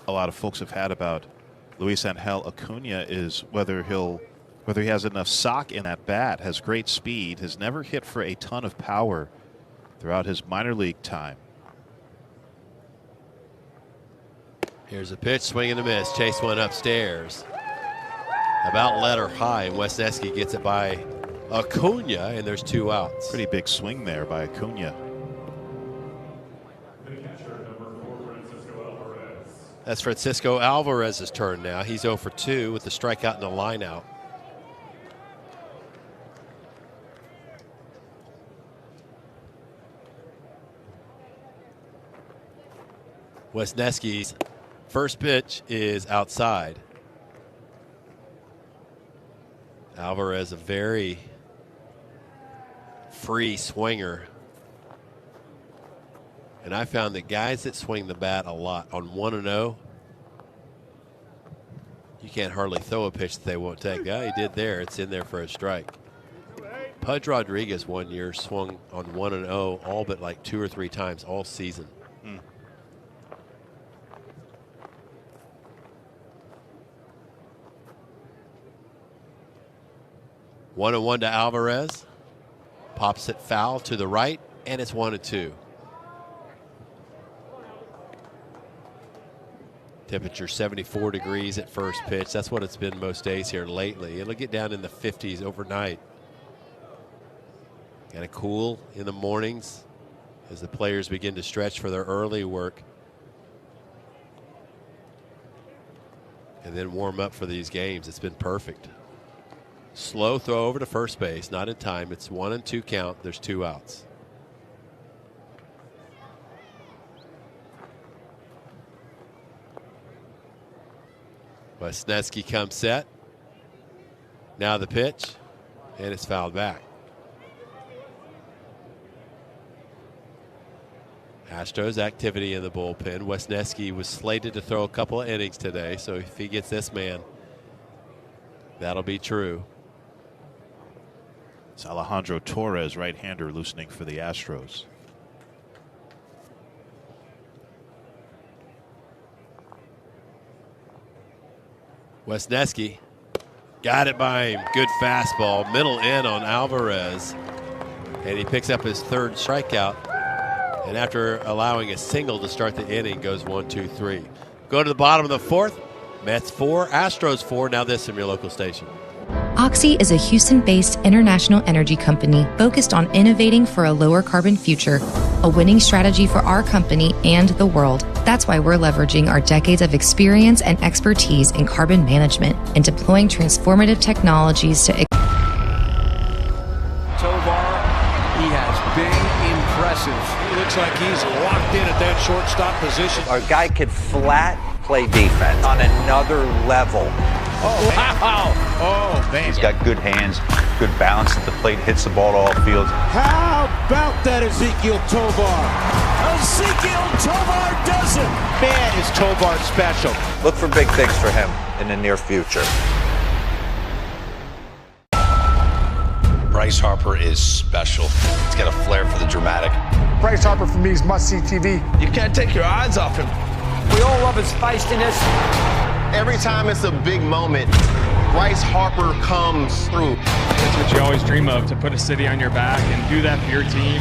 a lot of folks have had about Luis Angel Acuna is whether he has enough sock in that bat. Has great speed. Has never hit for a ton of power throughout his minor league time. Here's a pitch, swing and a miss. Chase one upstairs. About letter high, and Wesneski gets it by Acuna, and there's 2 outs. Pretty big swing there by Acuna. That's Francisco Alvarez's turn now. He's 0 for 2 with the strikeout and the line out. Wesneski's first pitch is outside. Alvarez, a very free swinger. And I found that guys that swing the bat a lot on 1-0, you can't hardly throw a pitch that they won't take. Yeah, he did there. It's in there for a strike. Pudge Rodriguez one year swung on 1-0 all but like 2 or 3 times all season. 1-1 to Alvarez. Pops it foul to the right, and it's 1-2. Temperature 74 degrees at first pitch. That's what it's been most days here lately. It'll get down in the 50s overnight. Kind of cool in the mornings as the players begin to stretch for their early work. And then warm up for these games. It's been perfect. Slow throw over to first base, not in time. It's 1-2 count. There's 2 outs. Wesneski comes set. Now the pitch, and it's fouled back. Astros activity in the bullpen. Wesneski was slated to throw a couple of innings today, so if he gets this man, that'll be true. It's Alejandro Torres, right-hander, loosening for the Astros. Wesneski got it by him. Good fastball, middle in on Alvarez, and he picks up his 3rd strikeout. And after allowing a single to start the inning, goes 1-2-3. Go to the bottom of the 4th. Mets 4, Astros 4. Now this from your local station. Oxy is a Houston-based international energy company focused on innovating for a lower carbon future, a winning strategy for our company and the world. That's why we're leveraging our decades of experience and expertise in carbon management and deploying transformative technologies to Tovar, he has been impressive. He looks like he's locked in at that shortstop position. Our guy could flat play defense on another level. Oh, wow. Oh, man. He's got good hands, good balance at the plate, hits the ball to all fields. How about that, Ezequiel Tovar? Ezequiel Tovar does it. Man, is Tovar special. Look for big things for him in the near future. Bryce Harper is special. He's got a flair for the dramatic. Bryce Harper for me is must-see TV. You can't take your eyes off him. We all love his feistiness. Every time it's a big moment, Bryce Harper comes through. That's what you always dream of, to put a city on your back and do that for your team.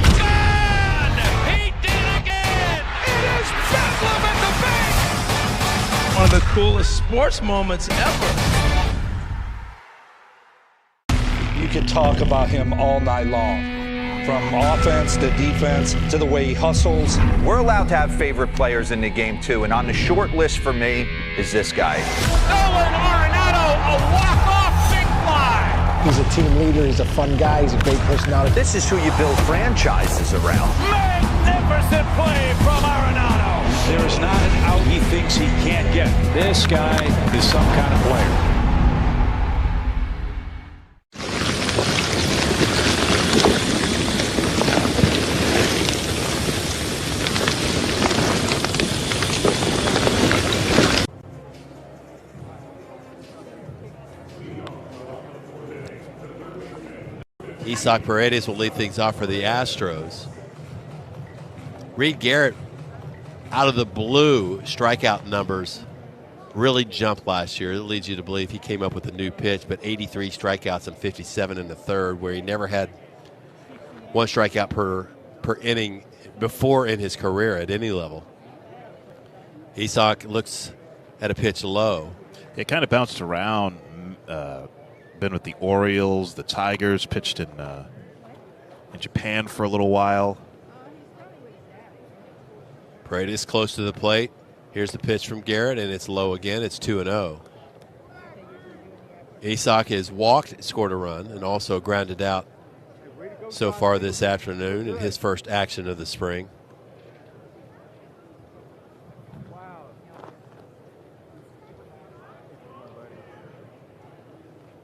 He did again! It is Bedlam at the bank! One of the coolest sports moments ever. You could talk about him all night long. From offense to defense to the way he hustles. We're allowed to have favorite players in the game too, and on the short list for me is this guy. Nolan Arenado, a walk-off big fly! He's a team leader. He's a fun guy. He's a great personality. This is who you build franchises around. Magnificent play from Arenado! There is not an out he thinks he can't get. This guy is some kind of player. Isaac Paredes will lead things off for the Astros. Reed Garrett, out of the blue, strikeout numbers really jumped last year. It leads you to believe he came up with a new pitch, but 83 strikeouts and 57 in the 3rd, where he never had 1 strikeout per inning before in his career at any level. Isak looks at a pitch low. It kind of bounced around. Been with the Orioles, the Tigers, pitched in Japan for a little while. Paredes close to the plate. Here's the pitch from Garrett, and it's low again. It's 2-0. Isak has walked, scored a run, and also grounded out so far this afternoon in his first action of the spring.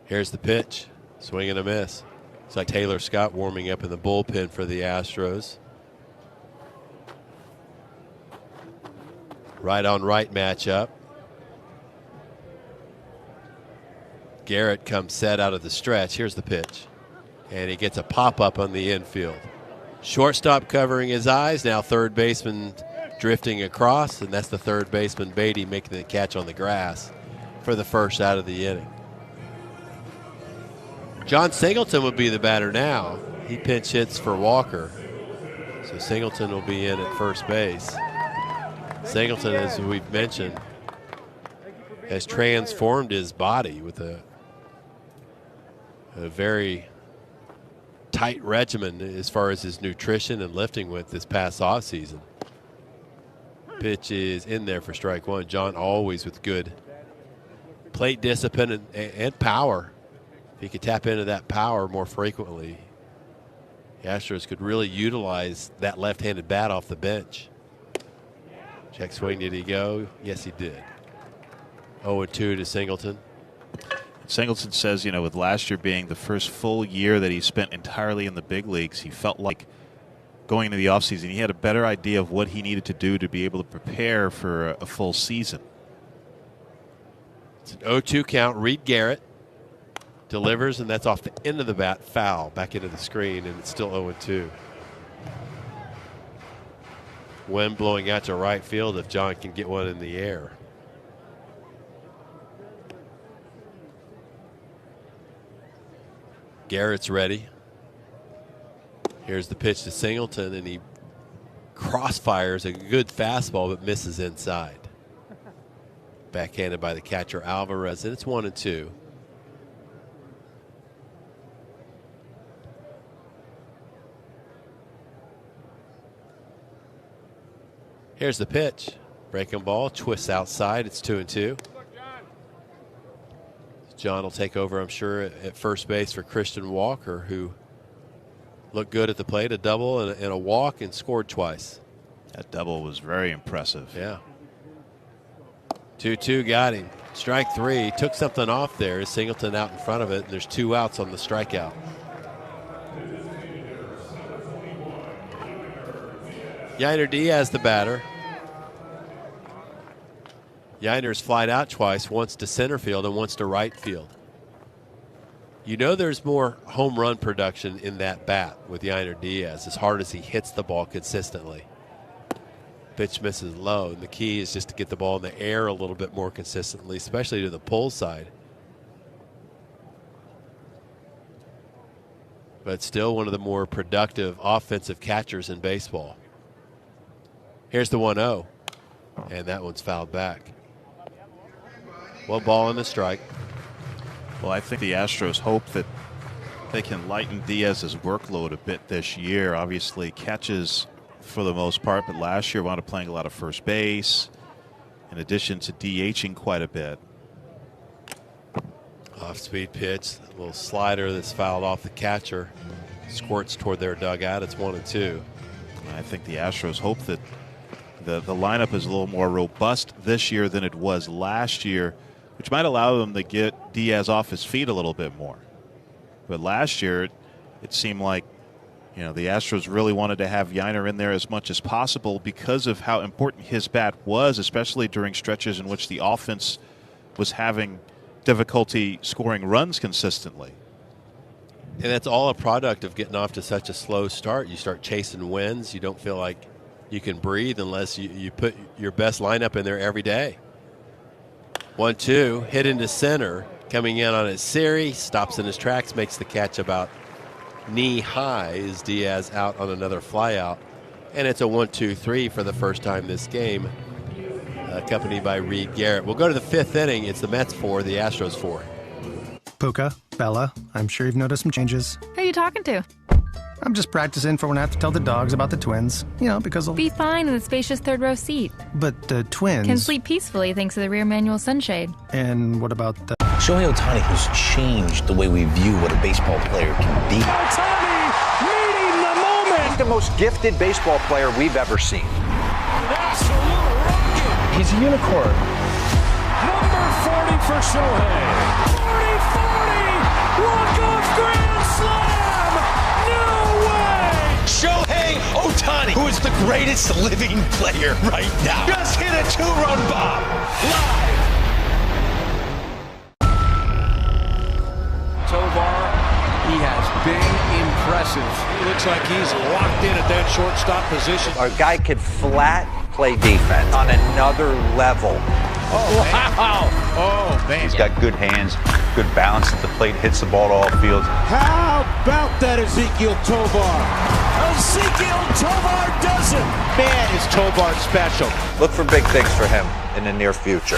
Here's the pitch. Swing and a miss. It's like Taylor Scott warming up in the bullpen for the Astros. Right on right matchup. Garrett comes set out of the stretch. Here's the pitch. And he gets a pop-up on the infield. Shortstop covering his eyes. Now third baseman drifting across. And that's the third baseman, Beatty, making the catch on the grass for the first out of the inning. John Singleton would be the batter now. He pinch hits for Walker. So Singleton will be in at first base. Singleton, as we've mentioned, has transformed his body with a very tight regimen as far as his nutrition and lifting with this past offseason. Pitch is in there for strike one. John always with good plate discipline and power. If he could tap into that power more frequently, the Astros could really utilize that left-handed bat off the bench. Check swing, did he go? Yes, he did. 0-2 to Singleton. Singleton says, with last year being the first full year that he spent entirely in the big leagues, he felt like going into the offseason, he had a better idea of what he needed to do to be able to prepare for a full season. It's an 0-2 count. Reed Garrett delivers, and that's off the end of the bat, foul back into the screen, and it's still 0-2. Wind blowing out to right field if John can get one in the air. Garrett's ready. Here's the pitch to Singleton, and he crossfires a good fastball but misses inside. Backhanded by the catcher Alvarez, and it's 1-2. Here's the pitch. Breaking ball, twists outside. It's 2-2. John will take over, I'm sure, at first base for Christian Walker, who looked good at the plate. A double and a walk and scored twice. That double was very impressive. Yeah. 2-2 got him. Strike three. Took something off there. Singleton out in front of it, and there's 2 outs on the strikeout. Yainer Diaz, the batter. Yainer's flied out twice, once to center field and once to right field. There's more home run production in that bat with Yainer Diaz, as hard as he hits the ball consistently. Pitch misses low, and the key is just to get the ball in the air a little bit more consistently, especially to the pull side. But still one of the more productive offensive catchers in baseball. Here's the 1-0, and that one's fouled back. 1 ball and a strike. Well, I think the Astros hope that they can lighten Diaz's workload a bit this year. Obviously, catches for the most part, but last year wound up playing a lot of first base, in addition to DHing quite a bit. Off-speed pitch, a little slider that's fouled off the catcher. Squirts toward their dugout. It's 1-2. I think the Astros hope that the lineup is a little more robust this year than it was last year, which might allow them to get Diaz off his feet a little bit more. But last year, it seemed like the Astros really wanted to have Yainer in there as much as possible because of how important his bat was, especially during stretches in which the offense was having difficulty scoring runs consistently. And that's all a product of getting off to such a slow start. You start chasing wins. You don't feel like you can breathe unless you put your best lineup in there every day. 1-2, hit into center. Coming in on his series, stops in his tracks, makes the catch about knee high as Diaz out on another flyout. And it's a 1-2-3 for the first time this game. accompanied by Reed Garrett. We'll go to the 5th inning. It's the Mets 4, the Astros 4. Puka, Bella, I'm sure you've noticed some changes. Who are you talking to? I'm just practicing for when I have to tell the dogs about the twins. You know, because they'll be fine in the spacious third row seat. But the twins can sleep peacefully thanks to the rear manual sunshade. And what about the Shohei Ohtani has changed the way we view what a baseball player can be. Ohtani meeting the moment. He's the most gifted baseball player we've ever seen. Absolute rocket. He's a unicorn. Number 40 for Shohei. 40-40. Walk-off grand slam. No way. Shohei Ohtani, who is the greatest living player right now, just hit a 2-run bomb live. Tovar, he has been impressive. He looks like he's locked in at that shortstop position. Our guy could flat play defense on another level. Oh, wow. Oh, man. He's got good hands, good balance at the plate, hits the ball to all fields. How about that Ezequiel Tovar? Ezequiel Tovar does it. Man, is Tovar special. Look for big things for him in the near future.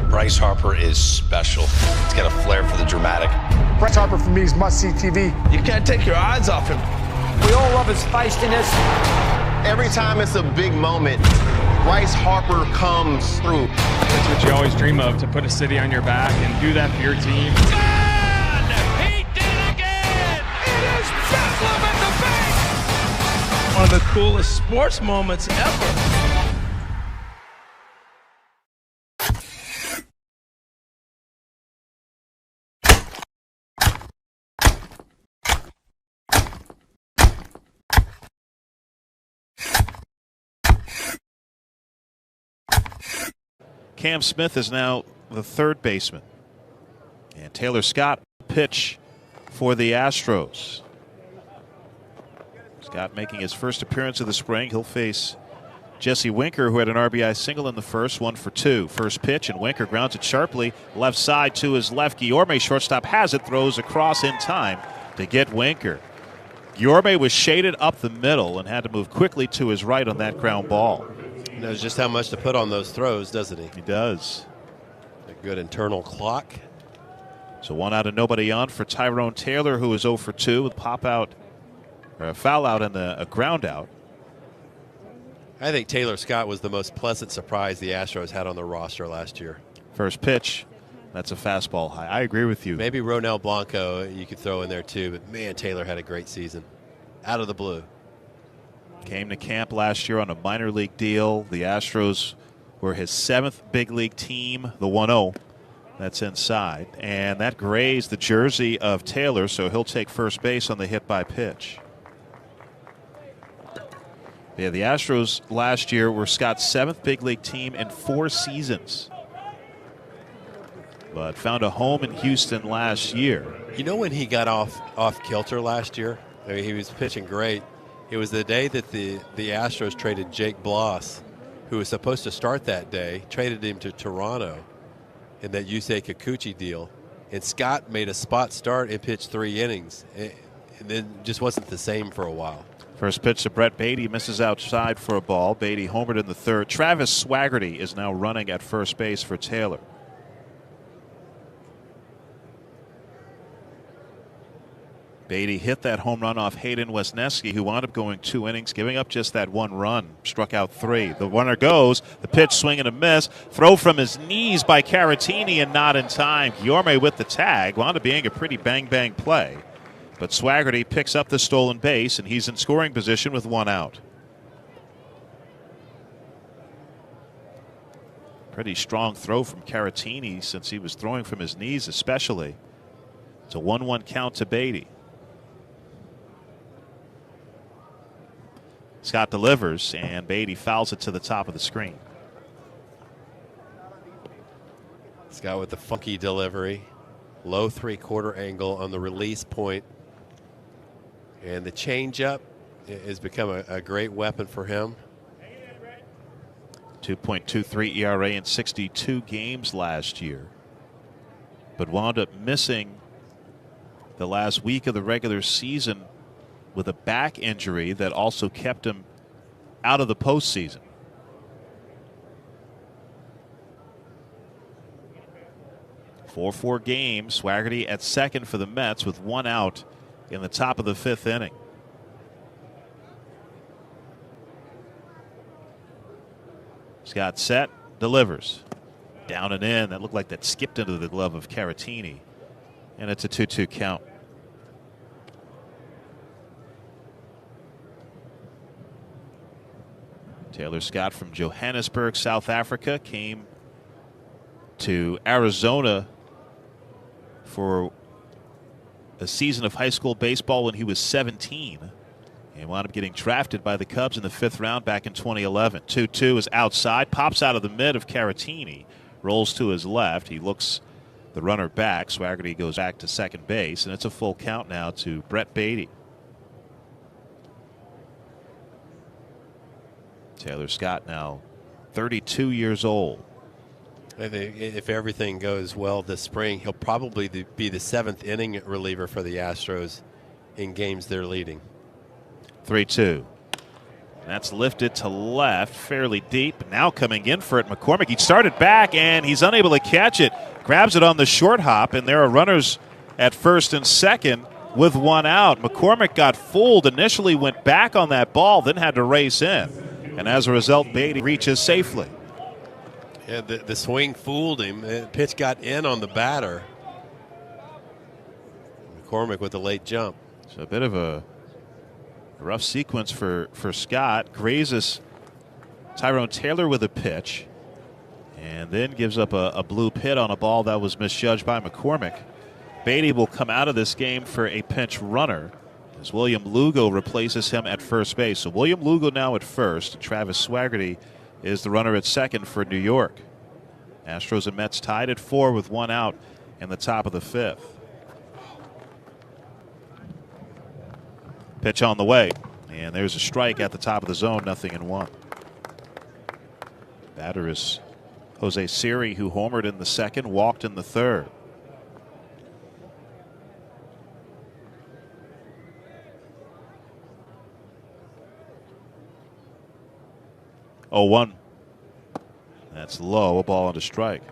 Bryce Harper is special. He's got a flair for the dramatic. Bryce Harper for me is must-see TV. You can't take your eyes off him. We all love his feistiness. Every time it's a big moment, Bryce Harper comes through. That's what you always dream of, to put a city on your back and do that for your team. And he did it again. It is Bedlam at the bank. One of the coolest sports moments ever. Cam Smith is now the third baseman. And Taylor Scott pitch for the Astros. Scott making his first appearance of the spring. He'll face Jesse Winker, who had an RBI single in the first, 1 for 2. First pitch, and Winker grounds it sharply. Left side to his left. Guillorme, shortstop, has it, throws across in time to get Winker. Guillorme was shaded up the middle and had to move quickly to his right on that ground ball. He knows just how much to put on those throws, doesn't he? He does. A good internal clock. So 1 out and nobody on for Tyrone Taylor, who is 0 for 2 with pop out, or a foul out and a ground out. I think Taylor Scott was the most pleasant surprise the Astros had on their roster last year. First pitch, that's a fastball high. I agree with you. Maybe Ronel Blanco you could throw in there too, but man, Taylor had a great season. Out of the blue. Came to camp last year on a minor league deal. The Astros were his 7th big league team, the 1-0. That's inside. And that grazed the jersey of Taylor, so he'll take first base on the hit by pitch. Yeah, the Astros last year were Scott's 7th big league team in 4 seasons. But found a home in Houston last year. You know when he got off kilter last year? I mean, he was pitching great. It was the day that the Astros traded Jake Bloss, who was supposed to start that day, traded him to Toronto in that Yusei Kikuchi deal. And Scott made a spot start and pitched 3 innings. And then just wasn't the same for a while. First pitch to Brett Beatty, misses outside for a ball. Beatty homered in the 3rd. Travis Swaggerty is now running at first base for Taylor. Beatty hit that home run off Hayden Wesneski, who wound up going 2 innings, giving up just that 1 run. Struck out 3. The runner goes. The pitch, swing and a miss. Throw from his knees by Caratini and not in time. Guillorme with the tag. Wound up being a pretty bang-bang play. But Swaggerty picks up the stolen base, and he's in scoring position with 1 out. Pretty strong throw from Caratini since he was throwing from his knees especially. It's a 1-1 count to Beatty. Scott delivers, and Beatty fouls it to the top of the screen. Scott with the funky delivery. Low 3/4 angle on the release point. And the changeup has become a great weapon for him. 2.23 ERA in 62 games last year. But wound up missing the last week of the regular season with a back injury that also kept him out of the postseason. Four game. Swaggerty at second for the Mets with one out in the top of the fifth inning. Scott set, delivers. Down and in. That looked like that skipped into the glove of Caratini. And it's a 2-2 count. Taylor Scott from Johannesburg, South Africa, came to Arizona for a season of high school baseball when he was 17 and wound up getting drafted by the Cubs in the 5th round back in 2011. 2-2 is outside, pops out of the mid of Caratini, rolls to his left. He looks the runner back. Swaggerty goes back to second base, and it's a full count now to Brett Beatty. Taylor Scott now 32 years old. I think if everything goes well this spring, he'll probably be the 7th inning reliever for the Astros in games they're leading. 3-2. That's lifted to left, fairly deep. Now coming in for it, McCormick. He started back, and he's unable to catch it. Grabs it on the short hop, and there are runners at first and second with one out. McCormick got fooled, initially went back on that ball, then had to race in. And as a result, Beatty reaches safely. Yeah, the swing fooled him. The pitch got in on the batter. McCormick with a late jump. So a bit of a rough sequence for Scott. Grazes Tyrone Taylor with a pitch, and then gives up a bloop hit on a ball that was misjudged by McCormick. Beatty will come out of this game for a pinch runner as William Lugo replaces him at first base. So William Lugo now at first. Travis Swaggerty is the runner at second for New York. Astros and Mets tied at 4 with one out in the top of the 5th. Pitch on the way, and there's a strike at the top of the zone, 0-1. Batter is Jose Siri, who homered in the second, walked in the third. Oh, 1. That's low, a ball and a strike.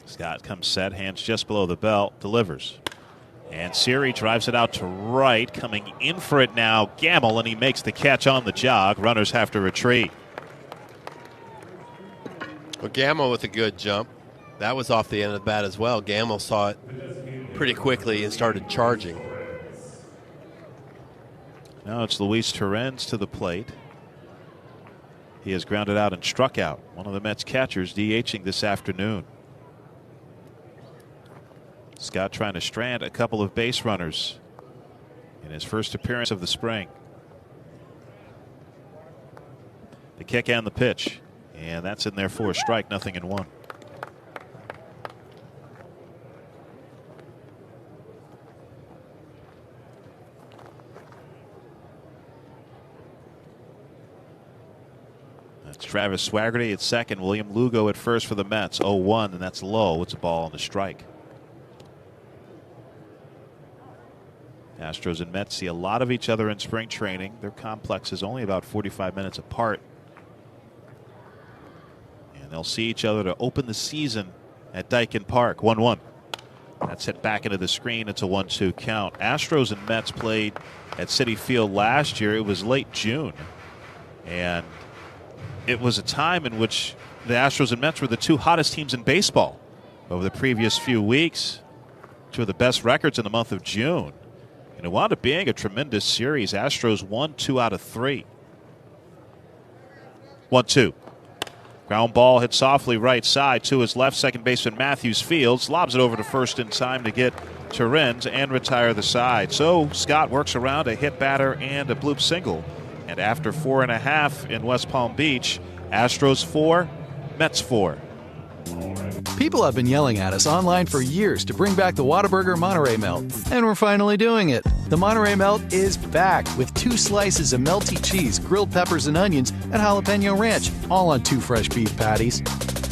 Scott comes set, hands just below the belt, delivers. And Siri drives it out to right, coming in for it now, Gamble, and he makes the catch on the jog. Runners have to retreat. Well, Gamble with a good jump. That was off the end of the bat as well. Gamble saw it pretty quickly and started charging. Now it's Luis Torrens to the plate. He has grounded out and struck out. One of the Mets catchers DHing this afternoon. Scott trying to strand a couple of base runners in his first appearance of the spring. The kick and the pitch. And that's in there for a strike, 0-1. That's Travis Swaggerty at second. William Lugo at first for the Mets. 0-1, and that's low. It's a ball on the strike. Astros and Mets see a lot of each other in spring training. Their complex is only about 45 minutes apart. They'll see each other to open the season at Daikin Park. 1-1. That's hit back into the screen. It's a 1-2 count. Astros and Mets played at Citi Field last year. It was late June. And it was a time in which the Astros and Mets were the two hottest teams in baseball over the previous few weeks. Two of the best records in the month of June. And it wound up being a tremendous series. Astros won 2 out of 3. 1-2. Ground ball hit softly right side to his left. Second baseman Matthews Fields lobs it over to first in time to get Torrens and retire the side. So Scott works around a hit batter and a bloop single. And after 4.5 in West Palm Beach, Astros 4, Mets 4. People have been yelling at us online for years to bring back the Whataburger Monterey Melt, and we're finally doing it. The Monterey Melt is back with 2 slices of melty cheese, grilled peppers and onions, and jalapeno ranch, all on 2 fresh beef patties.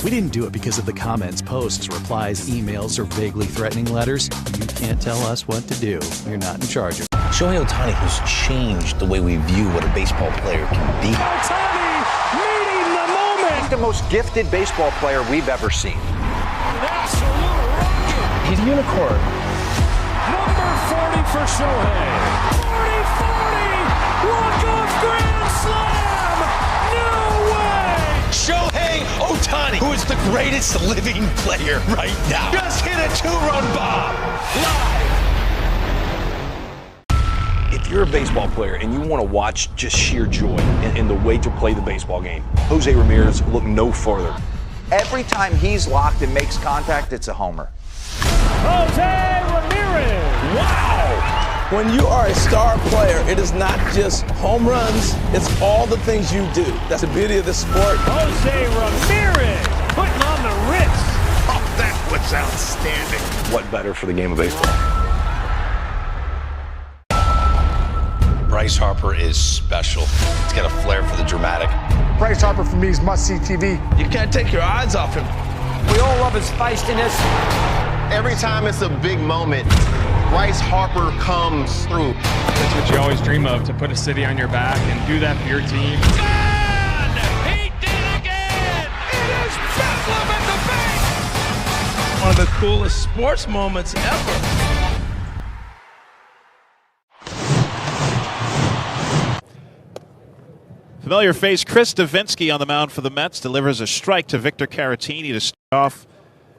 We didn't do it because of the comments, posts, replies, emails, or vaguely threatening letters. You can't tell us what to do. You're not in charge of it. Shohei Ohtani has changed the way we view what a baseball player can be. Ohtani meeting the moment. He's the most gifted baseball player we've ever seen. Absolute rocket. He's a unicorn. Number 40 for Shohei. 40-40. Walk-off grand slam. No way. Shohei Ohtani, who is the greatest living player right now, just hit a 2-run bomb. Live. If you're a baseball player and you want to watch just sheer joy in the way to play the baseball game, Jose Ramirez, look no further. Every time he's locked and makes contact, it's a homer. Jose Ramirez. Wow! When you are a star player, it is not just home runs, it's all the things you do. That's the beauty of the sport. Jose Ramirez putting on the wrist. Oh, that was outstanding. What better for the game of baseball? Bryce Harper is special. He's got a flair for the dramatic. Bryce Harper for me is must-see TV. You can't take your eyes off him. We all love his feistiness. Every time it's a big moment, Bryce Harper comes through. That's what you always dream of, to put a city on your back and do that for your team. He did it again. It is Bedlam at the bank. One of the coolest sports moments ever. Familiar face Chris Davinsky on the mound for the Mets delivers a strike to Victor Caratini to start off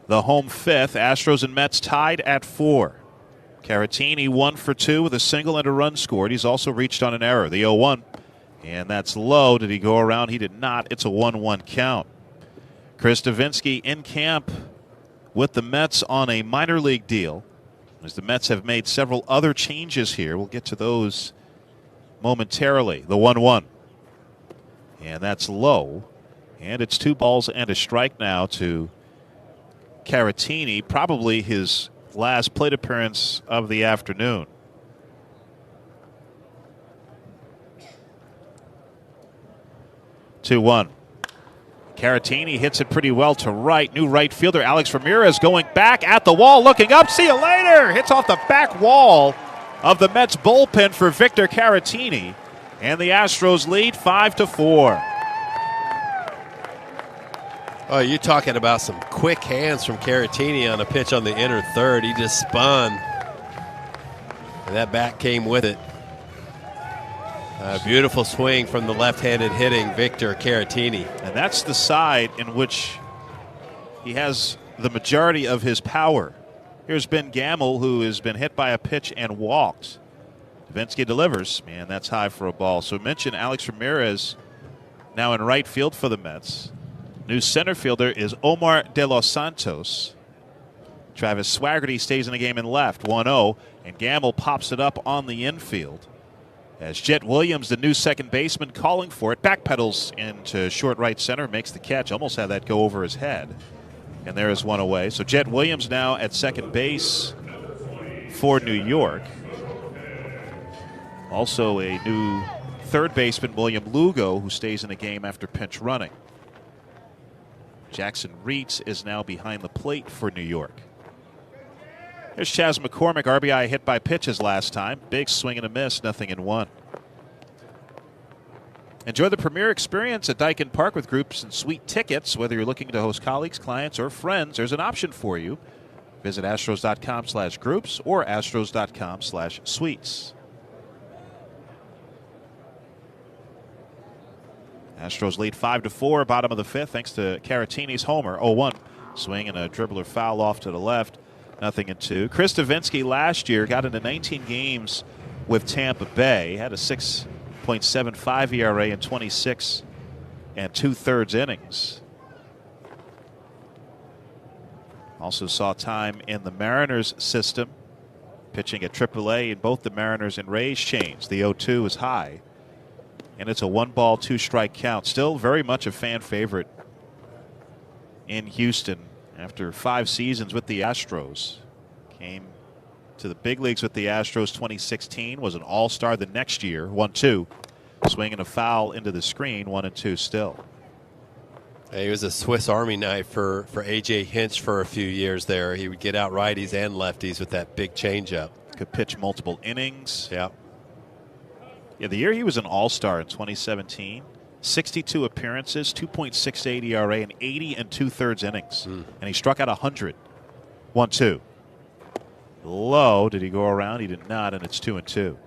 the home 5th. Astros and Mets tied at 4. Caratini 1 for 2 with a single and a run scored. He's also reached on an error, the 0-1. And that's low. Did he go around? He did not. It's a 1-1 count. Chris Davinsky in camp with the Mets on a minor league deal, as the Mets have made several other changes here. We'll get to those momentarily. The 1-1. And that's low. And it's 2 balls and a strike now to Caratini, probably his last plate appearance of the afternoon. Two-one. Caratini hits it pretty well to right. New right fielder Alex Ramirez going back at the wall, looking up. See you later. Hits off the back wall of the Mets bullpen for Victor Caratini. And the Astros lead 5-4. Oh, you're talking about some quick hands from Caratini on a pitch on the inner third. He just spun, and that bat came with it. A beautiful swing from the left-handed hitting Victor Caratini. And that's the side in which he has the majority of his power. Here's Ben Gamel, who has been hit by a pitch and walked. Davinsky delivers. Man, that's high for a ball. So mention Alex Ramirez now in right field for the Mets. New center fielder is Omar De Los Santos. Travis Swaggerty stays in the game in left, 1-0. And Gamel pops it up on the infield. As Jet Williams, the new second baseman, calling for it, backpedals into short right center, makes the catch. Almost had that go over his head. And there is one away. So Jet Williams now at second base for New York. Also a new third baseman, William Lugo, who stays in the game after pinch running. Jackson Reitz is now behind the plate for New York. There's Chas McCormick, RBI hit by pitches last time. Big swing and a miss, nothing in one. Enjoy the premier experience at Daikin Park with groups and suite tickets. Whether you're looking to host colleagues, clients, or friends, there's an option for you. Visit Astros.com/groups or Astros.com/suites. Astros lead 5-4, bottom of the 5th, thanks to Caratini's homer. 0-1. Swing and a dribbler foul off to the left. Nothing in 2. Chris Davinsky last year got into 19 games with Tampa Bay. Had a 6.75 ERA in 26 2/3 innings. Also saw time in the Mariners system, pitching at AAA in both the Mariners and Rays chains. The 0-2 is high. And it's a 1-ball, 2-strike count. Still very much a fan favorite in Houston after 5 seasons with the Astros. Came to the big leagues with the Astros 2016, was an all-star the next year, 1-2. Swinging a foul into the screen, 1-2 still. He was a Swiss Army knife for A.J. Hinch for a few years there. He would get out righties and lefties with that big changeup. Could pitch multiple innings. Yeah. Yeah, the year he was an all-star in 2017, 62 appearances, 2.68 ERA, and 80 2/3 innings. And he struck out 100. 1-2. Low. Did he go around? He did not, and it's 2-2.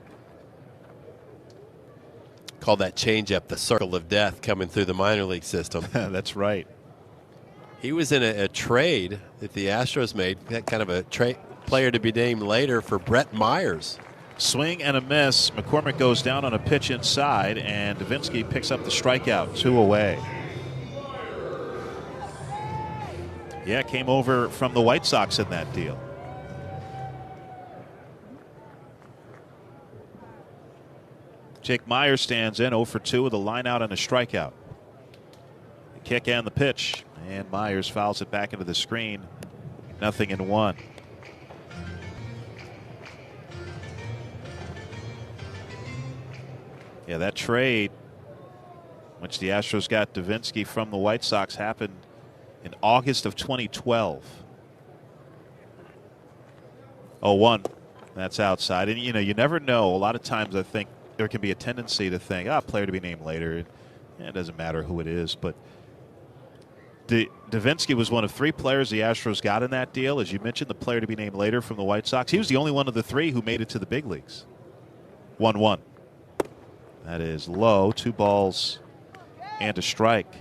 Call that changeup the circle of death coming through the minor league system. That's right. He was in a trade that the Astros made, kind of a player to be named later, for Brett Myers. Swing and a miss. McCormick goes down on a pitch inside, and Davinsky picks up the strikeout, 2 away. Yeah, came over from the White Sox in that deal. Jake Myers stands in 0 for 2 with a line out and a strikeout. The kick and the pitch, and Myers fouls it back into the screen. 0-1. Yeah, that trade, which the Astros got Davinsky from the White Sox, happened in August of 2012. 0-1. That's outside. And, you never know. A lot of times I think there can be a tendency to think, player to be named later. It doesn't matter who it is. But Davinsky was one of 3 players the Astros got in that deal. As you mentioned, the player to be named later from the White Sox. He was the only one of the 3 who made it to the big leagues. 1-1. That is low. 2 balls and a strike.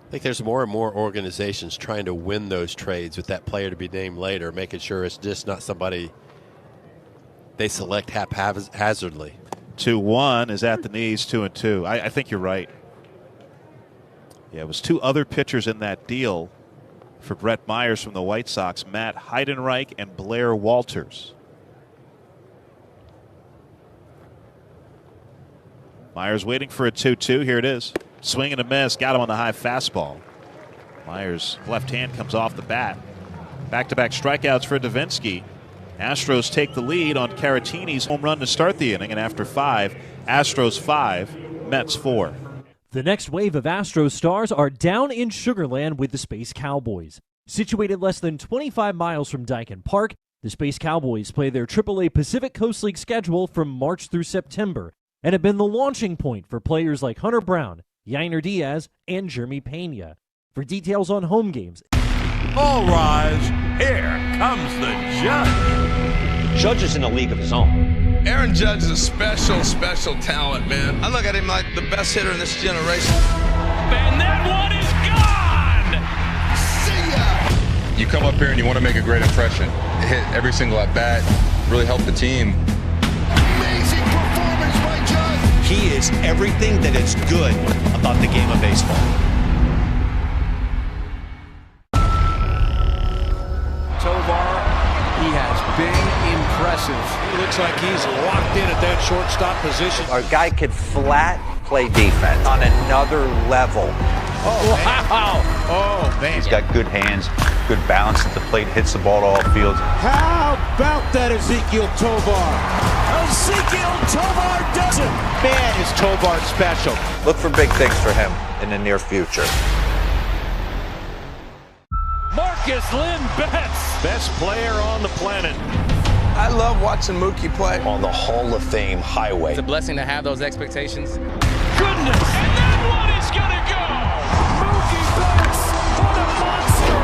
I think there's more and more organizations trying to win those trades with that player to be named later, making sure it's just not somebody they select haphazardly. 2-1 is at the knees, 2-2. I think you're right. Yeah, it was 2 other pitchers in that deal for Brett Myers from the White Sox, Matt Heidenreich and Blair Walters. Myers waiting for a 2-2. Here it is. Swing and a miss. Got him on the high fastball. Myers' left hand comes off the bat. Back-to-back strikeouts for Davinsky. Astros take the lead on Caratini's home run to start the inning, and after 5, Astros 5, Mets 4. The next wave of Astros stars are down in Sugar Land with the Space Cowboys. Situated less than 25 miles from Dyken Park, the Space Cowboys play their AAA Pacific Coast League schedule from March through September, and have been the launching point for players like Hunter Brown, Yainer Diaz, and Jeremy Pena. For details on home games. All rise. Here comes the judge. Judge is in a league of his own. Aaron Judge is a special talent, man. I look at him like the best hitter in this generation. And that one is gone! See ya! You come up here and you want to make a great impression. Hit every single at-bat, really help the team. Amazing performance by Judge. He is everything that is good about the game of baseball. Tovar, he has been impressive. He looks like he's locked in at that shortstop position. Our guy could flat play defense on another level. Oh, wow. Oh, man. He's got good hands, good balance at the plate, hits the ball to all fields. How about that Ezequiel Tovar? Ezequiel Tovar does it. Man, is Tovar special. Look for big things for him in the near future. Marcus Lynn Betts, best player on the planet. I love watching Mookie play. On the Hall of Fame highway. It's a blessing to have those expectations. Goodness! And that one is gonna go! Mookie Betts, what a monster!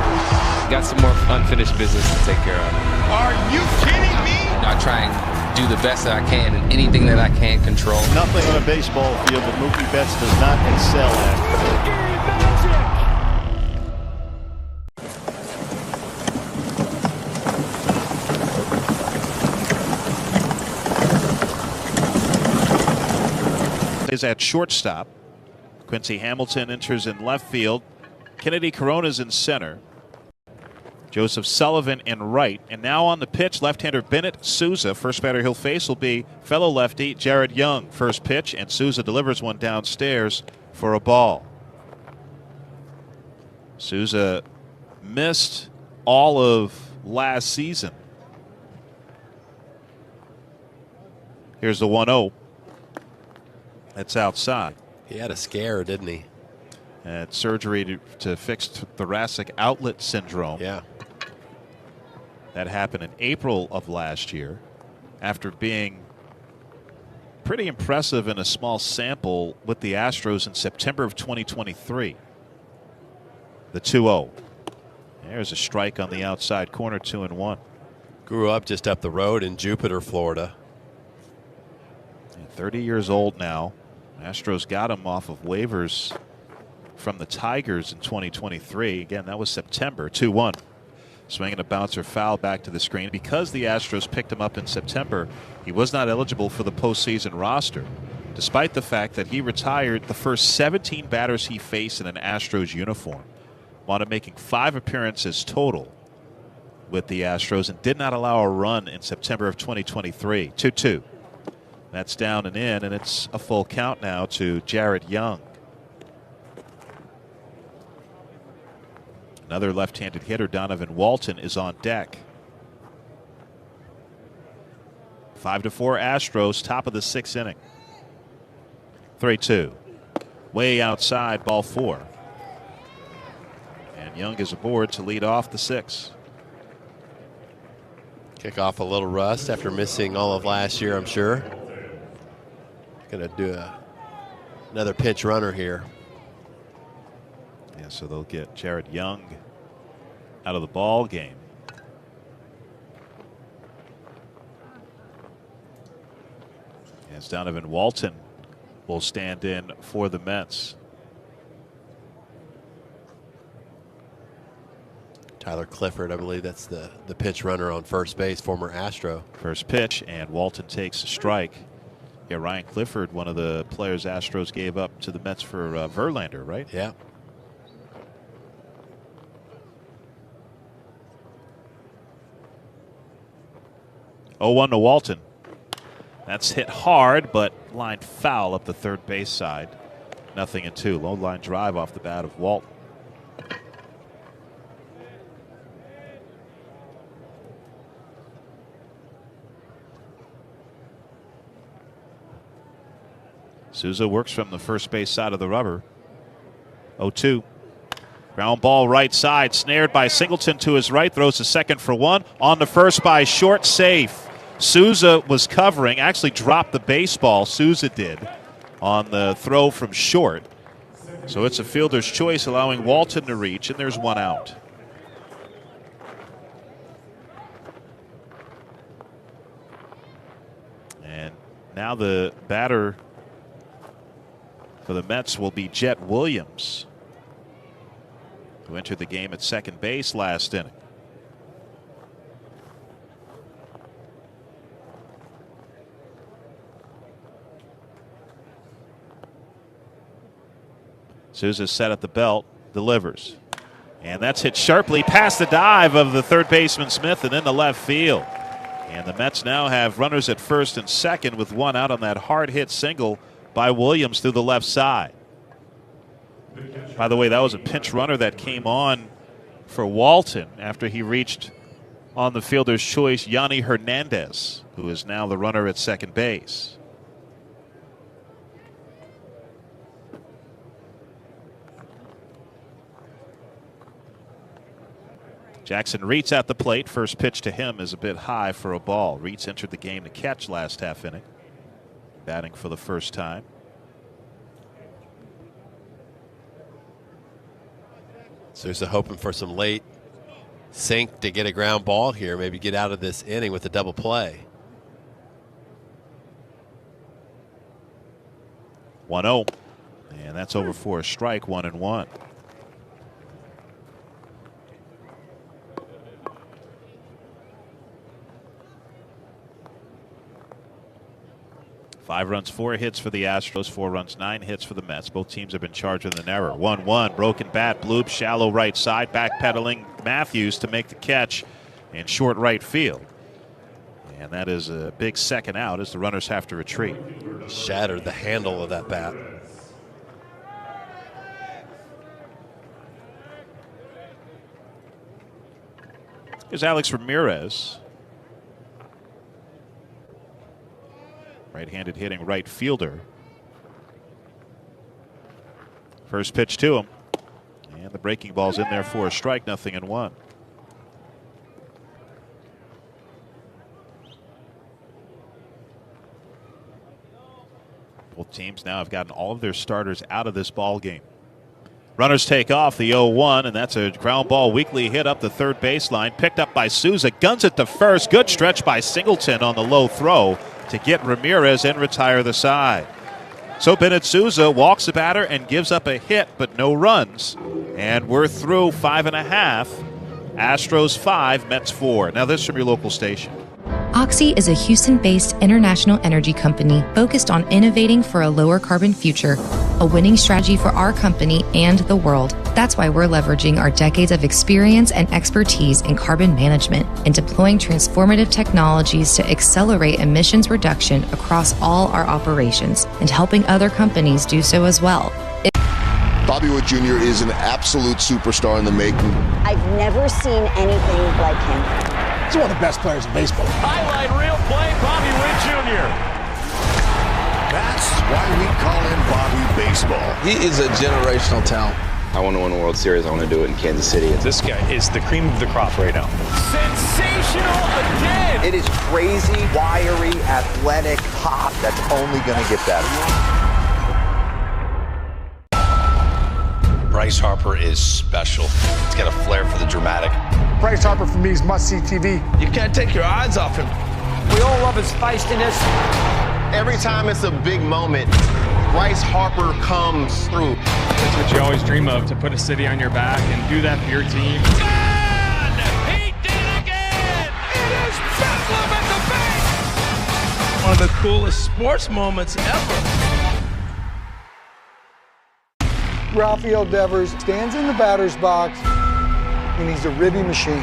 Got some more unfinished business to take care of. Are you kidding me? I try and do the best that I can in anything that I can control. Nothing on a baseball field that Mookie Betts does not excel at. Mookie Magic! Is at shortstop. Quincy Hamilton enters in left field. Kennedy Corona's in center. Joseph Sullivan in right. And now on the pitch, left-hander Bennett Souza. First batter he'll face will be fellow lefty Jared Young. First pitch, and Souza delivers one downstairs for a ball. Souza missed all of last season. Here's the 1-0. That's outside. He had a scare, didn't he? Had surgery to fix thoracic outlet syndrome. Yeah. That happened in April of last year after being pretty impressive in a small sample with the Astros in September of 2023. The 2-0. There's a strike on the outside corner, 2-1. Grew up just up the road in Jupiter, Florida. 30 years old now. Astros got him off of waivers from the Tigers in 2023. Again, that was September, 2-1. Swinging a bouncer foul back to the screen. Because the Astros picked him up in September, he was not eligible for the postseason roster, despite the fact that he retired the first 17 batters he faced in an Astros uniform. Wound up making 5 appearances total with the Astros and did not allow a run in September of 2023. 2-2. That's down and in, and it's a full count now to Jared Young. Another left-handed hitter, Donovan Walton, is on deck. 5-4 Astros, top of the 6th inning. 3-2. Way outside, ball 4. And Young is aboard to lead off the 6th. Kick off a little rust after missing all of last year, I'm sure. Going to do another pinch runner here. Yeah, so they'll get Jared Young out of the ball game. As Donovan Walton will stand in for the Mets. Tyler Clifford, I believe that's the pinch runner on first base, former Astro. First pitch, and Walton takes a strike. Yeah, Ryan Clifford, one of the players Astros gave up to the Mets for Verlander, right? Yeah. Oh, 1 to Walton. That's hit hard, but lined foul up the third base side. 0-2. Low line drive off the bat of Walton. Souza works from the first base side of the rubber. 0-2. Ground ball right side, snared by Singleton to his right, throws to second for 1. On to first by short, safe. Souza was covering, actually dropped the baseball, Souza did, on the throw from short. So it's a fielder's choice, allowing Walton to reach, and there's 1 out. And now the batter for the Mets will be Jet Williams, who entered the game at second base last inning. Souza set at the belt, delivers. And that's hit sharply past the dive of the third baseman Smith and into left field. And the Mets now have runners at first and second with 1 out on that hard hit single by Williams through the left side. By the way, that was a pinch runner that came on for Walton after he reached on the fielder's choice, Yanni Hernandez, who is now the runner at second base. Jackson Reitz at the plate. First pitch to him is a bit high for a ball. Reitz entered the game to catch last half inning, batting for the first time. Souza hoping for some late sink to get a ground ball here, maybe get out of this inning with a double play. 1-0, and that's over for a strike, 1-1. Five runs, 4 hits for the Astros, 4 runs, 9 hits for the Mets. Both teams have been charged with an error. 1-1, broken bat, bloop, shallow right side, backpedaling Matthews to make the catch in short right field. And that is a big second out as the runners have to retreat. Shattered the handle of that bat. Here's Alex Ramirez. Right-handed hitting right fielder. First pitch to him. And the breaking ball's in there for a strike, 0-1. Both teams now have gotten all of their starters out of this ball game. Runners take off the 0-1, and that's a ground ball weakly hit up the third baseline. Picked up by Souza, guns it to first. Good stretch by Singleton on the low throw to get Ramirez and retire the side. So Bennett Souza walks the batter and gives up a hit, but no runs. And we're through 5.5. Astros 5, Mets 4. Now this from your local station. Oxy is a Houston-based international energy company focused on innovating for a lower carbon future, a winning strategy for our company and the world. That's why we're leveraging our decades of experience and expertise in carbon management and deploying transformative technologies to accelerate emissions reduction across all our operations and helping other companies do so as well. Bobby Wood Jr. is an absolute superstar in the making. I've never seen anything like him. He's one of the best players in baseball. Highlight reel play, Bobby Wood Jr. That's why we call him Bobby Baseball. He is a generational talent. I want to win a World Series. I want to do it in Kansas City. This guy is the cream of the crop right now. Sensational again. It is crazy, wiry, athletic pop that's only going to get better. Bryce Harper is special. He's got a flair for the dramatic. Bryce Harper, for me, is must-see TV. You can't take your eyes off him. We all love his feistiness. Every time it's a big moment, Bryce Harper comes through. That's what you always dream of, to put a city on your back and do that for your team. And he did it again. It is Bedlam at the bank. One of the coolest sports moments ever. Rafael Devers stands in the batter's box, and he's a ribby machine.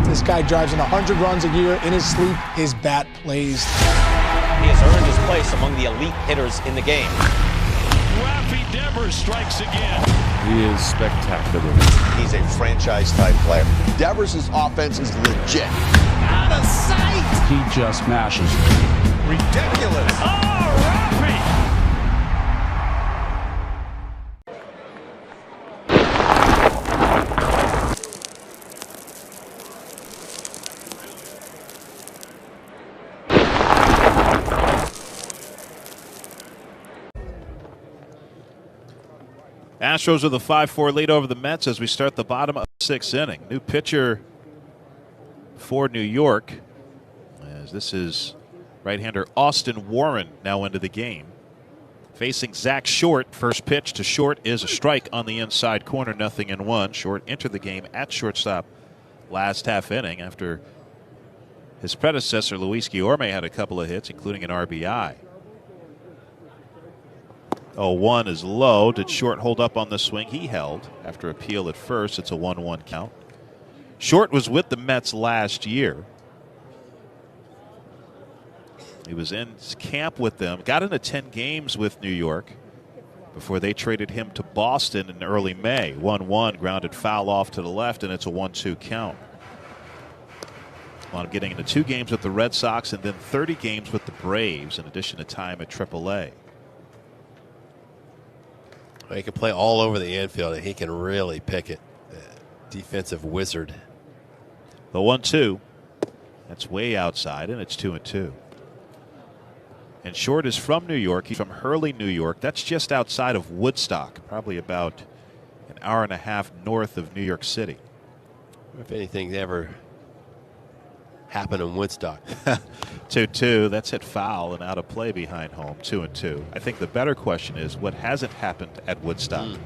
This guy drives in 100 runs a year. In his sleep, his bat plays. He has earned his place among the elite hitters in the game. Rafi Devers strikes again. He is spectacular. He's a franchise-type player. Devers' offense is legit. Out of sight. He just mashes. Ridiculous. Oh, Rafi. Astros with a 5-4 lead over the Mets as we start the bottom of the 6th inning. New pitcher for New York, as this is right-hander Austin Warren now into the game. Facing Zach Short. First pitch to Short is a strike on the inside corner, 0-1. Short entered the game at shortstop last half inning after his predecessor Luis Guillorme had a couple of hits, including an RBI. 0-1 is low. Did Short hold up on the swing? He held after appeal at first. It's a 1-1 count. Short was with the Mets last year. He was in camp with them, got into 10 games with New York before they traded him to Boston in early May. 1-1, grounded foul off to the left, and it's a 1-2 count. Wound up getting into 2 games with the Red Sox and then 30 games with the Braves in addition to time at AAA. He can play all over the infield, and he can really pick it. Defensive wizard. The 1-2. That's way outside, and it's 2-2. And Short is from New York. He's from Hurley, New York. That's just outside of Woodstock, probably about an hour and a half north of New York City. If anything ever happened in Woodstock. 2-2. That's hit foul and out of play behind home. 2-2. I think the better question is what hasn't happened at Woodstock.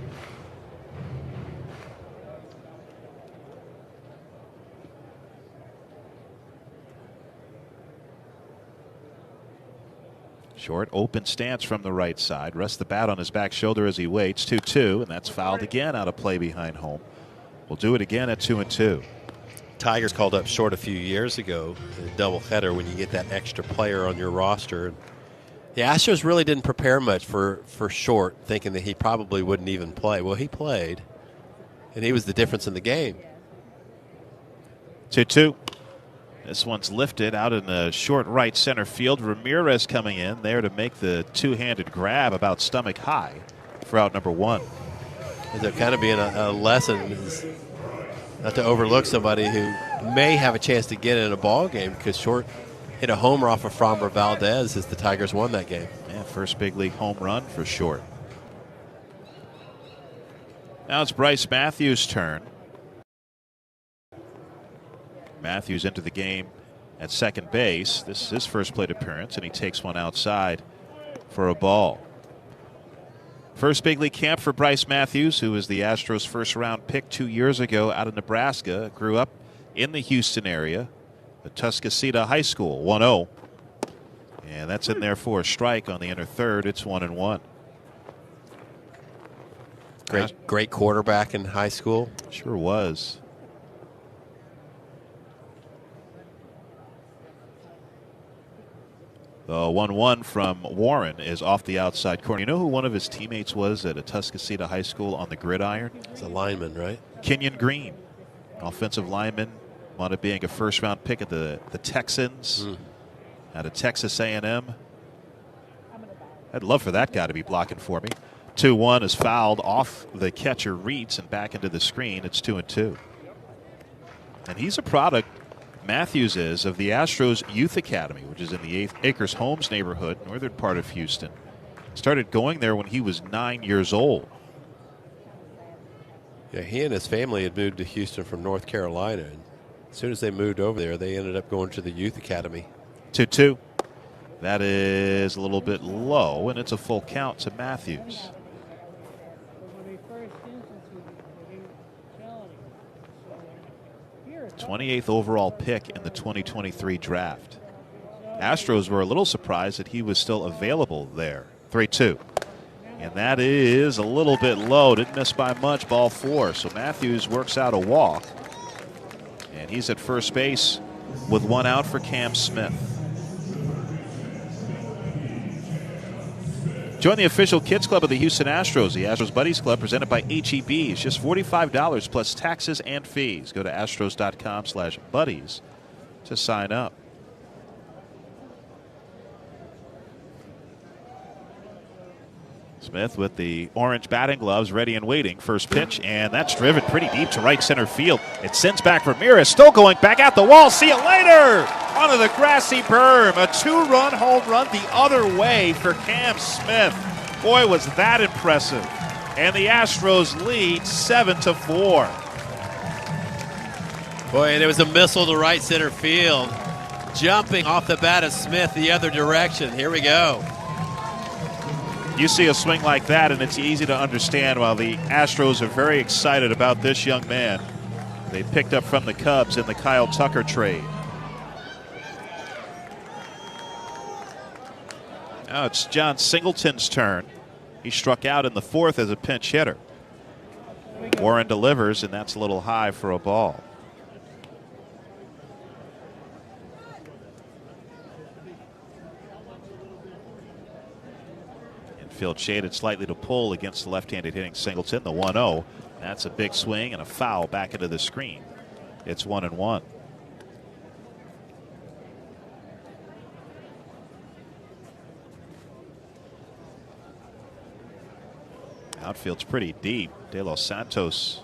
Short open stance from the right side. Rests the bat on his back shoulder as he waits. 2-2, and that's fouled again out of play behind home. We'll do it again at 2-2. Tigers called up Short a few years ago in a doubleheader when you get that extra player on your roster. The Astros really didn't prepare much for Short, thinking that he probably wouldn't even play. Well, he played, and he was the difference in the game. 2-2. This one's lifted out in the short right center field. Ramirez coming in there to make the two-handed grab about stomach high for out number 1. There kind of being a lesson is not to overlook somebody who may have a chance to get in a ball game, because Short hit a homer off of Framber Valdez as the Tigers won that game. Yeah, first big league home run for Short. Now it's Bryce Matthews' turn. Matthews into the game at second base. This is his first plate appearance, and he takes one outside for a ball. First big league camp for Bryce Matthews, who was the Astros' first-round pick 2 years ago out of Nebraska. Grew up in the Houston area at Tuscaloosa High School. 1-0. And that's in there for a strike on the inner third. It's 1-1. Great quarterback in high school. Sure was. The 1-1 from Warren is off the outside corner. You know who one of his teammates was at a Tuscaloosa High School on the gridiron? He's a lineman, right? Kenyon Green, offensive lineman, wound up being a first-round pick at the Texans out of Texas A&M. I'd love for that guy to be blocking for me. 2-1 is fouled off the catcher Reitz and back into the screen. It's 2-2. And he's a product, Matthews is, of the Astros Youth Academy, which is in the Acres Homes neighborhood, northern part of Houston. Started going there when he was 9 years old. Yeah, he and his family had moved to Houston from North Carolina. And as soon as they moved over there, they ended up going to the Youth Academy. 2-2. That is a little bit low, and it's a full count to Matthews. 28th overall pick in the 2023 draft. Astros were a little surprised that he was still available there. 3-2. And that is a little bit low. Didn't miss by much. Ball 4. So Matthews works out a walk. And he's at first base with one out for Cam Smith. Join the official Kids Club of the Houston Astros. The Astros Buddies Club presented by HEB. It's just $45 plus taxes and fees. Go to astros.com/buddies to sign up. Smith with the orange batting gloves ready and waiting. First pitch, and that's driven pretty deep to right center field. It sends back Ramirez, still going back out the wall. See you later! Onto the grassy berm. A 2-run home run the other way for Cam Smith. Boy, was that impressive. And the Astros lead 7-4. Boy, and it was a missile to right center field. Jumping off the bat of Smith the other direction. Here we go. You see a swing like that, and it's easy to understand why the Astros are very excited about this young man they picked up from the Cubs in the Kyle Tucker trade. Now it's John Singleton's turn. He struck out in the fourth as a pinch hitter. Warren delivers, and that's a little high for a ball. Infield shaded slightly to pull against the left-handed hitting Singleton. The 1-0. That's a big swing and a foul back into the screen. It's 1-1. Outfield's pretty deep. De Los Santos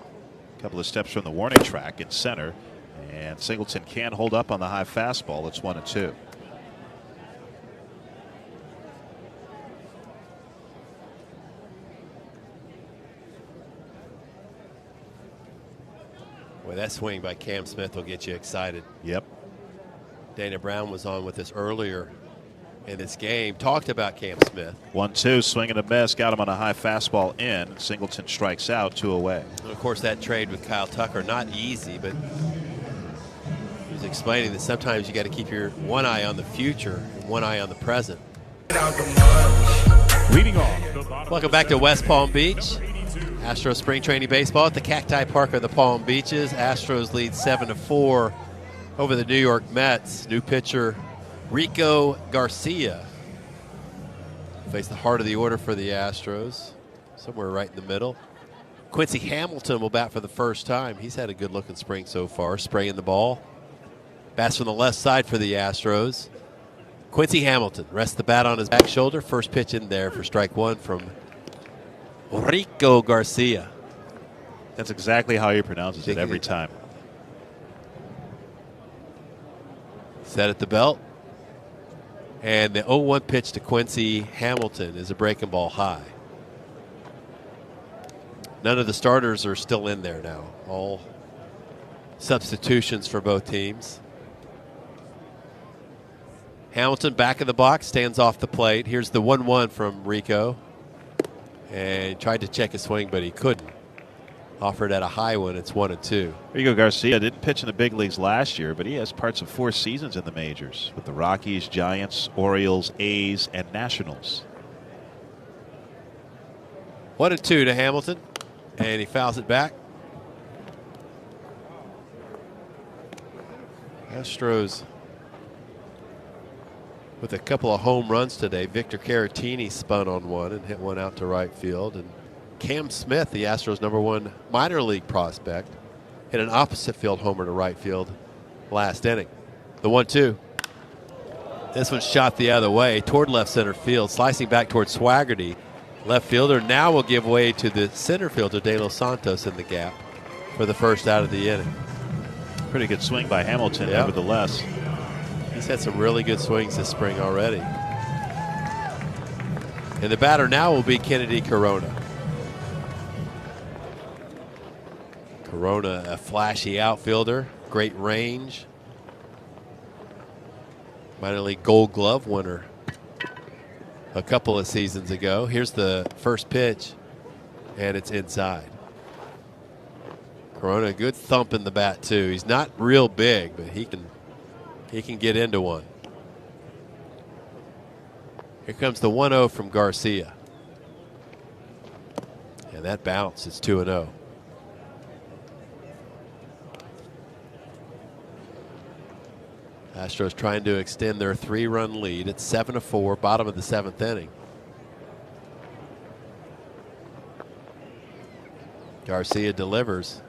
a couple of steps from the warning track in center. And Singleton can't hold up on the high fastball. It's 1-2. Boy, that swing by Cam Smith will get you excited. Yep. Dana Brown was on with us earlier in this game, talked about Cam Smith. 1-2, swing and a miss, got him on a high fastball in. Singleton strikes out, 2 away. And of course, that trade with Kyle Tucker, not easy, but he was explaining that sometimes you got to keep your one eye on the future and one eye on the present. Leading off. Welcome back to West Palm Beach. Astros spring training baseball at the Cacti Park of the Palm Beaches. Astros lead 7-4 over the New York Mets. New pitcher Rico Garcia face the heart of the order for the Astros, somewhere right in the middle. Quincy Hamilton will bat for the first time. He's had a good looking spring so far, spraying the ball. Bats from the left side for the Astros. Quincy Hamilton rests the bat on his back shoulder. First pitch in there for strike one from Rico Garcia. That's exactly how he pronounces it every time. Set at the belt. And the 0-1 pitch to Quincy Hamilton is a breaking ball high. None of the starters are still in there now. All substitutions for both teams. Hamilton back in the box, stands off the plate. Here's the 1-1 from Rico. And tried to check his swing, but he couldn't. Offered at a high one. It's 1-2. Rico Garcia didn't pitch in the big leagues last year, but he has parts of 4 seasons in the majors with the Rockies, Giants, Orioles, A's, and Nationals. 1-2 to Hamilton, and he fouls it back. Astros with a couple of home runs today. Victor Caratini spun on one and hit one out to right field, and Cam Smith, the Astros' #1 minor league prospect, hit an opposite field homer to right field last inning. The 1-2. This one shot the other way toward left center field, slicing back toward Swaggerty. Left fielder now will give way to the center fielder, De Los Santos, in the gap for the first out of the inning. Pretty good swing by Hamilton, nevertheless. He's had some really good swings this spring already. And the batter now will be Kennedy Corona. Corona, a flashy outfielder, great range. Minor league Gold Glove winner a couple of seasons ago. Here's the first pitch, and it's inside. Corona, good thump in the bat too. He's not real big, but he can get into one. Here comes the 1-0 from Garcia. And that bounce, it's 2-0. Astros trying to extend their 3-run lead. It's 7-4, bottom of the 7th inning. Garcia delivers,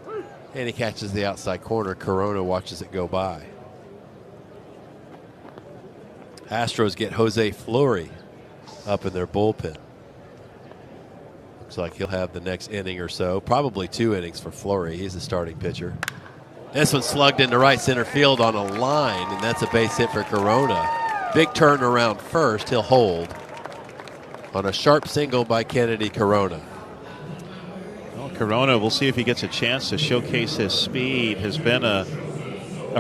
and he catches the outside corner. Corona watches it go by. Astros get Jose Fleury up in their bullpen. Looks like he'll have the next inning or so, probably 2 innings for Fleury. He's the starting pitcher. This one slugged into right center field on a line, and that's a base hit for Corona. Big turn around first. He'll hold on a sharp single by Kennedy Corona. Well, Corona, we'll see if he gets a chance to showcase his speed. Has been a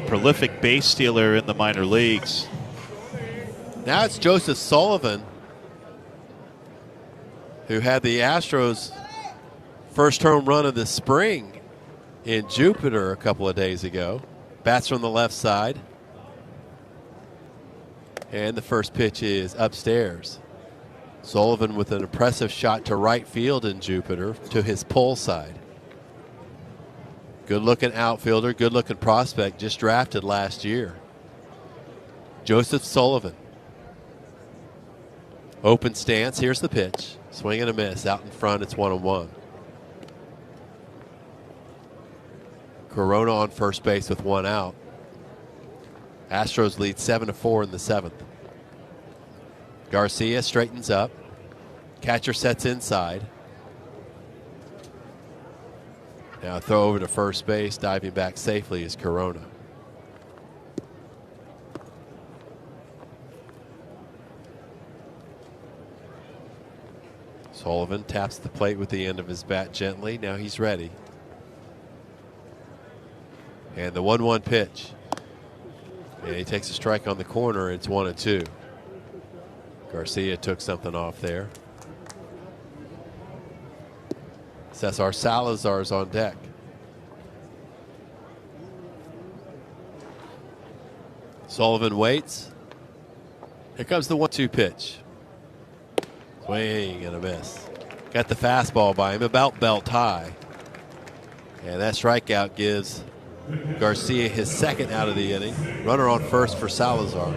prolific base stealer in the minor leagues. Now it's Joseph Sullivan, who had the Astros' first home run of the spring in Jupiter a couple of days ago. Bats from the left side. And the first pitch is upstairs. Sullivan with an impressive shot to right field in Jupiter to his pull side. Good looking outfielder, good looking prospect, just drafted last year. Joseph Sullivan. Open stance, here's the pitch. Swing and a miss, out in front, it's 1-1. Corona on first base with 1 out. Astros lead 7-4 in the 7th. Garcia straightens up. Catcher sets inside. Now a throw over to first base. Diving back safely is Corona. Sullivan taps the plate with the end of his bat gently. Now he's ready. And the 1-1 pitch. And he takes a strike on the corner. It's 1-2. Garcia took something off there. Cesar Salazar's on deck. Sullivan waits. Here comes the 1-2 pitch. Swing and a miss. Got the fastball by him, about belt high. And that strikeout gives Garcia his second out of the inning. Runner on first for Salazar.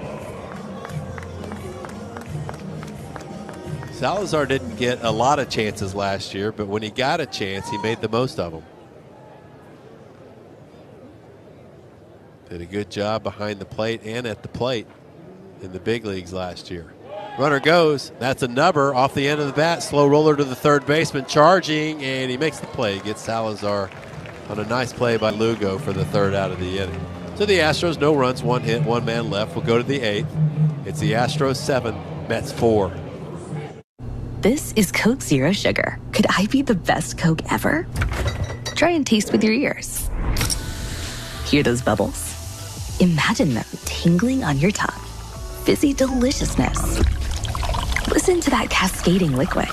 Salazar didn't get a lot of chances last year, but when he got a chance, he made the most of them. Did a good job behind the plate and at the plate in the big leagues last year. Runner goes. That's a nubber off the end of the bat. Slow roller to the third baseman, charging, and he makes the play. Gets Salazar on a nice play by Lugo for the third out of the inning. So the Astros, no runs, 1 hit, 1 man left. We'll go to the 8th. It's the Astros 7, Mets 4. This is Coke Zero Sugar. Could I be the best Coke ever? Try and taste with your ears. Hear those bubbles? Imagine them tingling on your tongue. Fizzy deliciousness. Listen to that cascading liquid.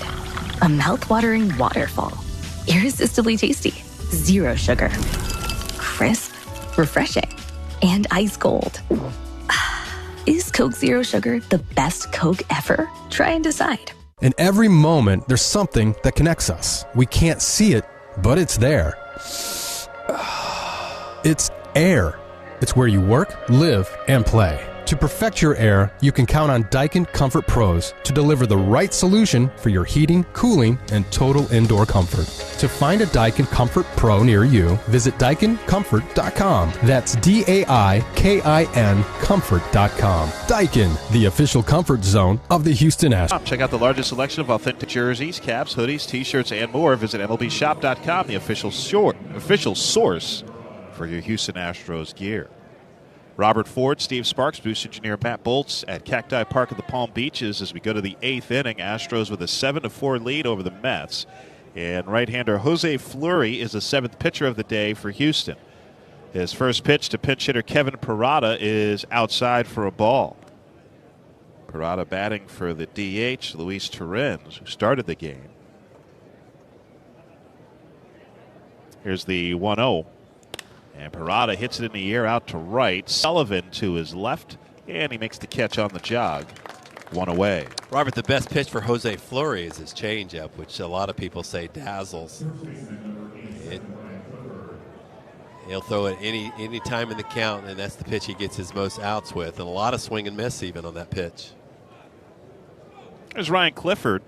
A mouth-watering waterfall. Irresistibly tasty. Zero sugar. Crisp, refreshing, and ice cold. Is Coke Zero Sugar the best Coke ever? Try and decide. In every moment, there's something that connects us. We can't see it, but it's there. It's air. It's where you work, live, and play. To perfect your air, you can count on Daikin Comfort Pros to deliver the right solution for your heating, cooling, and total indoor comfort. To find a Daikin Comfort Pro near you, visit DaikinComfort.com. That's DAIKIN Comfort.com. Daikin, the official comfort zone of the Houston Astros. Check out the largest selection of authentic jerseys, caps, hoodies, t-shirts, and more. Visit MLBshop.com, the official source for your Houston Astros gear. Robert Ford, Steve Sparks, boost engineer Matt Bolts at Cacti Park at the Palm Beaches as we go to the 8th inning. Astros with a 7-4 lead over the Mets. And right-hander Jose Fleury is the 7th pitcher of the day for Houston. His first pitch to pinch hitter Kevin Parada is outside for a ball. Parada batting for the DH, Luis Torrens, who started the game. Here's the 1-0. And Parada hits it in the air out to right. Sullivan to his left, and he makes the catch on the jog. 1 away. Robert, the best pitch for Jose Fleury is his changeup, which a lot of people say dazzles. He'll throw it any time in the count, and that's the pitch he gets his most outs with, and a lot of swing and miss even on that pitch. There's Ryan Clifford.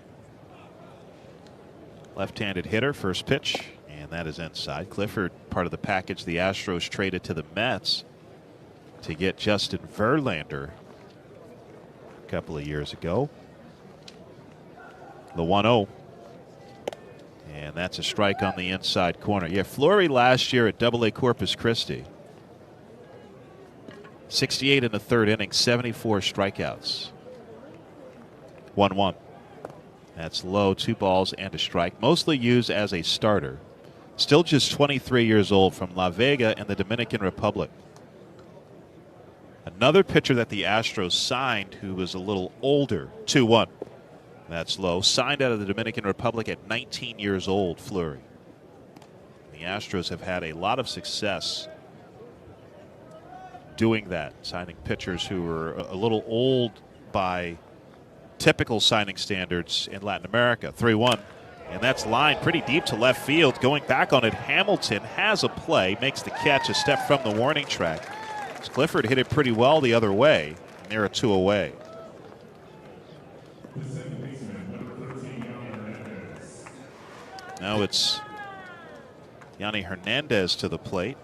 Left-handed hitter, first pitch. And that is inside. Clifford, part of the package the Astros traded to the Mets to get Justin Verlander a couple of years ago. The 1-0. And that's a strike on the inside corner. Yeah, Fleury last year at AA Corpus Christi. 68 in the third inning, 74 strikeouts. 1-1. That's low, 2 balls and a strike. Mostly used as a starter. Still just 23 years old, from La Vega in the Dominican Republic. Another pitcher that the Astros signed who was a little older. 2-1. That's low. Signed out of the Dominican Republic at 19 years old, Fleury. The Astros have had a lot of success doing that, signing pitchers who were a little old by typical signing standards in Latin America. 3-1. And that's lined pretty deep to left field. Going back on it, Hamilton has a play, makes the catch a step from the warning track. Clifford hit it pretty well the other way, and they're a 2 away. Now it's Yanni Hernandez to the plate.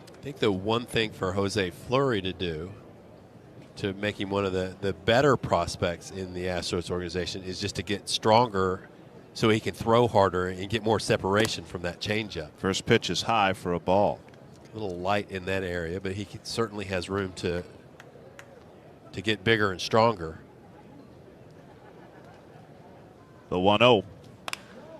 I think the one thing for Jose Fleury to do to make him one of the better prospects in the Astros organization is just to get stronger so he can throw harder and get more separation from that changeup. First pitch is high for a ball. A little light in that area, but he certainly has room to get bigger and stronger. The 1-0.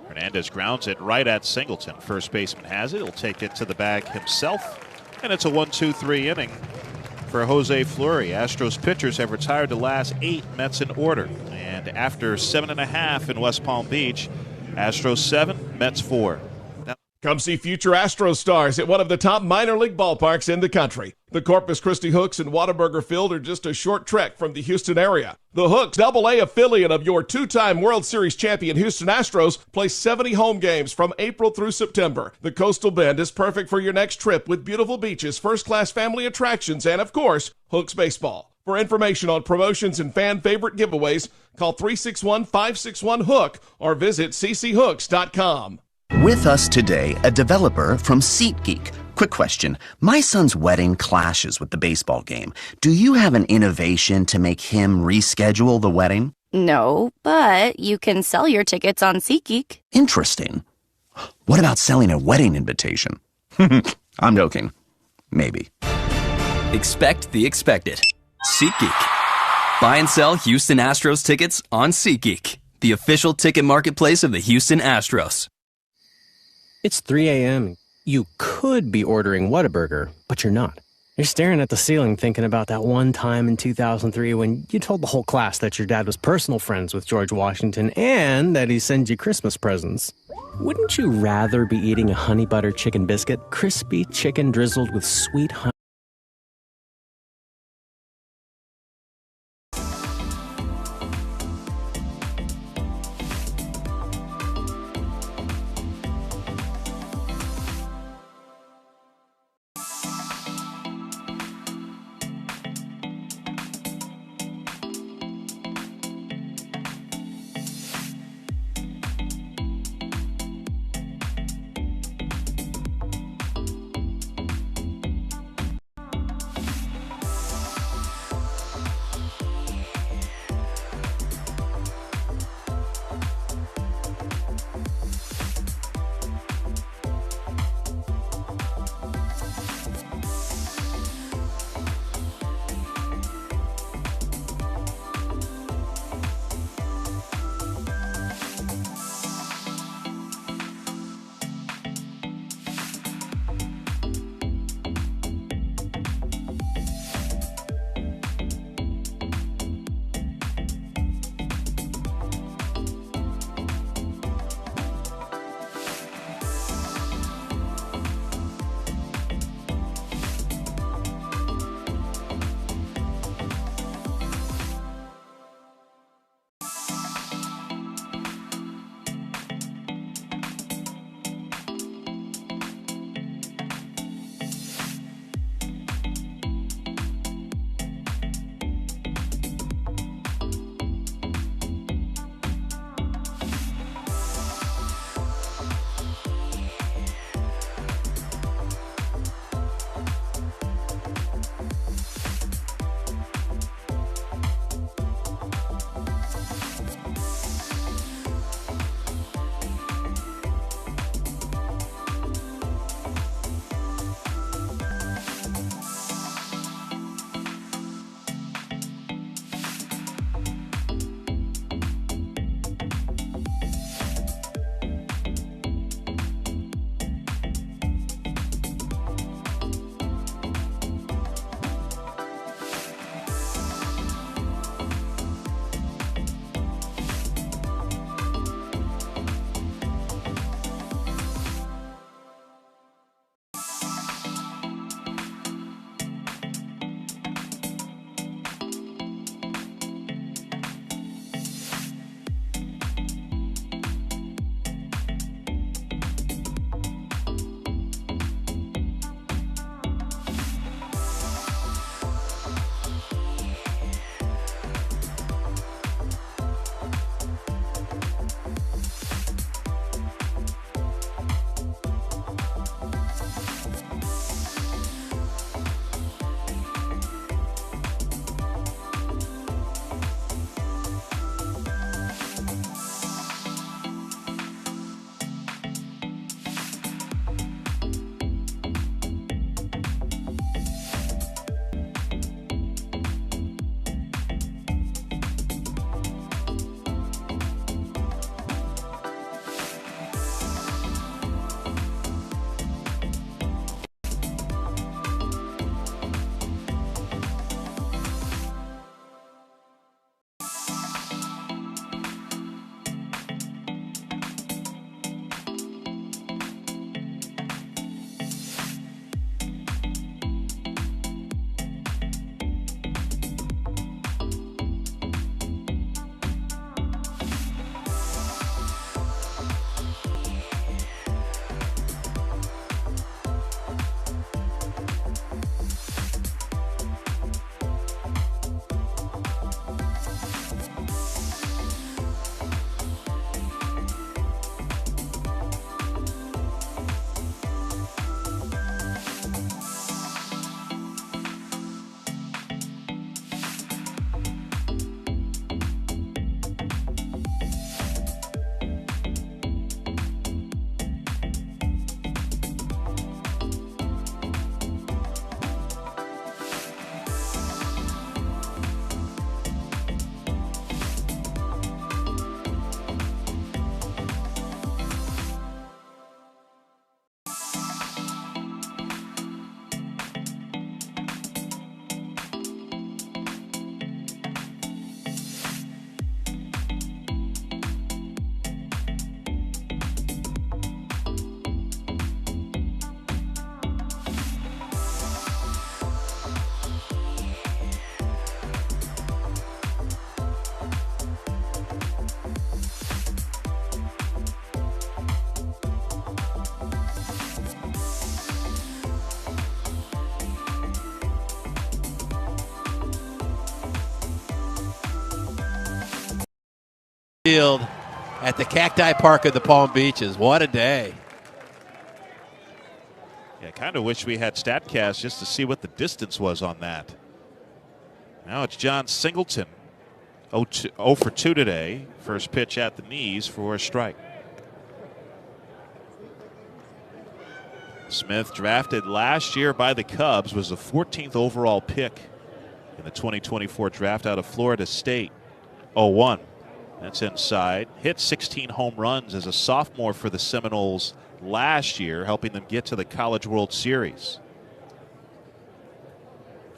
Hernandez grounds it right at Singleton. First baseman has it. He'll take it to the bag himself. And it's a 1-2-3 inning for Jose Fleury. Astros pitchers have retired the last 8 Mets in order. And after 7.5 in West Palm Beach, Astros 7, Mets 4. Come see future Astros stars at one of the top minor league ballparks in the country. The Corpus Christi Hooks and Whataburger Field are just a short trek from the Houston area. The Hooks, AA affiliate of your 2-time World Series champion Houston Astros, play 70 home games from April through September. The Coastal Bend is perfect for your next trip with beautiful beaches, first-class family attractions, and, of course, Hooks baseball. For information on promotions and fan favorite giveaways, call 361-561-HOOK or visit cchooks.com. With us today, a developer from SeatGeek. Quick question. My son's wedding clashes with the baseball game. Do you have an innovation to make him reschedule the wedding? No, but you can sell your tickets on SeatGeek. Interesting. What about selling a wedding invitation? I'm joking. Maybe. Expect the expected. SeatGeek. Buy and sell Houston Astros tickets on SeatGeek, the official ticket marketplace of the Houston Astros. It's 3 a.m. You could be ordering Whataburger, but you're not. You're staring at the ceiling thinking about that one time in 2003 when you told the whole class that your dad was personal friends with George Washington and that he sends you Christmas presents. Wouldn't you rather be eating a honey butter chicken biscuit, crispy chicken drizzled with sweet honey? Field at the Cacti Park of the Palm Beaches. What a day. Yeah, kind of wish we had StatCast just to see what the distance was on that. Now it's John Singleton. 0 for 2 today. First pitch at the knees for a strike. Smith, drafted last year by the Cubs, was the 14th overall pick in the 2024 draft out of Florida State. 0-1. That's inside. Hit 16 home runs as a sophomore for the Seminoles last year, helping them get to the College World Series.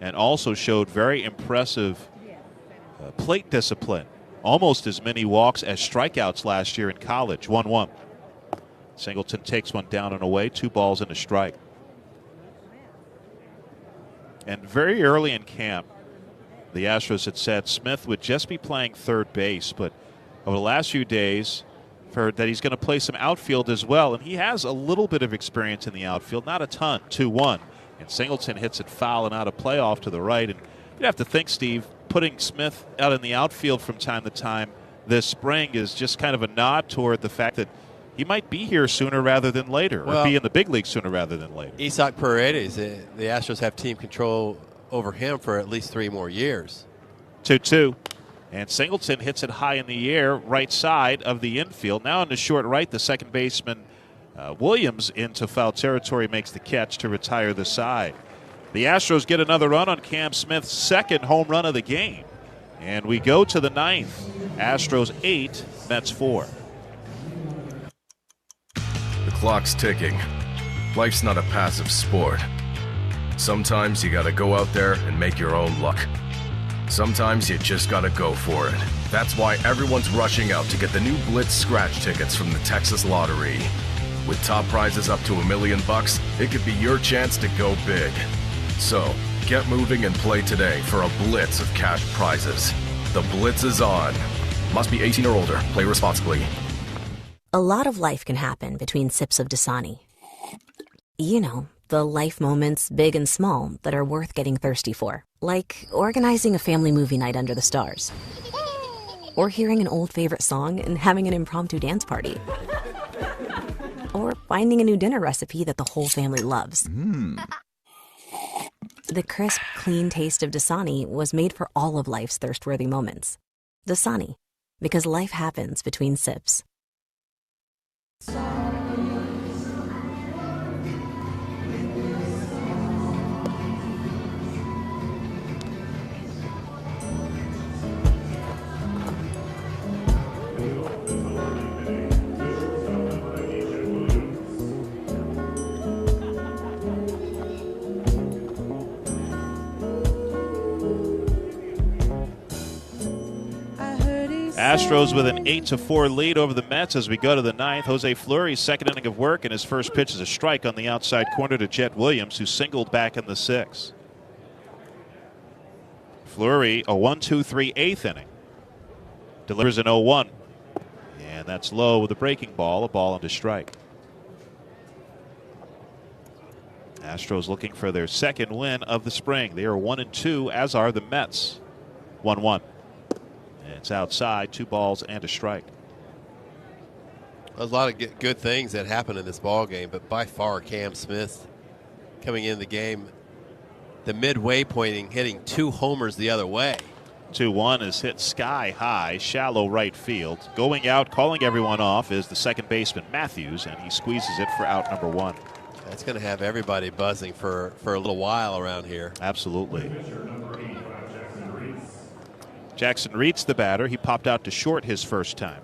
And also showed very impressive plate discipline. Almost as many walks as strikeouts last year in college. 1-1. Singleton takes one down and away. 2 balls and a strike. And very early in camp, the Astros had said Smith would just be playing third base, but over the last few days, heard that he's going to play some outfield as well, and he has a little bit of experience in the outfield, not a ton. 2-1, and Singleton hits it foul and out of play off to the right. And you'd have to think, Steve, putting Smith out in the outfield from time to time this spring is just kind of a nod toward the fact that he might be here sooner rather than later, or be in the big league sooner rather than later. Isak Paredes, the Astros have team control over him for at least 3 more years. 2-2. And Singleton hits it high in the air, right side of the infield. Now in the short right, the second baseman Williams into foul territory makes the catch to retire the side. The Astros get another run on Cam Smith's second home run of the game. And we go to the 9th. Astros 8, Mets 4. The clock's ticking. Life's not a passive sport. Sometimes you gotta go out there and make your own luck. Sometimes you just gotta go for it. That's why everyone's rushing out to get the new Blitz scratch tickets from the Texas Lottery. With top prizes up to $1 million, it could be your chance to go big. So, get moving and play today for a blitz of cash prizes. The Blitz is on. Must be 18 or older. Play responsibly. A lot of life can happen between sips of Dasani. You know, the life moments, big and small, that are worth getting thirsty for. Like organizing a family movie night under the stars. Or hearing an old favorite song and having an impromptu dance party. Or finding a new dinner recipe that the whole family loves. The crisp, clean taste of Dasani was made for all of life's thirst-worthy moments. Dasani, because life happens between sips. Astros with an 8-4 lead over the Mets as we go to the 9th. Jose Fleury's second inning of work, and his first pitch is a strike on the outside corner to Jet Williams, who singled back in the 6th. Fleury, a 1-2-3 8th inning. Delivers an 0-1. And that's low with a breaking ball, a ball and a strike. Astros looking for their second win of the spring. They are 1-2, as are the Mets. 1-1. It's outside, 2 balls and a strike. There's a lot of good things that happened in this ball game, but by far Cam Smith coming in the game, the midway pointing, hitting 2 homers the other way. 2-1 is hit sky high, shallow right field. Going out, calling everyone off is the second baseman Matthews, and he squeezes it for out number 1. That's going to have everybody buzzing for a little while around here. Absolutely. Jackson Reed's the batter. He popped out to short his first time.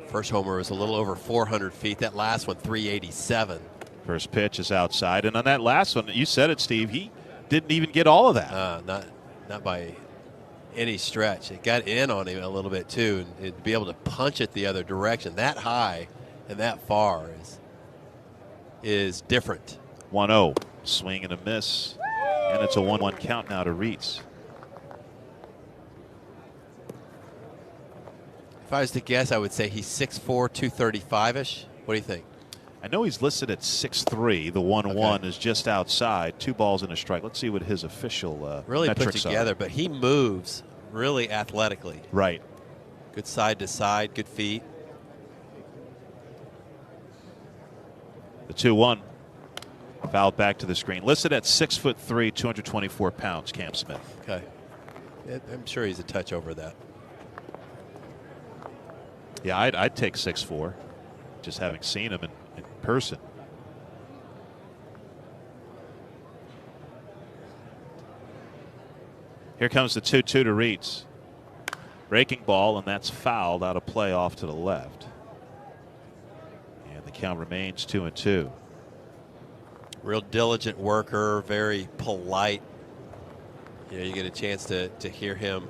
First homer was a little over 400 feet. That last one, 387. First pitch is outside. And on that last one, you said it, Steve, he didn't even get all of that. Not by any stretch. It got in on him a little bit, too. And to be able to punch it the other direction that high and that far is different. 1-0. Swing and a miss. And it's a 1-1 count now to Reitz. If I was to guess, I would say he's 6'4", 235-ish. What do you think? I know he's listed at 6'3". The 1-1 is just outside. 2 balls and a strike. Let's see what his official really put metrics together, are. but he moves really athletically. Right. Good side to side, good feet. The 2-1 fouled back to the screen. Listed at 6'3", 224 pounds, Cam Smith. Okay. I'm sure he's a touch over that. Yeah, I'd take 6'4", just having seen him in person. Here comes the 2-2 to Reeds. Breaking ball, and that's fouled out of play off to the left. And the count remains 2-2. Real diligent worker, very polite. You know, you get a chance to hear him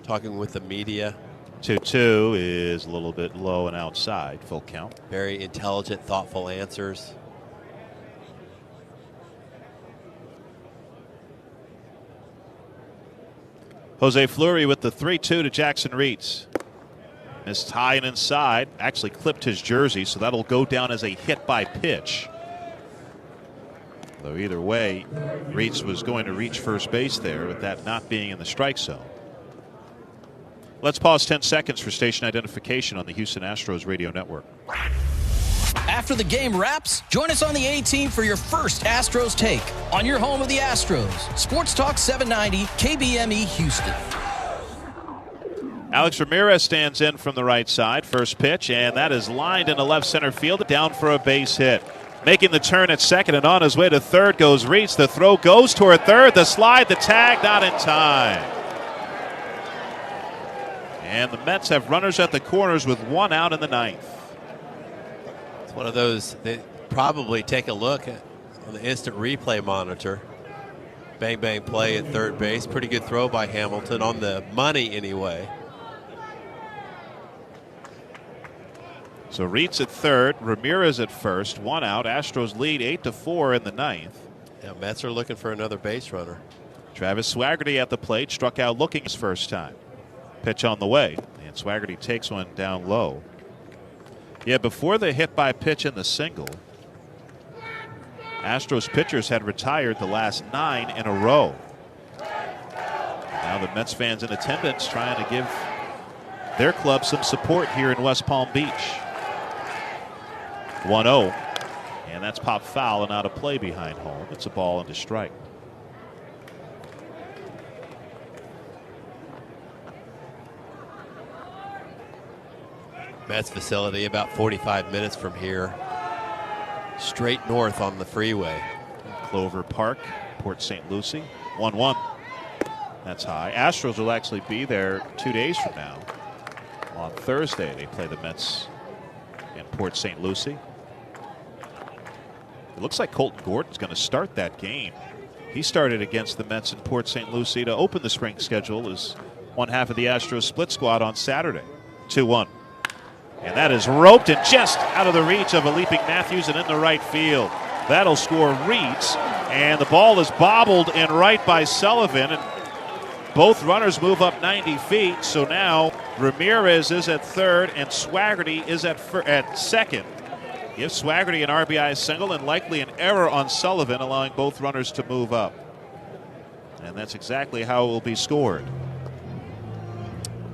talking with the media. 2-2 is a little bit low and outside. Full count. Very intelligent, thoughtful answers. Jose Fleury with the 3-2 to Jackson Reeds. Missed high and inside. Actually clipped his jersey, so that'll go down as a hit by pitch. Though either way, Reeds was going to reach first base there with that not being in the strike zone. Let's pause 10 seconds for station identification on the Houston Astros radio network. After the game wraps, join us on the A-Team for your first Astros take on your home of the Astros. Sports Talk 790 KBME Houston. Alex Ramirez stands in from the right side. First pitch, and that is lined into left center field, down for a base hit. Making the turn at second and on his way to third goes Reeds. The throw goes toward third. The slide, the tag, not in time. And the Mets have runners at the corners with 1 out in the 9th. It's one of those, they probably take a look on the instant replay monitor. Bang, bang play at third base. Pretty good throw by Hamilton on the money anyway. So Reeds at third, Ramirez at first, 1 out. Astros lead 8-4 in the 9th. Yeah, Mets are looking for another base runner. Travis Swaggerty at the plate, struck out looking his first time. Pitch on the way, and Swaggerty takes one down low. Yeah, before the hit by pitch in the single, Astros pitchers had retired the last 9 in a row. Now the Mets fans in attendance trying to give their club some support here in West Palm Beach. 1-0, and that's popped foul and out of play behind home. It's a ball and a strike. Mets facility about 45 minutes from here. Straight north on the freeway. Clover Park, Port St. Lucie. 1-1. That's high. Astros will actually be there 2 days from now. On Thursday, they play the Mets in Port St. Lucie. It looks like Colton Gordon's going to start that game. He started against the Mets in Port St. Lucie to open the spring schedule as one half of the Astros split squad on Saturday. 2-1. And that is roped and just out of the reach of a leaping Matthews and into right field. That'll score Reeds. And the ball is bobbled in right by Sullivan. And both runners move up 90 feet. So now Ramirez is at third and Swaggerty is at second. Gives Swaggerty an RBI single and likely an error on Sullivan, allowing both runners to move up. And that's exactly how it will be scored.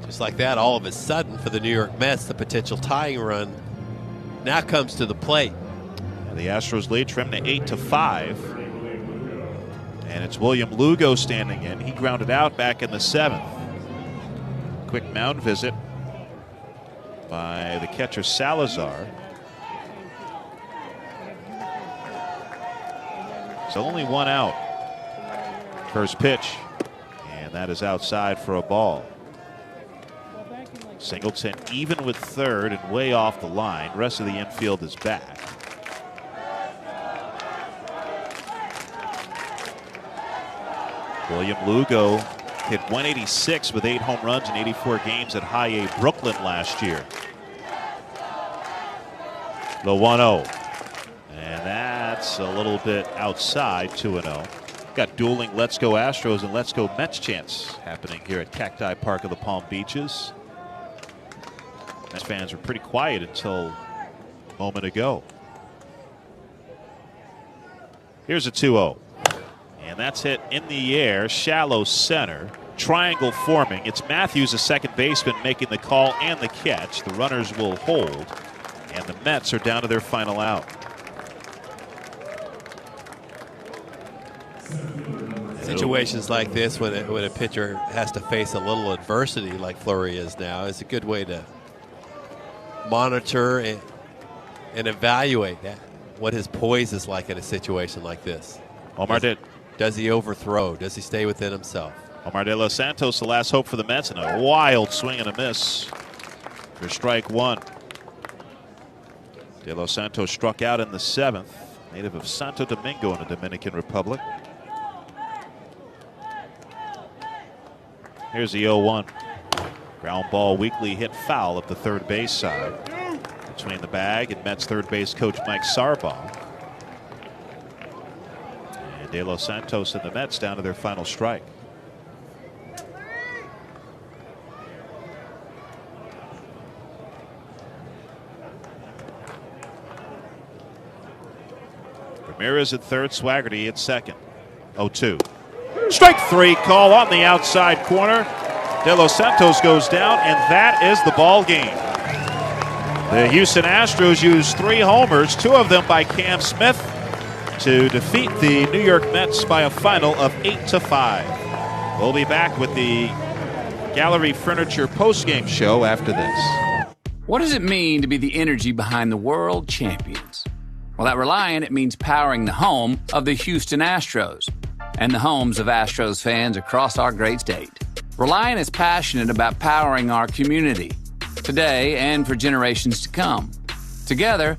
Just like that, all of a sudden, for the New York Mets, the potential tying run now comes to the plate. And the Astros lead trimmed to 8-5. And it's William Lugo standing in. He grounded out back in the 7th. Quick mound visit by the catcher Salazar. So only 1 out. First pitch. And that is outside for a ball. Singleton even with third and way off the line. Rest of the infield is back. William Lugo hit 186 with 8 home runs in 84 games at High A Brooklyn last year. The 1-0. And that's a little bit outside, 2-0. Got dueling Let's Go Astros and Let's Go Mets chants happening here at Cacti Park of the Palm Beaches. Mets fans were pretty quiet until moment ago. Here's a 2-0. And that's hit in the air, shallow center. Triangle forming. It's Matthews, a second baseman, making the call and the catch. The runners will hold. And the Mets are down to their final out. Situations like this, when a pitcher has to face a little adversity like Fleury is now, is a good way to monitor and evaluate what his poise is like in a situation like this. Does he overthrow? Does he stay within himself? Omar De Los Santos, the last hope for the Mets, and a wild swing and a miss for strike one. De Los Santos struck out in the 7th, native of Santo Domingo in the Dominican Republic. Here's the 0-1. Ground ball weakly hit foul up the third base side. Between the bag and Mets third base coach Mike Sarbaugh. And De Los Santos and the Mets down to their final strike. Ramirez at third, Swaggerty at second. 0-2. Strike three call on the outside corner. De Los Santos goes down, and that is the ball game. The Houston Astros used 3 homers, 2 of them by Cam Smith, to defeat the New York Mets by a final of 8-5. We'll be back with the Gallery Furniture postgame show after this. What does it mean to be the energy behind the world champions? Well, at Reliant, it means powering the home of the Houston Astros and the homes of Astros fans across our great state. Reliant is passionate about powering our community today and for generations to come. Together,